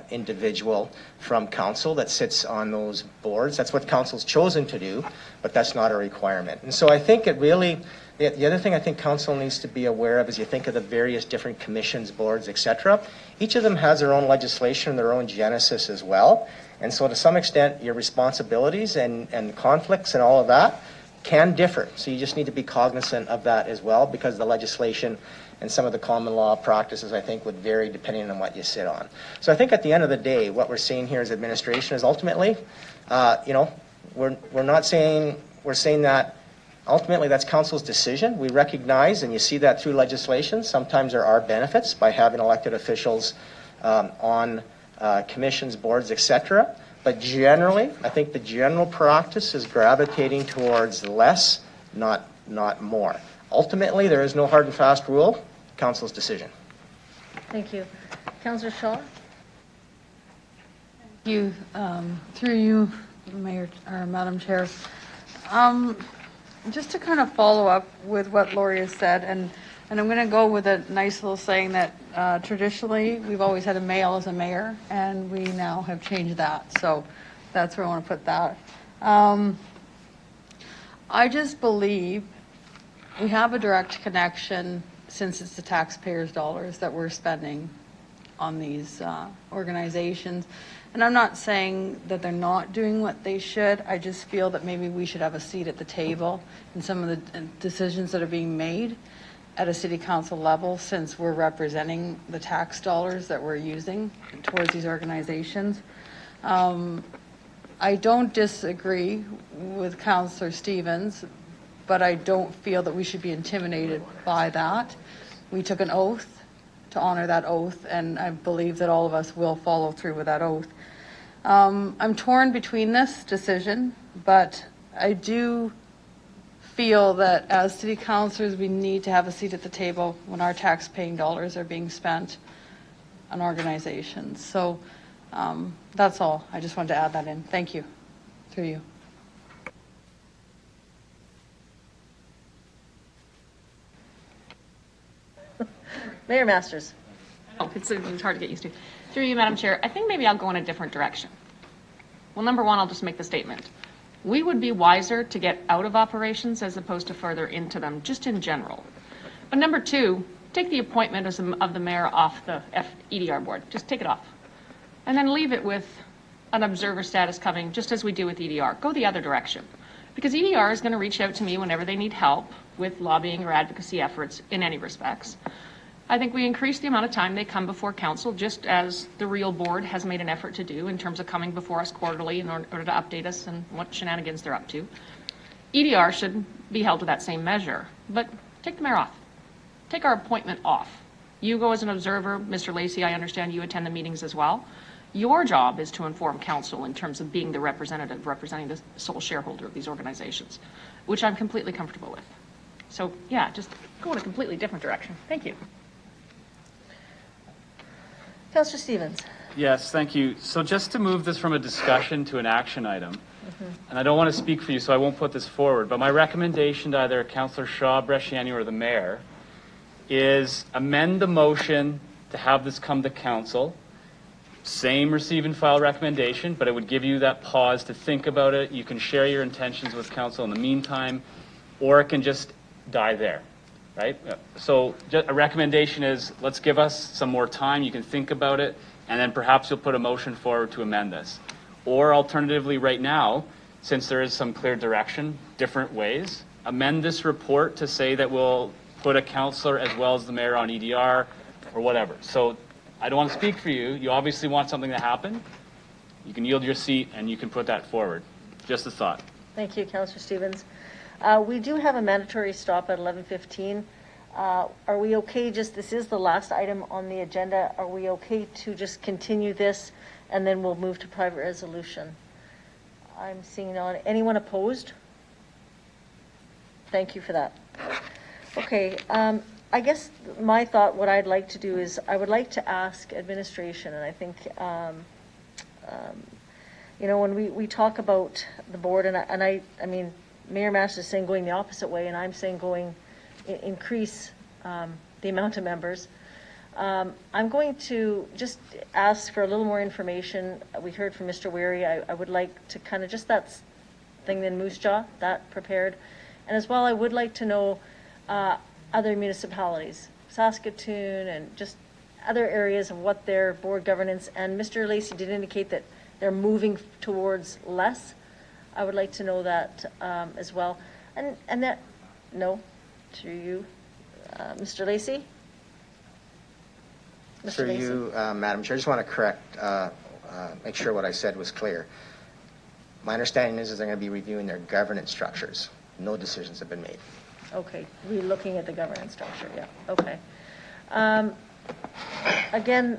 Speaker 12: individual from council that sits on those boards. That's what council's chosen to do, but that's not a requirement. And so I think it really, the other thing I think council needs to be aware of is you think of the various different commissions, boards, etc. Each of them has their own legislation, their own genesis as well. And so to some extent, your responsibilities and conflicts and all of that can differ. So you just need to be cognizant of that as well, because the legislation and some of the common law practices, I think, would vary depending on what you sit on. So I think at the end of the day, what we're seeing here as administration is ultimately, we're not saying, we're saying that ultimately that's council's decision. We recognize, and you see that through legislation, sometimes there are benefits by having elected officials on commissions, boards, etc. But generally, I think the general practice is gravitating towards less, not more. Ultimately, there is no hard and fast rule. Council's decision.
Speaker 1: Thank you. Councillor Shaw?
Speaker 6: Thank you. Through you,
Speaker 19: Mayor, or Madam Chair. Just to kind of follow up with what Lori has said, and I'm going to go with a nice little saying that traditionally we've always had a male as a mayor, and we now have changed that. So that's where I want to put that. I just believe we have a direct connection, since it's the taxpayers' dollars that we're spending on these organizations. And I'm not saying that they're not doing what they should. I just feel that maybe we should have a seat at the table in some of the decisions that are being made at a city council level, since we're representing the tax dollars that we're using towards these organizations. I don't disagree with Councillor Stevens, but I don't feel that we should be intimidated by that. We took an oath to honor that oath, and I believe that all of us will follow through with that oath. I'm torn between this decision, but I do feel that as city councillors, we need to have a seat at the table when our tax-paying dollars are being spent on organizations. So that's all. I just wanted to add that in. Thank you. Through you.
Speaker 1: Mayor Masters.
Speaker 17: Oh, it's hard to get used to. Through you, Madam Chair, I think maybe I'll go in a different direction. Well, number one, I'll just make the statement. We would be wiser to get out of operations as opposed to further into them, just in general. But number two, take the appointment of the mayor off the EDR board. Just take it off. And then leave it with an observer status coming, just as we do with EDR. Go the other direction. Because EDR is going to reach out to me whenever they need help with lobbying or advocacy efforts in any respects. I think we increase the amount of time they come before council, just as the real board has made an effort to do in terms of coming before us quarterly in order to update us and what shenanigans they're up to. EDR should be held to that same measure, but take the mayor off. Take our appointment off. You go as an observer. Mr. Lacey, I understand you attend the meetings as well. Your job is to inform council in terms of being the representative, representing the sole shareholder of these organizations, which I'm completely comfortable with. So yeah, just go in a completely different direction. Thank you.
Speaker 1: Councillor Stevens.
Speaker 15: Yes, thank you. So just to move this from a discussion to an action item, and I don't want to speak for you, so I won't put this forward, but my recommendation to either Councillor Shaw, Bresciani, or the mayor is amend the motion to have this come to council. Same receive and file recommendation, but it would give you that pause to think about it. You can share your intentions with council in the meantime, or it can just die there. Right? So a recommendation is, let's give us some more time. You can think about it, and then perhaps you'll put a motion forward to amend this. Or alternatively, right now, since there is some clear direction, different ways, amend this report to say that we'll put a councillor as well as the mayor on EDR or whatever. So I don't want to speak for you. You obviously want something to happen. You can yield your seat, and you can put that forward. Just a thought.
Speaker 1: Thank you, Councillor Stevens. We do have a mandatory stop at 11:15. Are we okay, this is the last item on the agenda, are we okay to just continue this and then we'll move to private resolution? I'm seeing none. Anyone opposed? Thank you for that. Okay, I guess my thought, what I'd like to do is I would like to ask administration, and I think when we talk about the board, and I mean, Mayor Masters is saying going the opposite way, and I'm saying increase the amount of members. I'm going to just ask for a little more information. We heard from Mr. Weary. I would like to kind of just that thing in Moose Jaw, that prepared. And as well, I would like to know other municipalities, Saskatoon, and just other areas of what their board governance, and Mr. Lacey did indicate that they're moving towards less. I would like to know that as well. And that, no, to you, Mr. Lacey?
Speaker 12: Through you, Madam Chair, I just want to correct, make sure what I said was clear. My understanding is they're going to be reviewing their governance structures. No decisions have been made.
Speaker 1: Okay, we're looking at the governance structure, yeah, okay. Again,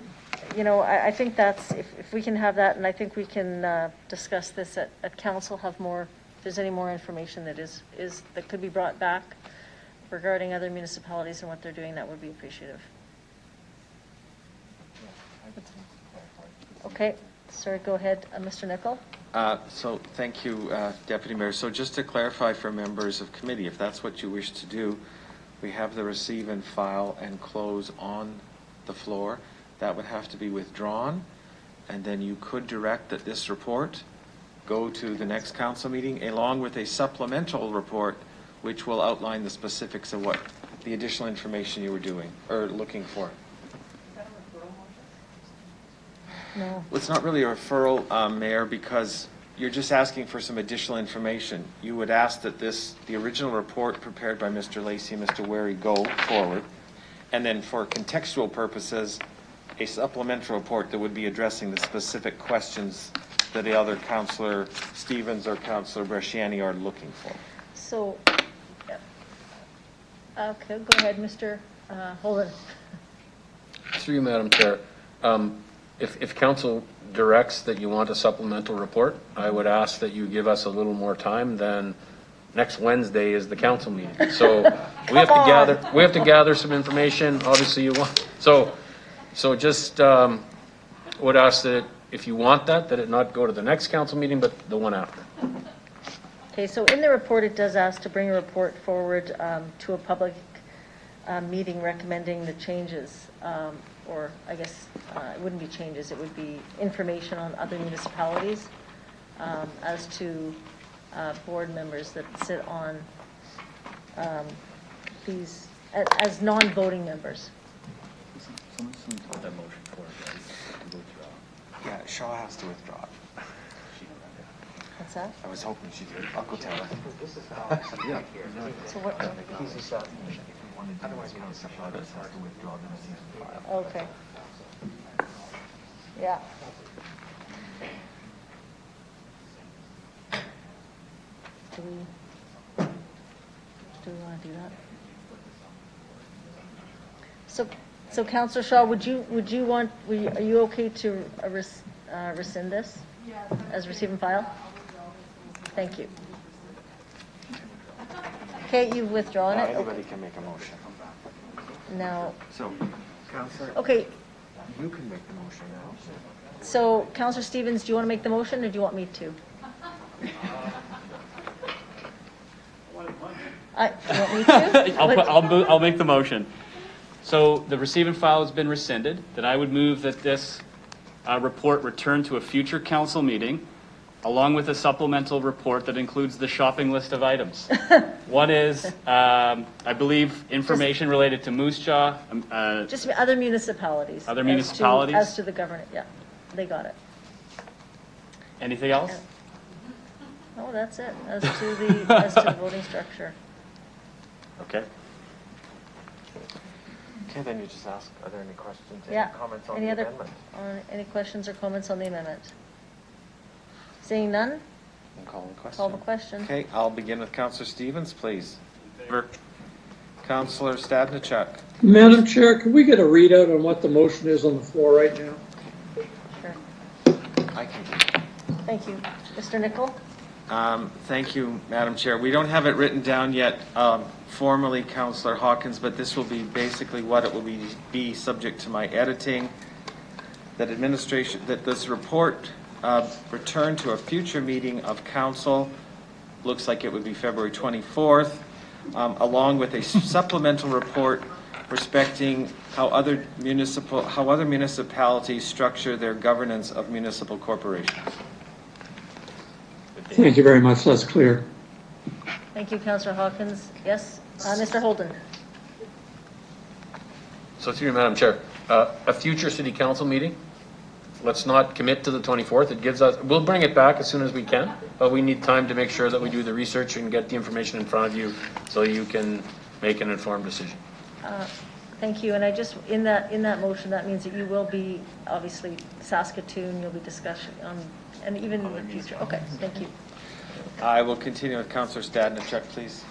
Speaker 1: I think that's, if we can have that, and I think we can discuss this at council, have more, if there's any more information that that could be brought back regarding other municipalities and what they're doing, that would be appreciative. Okay, sorry, go ahead, Mr. Nicol.
Speaker 9: So thank you, Deputy Mayor. So just to clarify for members of committee, if that's what you wish to do, we have the receive and file and close on the floor. That would have to be withdrawn, and then you could direct that this report go to the next council meeting along with a supplemental report which will outline the specifics of what the additional information you were doing or looking for.
Speaker 1: No.
Speaker 9: Well, it's not really a referral, Mayor, because you're just asking for some additional information. You would ask that the original report prepared by Mr. Lacey and Mr. Wary go forward, and then for contextual purposes, a supplemental report that would be addressing the specific questions that the other Councillor Stevens or Councillor Bresciani are looking for.
Speaker 1: So, okay, go ahead, Mr. Holden.
Speaker 5: Through you, Madam Chair. If council directs that you want a supplemental report, I would ask that you give us a little more time than next Wednesday is the council meeting. So we have to gather some information. Obviously you want, so just would ask that if you want that it not go to the next council meeting, but the one after.
Speaker 1: Okay, so in the report, it does ask to bring a report forward to a public meeting recommending the changes, or I guess it wouldn't be changes, it would be information on other municipalities as to board members that sit on these, as non-voting members.
Speaker 9: Yeah, Shaw has to withdraw it.
Speaker 1: What's that?
Speaker 9: I was hoping she did. I'll go tell her. Yeah.
Speaker 1: So what?
Speaker 9: Otherwise, we don't have to withdraw the
Speaker 1: Okay. Yeah. Do we want to do that? So Councillor Shaw, are you okay to rescind this as receive and file? Thank you. Okay, you've withdrawn it.
Speaker 9: Anybody can make a motion.
Speaker 1: Now,
Speaker 9: So, Councillor,
Speaker 1: okay,
Speaker 9: you can make the motion now.
Speaker 1: so Councillor Stevens, do you want to make the motion or do you want me to? You want me to?
Speaker 15: I'll make the motion. So the receive and file has been rescinded. Then I would move that this report return to a future council meeting, along with a supplemental report that includes the shopping list of items. One is, I believe, information related to Moose Jaw.
Speaker 1: Just other municipalities.
Speaker 15: Other municipalities?
Speaker 1: As to the government, yeah, they got it.
Speaker 15: Anything else?
Speaker 1: Oh, that's it, as to the voting structure.
Speaker 15: Okay.
Speaker 9: Okay, then you just ask, are there any questions,
Speaker 1: Yeah.
Speaker 9: any comments on
Speaker 1: Any
Speaker 9: the
Speaker 1: other,
Speaker 9: amendment?
Speaker 1: any questions or comments on the amendment? Seeing none,
Speaker 9: And call the question.
Speaker 1: call the question.
Speaker 9: Okay, I'll begin with Councillor Stevens, please. Councillor Stadnichuk.
Speaker 2: Madam Chair, could we get a readout on what the motion is on the floor right now?
Speaker 1: Sure.
Speaker 9: I can do
Speaker 1: Thank you. Mr. Nichol?
Speaker 9: Thank you, Madam Chair. We don't have it written down yet formally, Councillor Hawkins, but this will be basically what it will be subject to my editing. That this report return to a future meeting of council, looks like it would be February 24th, along with a supplemental report respecting how other municipalities structure their governance of municipal corporations.
Speaker 2: Thank you very much, that's clear.
Speaker 1: Thank you, Councillor Hawkins. Yes, Mr. Holden?
Speaker 5: So through you, Madam Chair, a future city council meeting, let's not commit to the 24th. It gives us, we'll bring it back as soon as we can, but we need time to make sure that we do the research and get the information in front of you so you can make an informed decision.
Speaker 1: Thank you, and I just, in that motion, that means that you will be, obviously, Saskatoon, you'll be discussing, and even in the future. Okay, thank you.
Speaker 9: I will continue with Councillor Stadnichuk, please.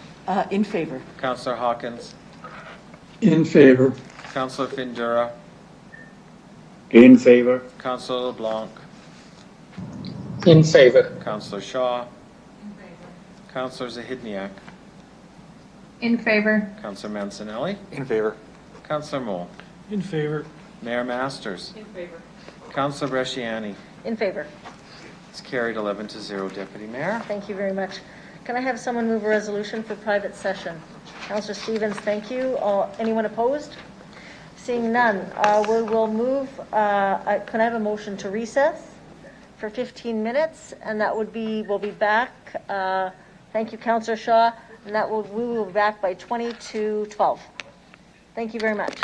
Speaker 6: In favor.
Speaker 9: Councillor Hawkins.
Speaker 2: In favor.
Speaker 9: Councillor Findura.
Speaker 10: In favor.
Speaker 9: Councillor LeBlanc.
Speaker 2: In favor.
Speaker 9: Councillor Shaw. Councillor Zahidniak.
Speaker 8: In favor.
Speaker 9: Councillor Mancinelli.
Speaker 4: In favor.
Speaker 9: Councillor Moll.
Speaker 13: In favor.
Speaker 9: Mayor Masters.
Speaker 19: In favor.
Speaker 9: Councillor Bresciani.
Speaker 1: In favor.
Speaker 9: It's carried 11-0, Deputy Mayor.
Speaker 1: Thank you very much. Can I have someone move a resolution for private session? Councillor Stevens, thank you. Anyone opposed? Seeing none, we will move. Can I have a motion to recess for 15 minutes? And that would be, we'll be back. Thank you, Councillor Shaw. And we will be back by 20 to 12. Thank you very much.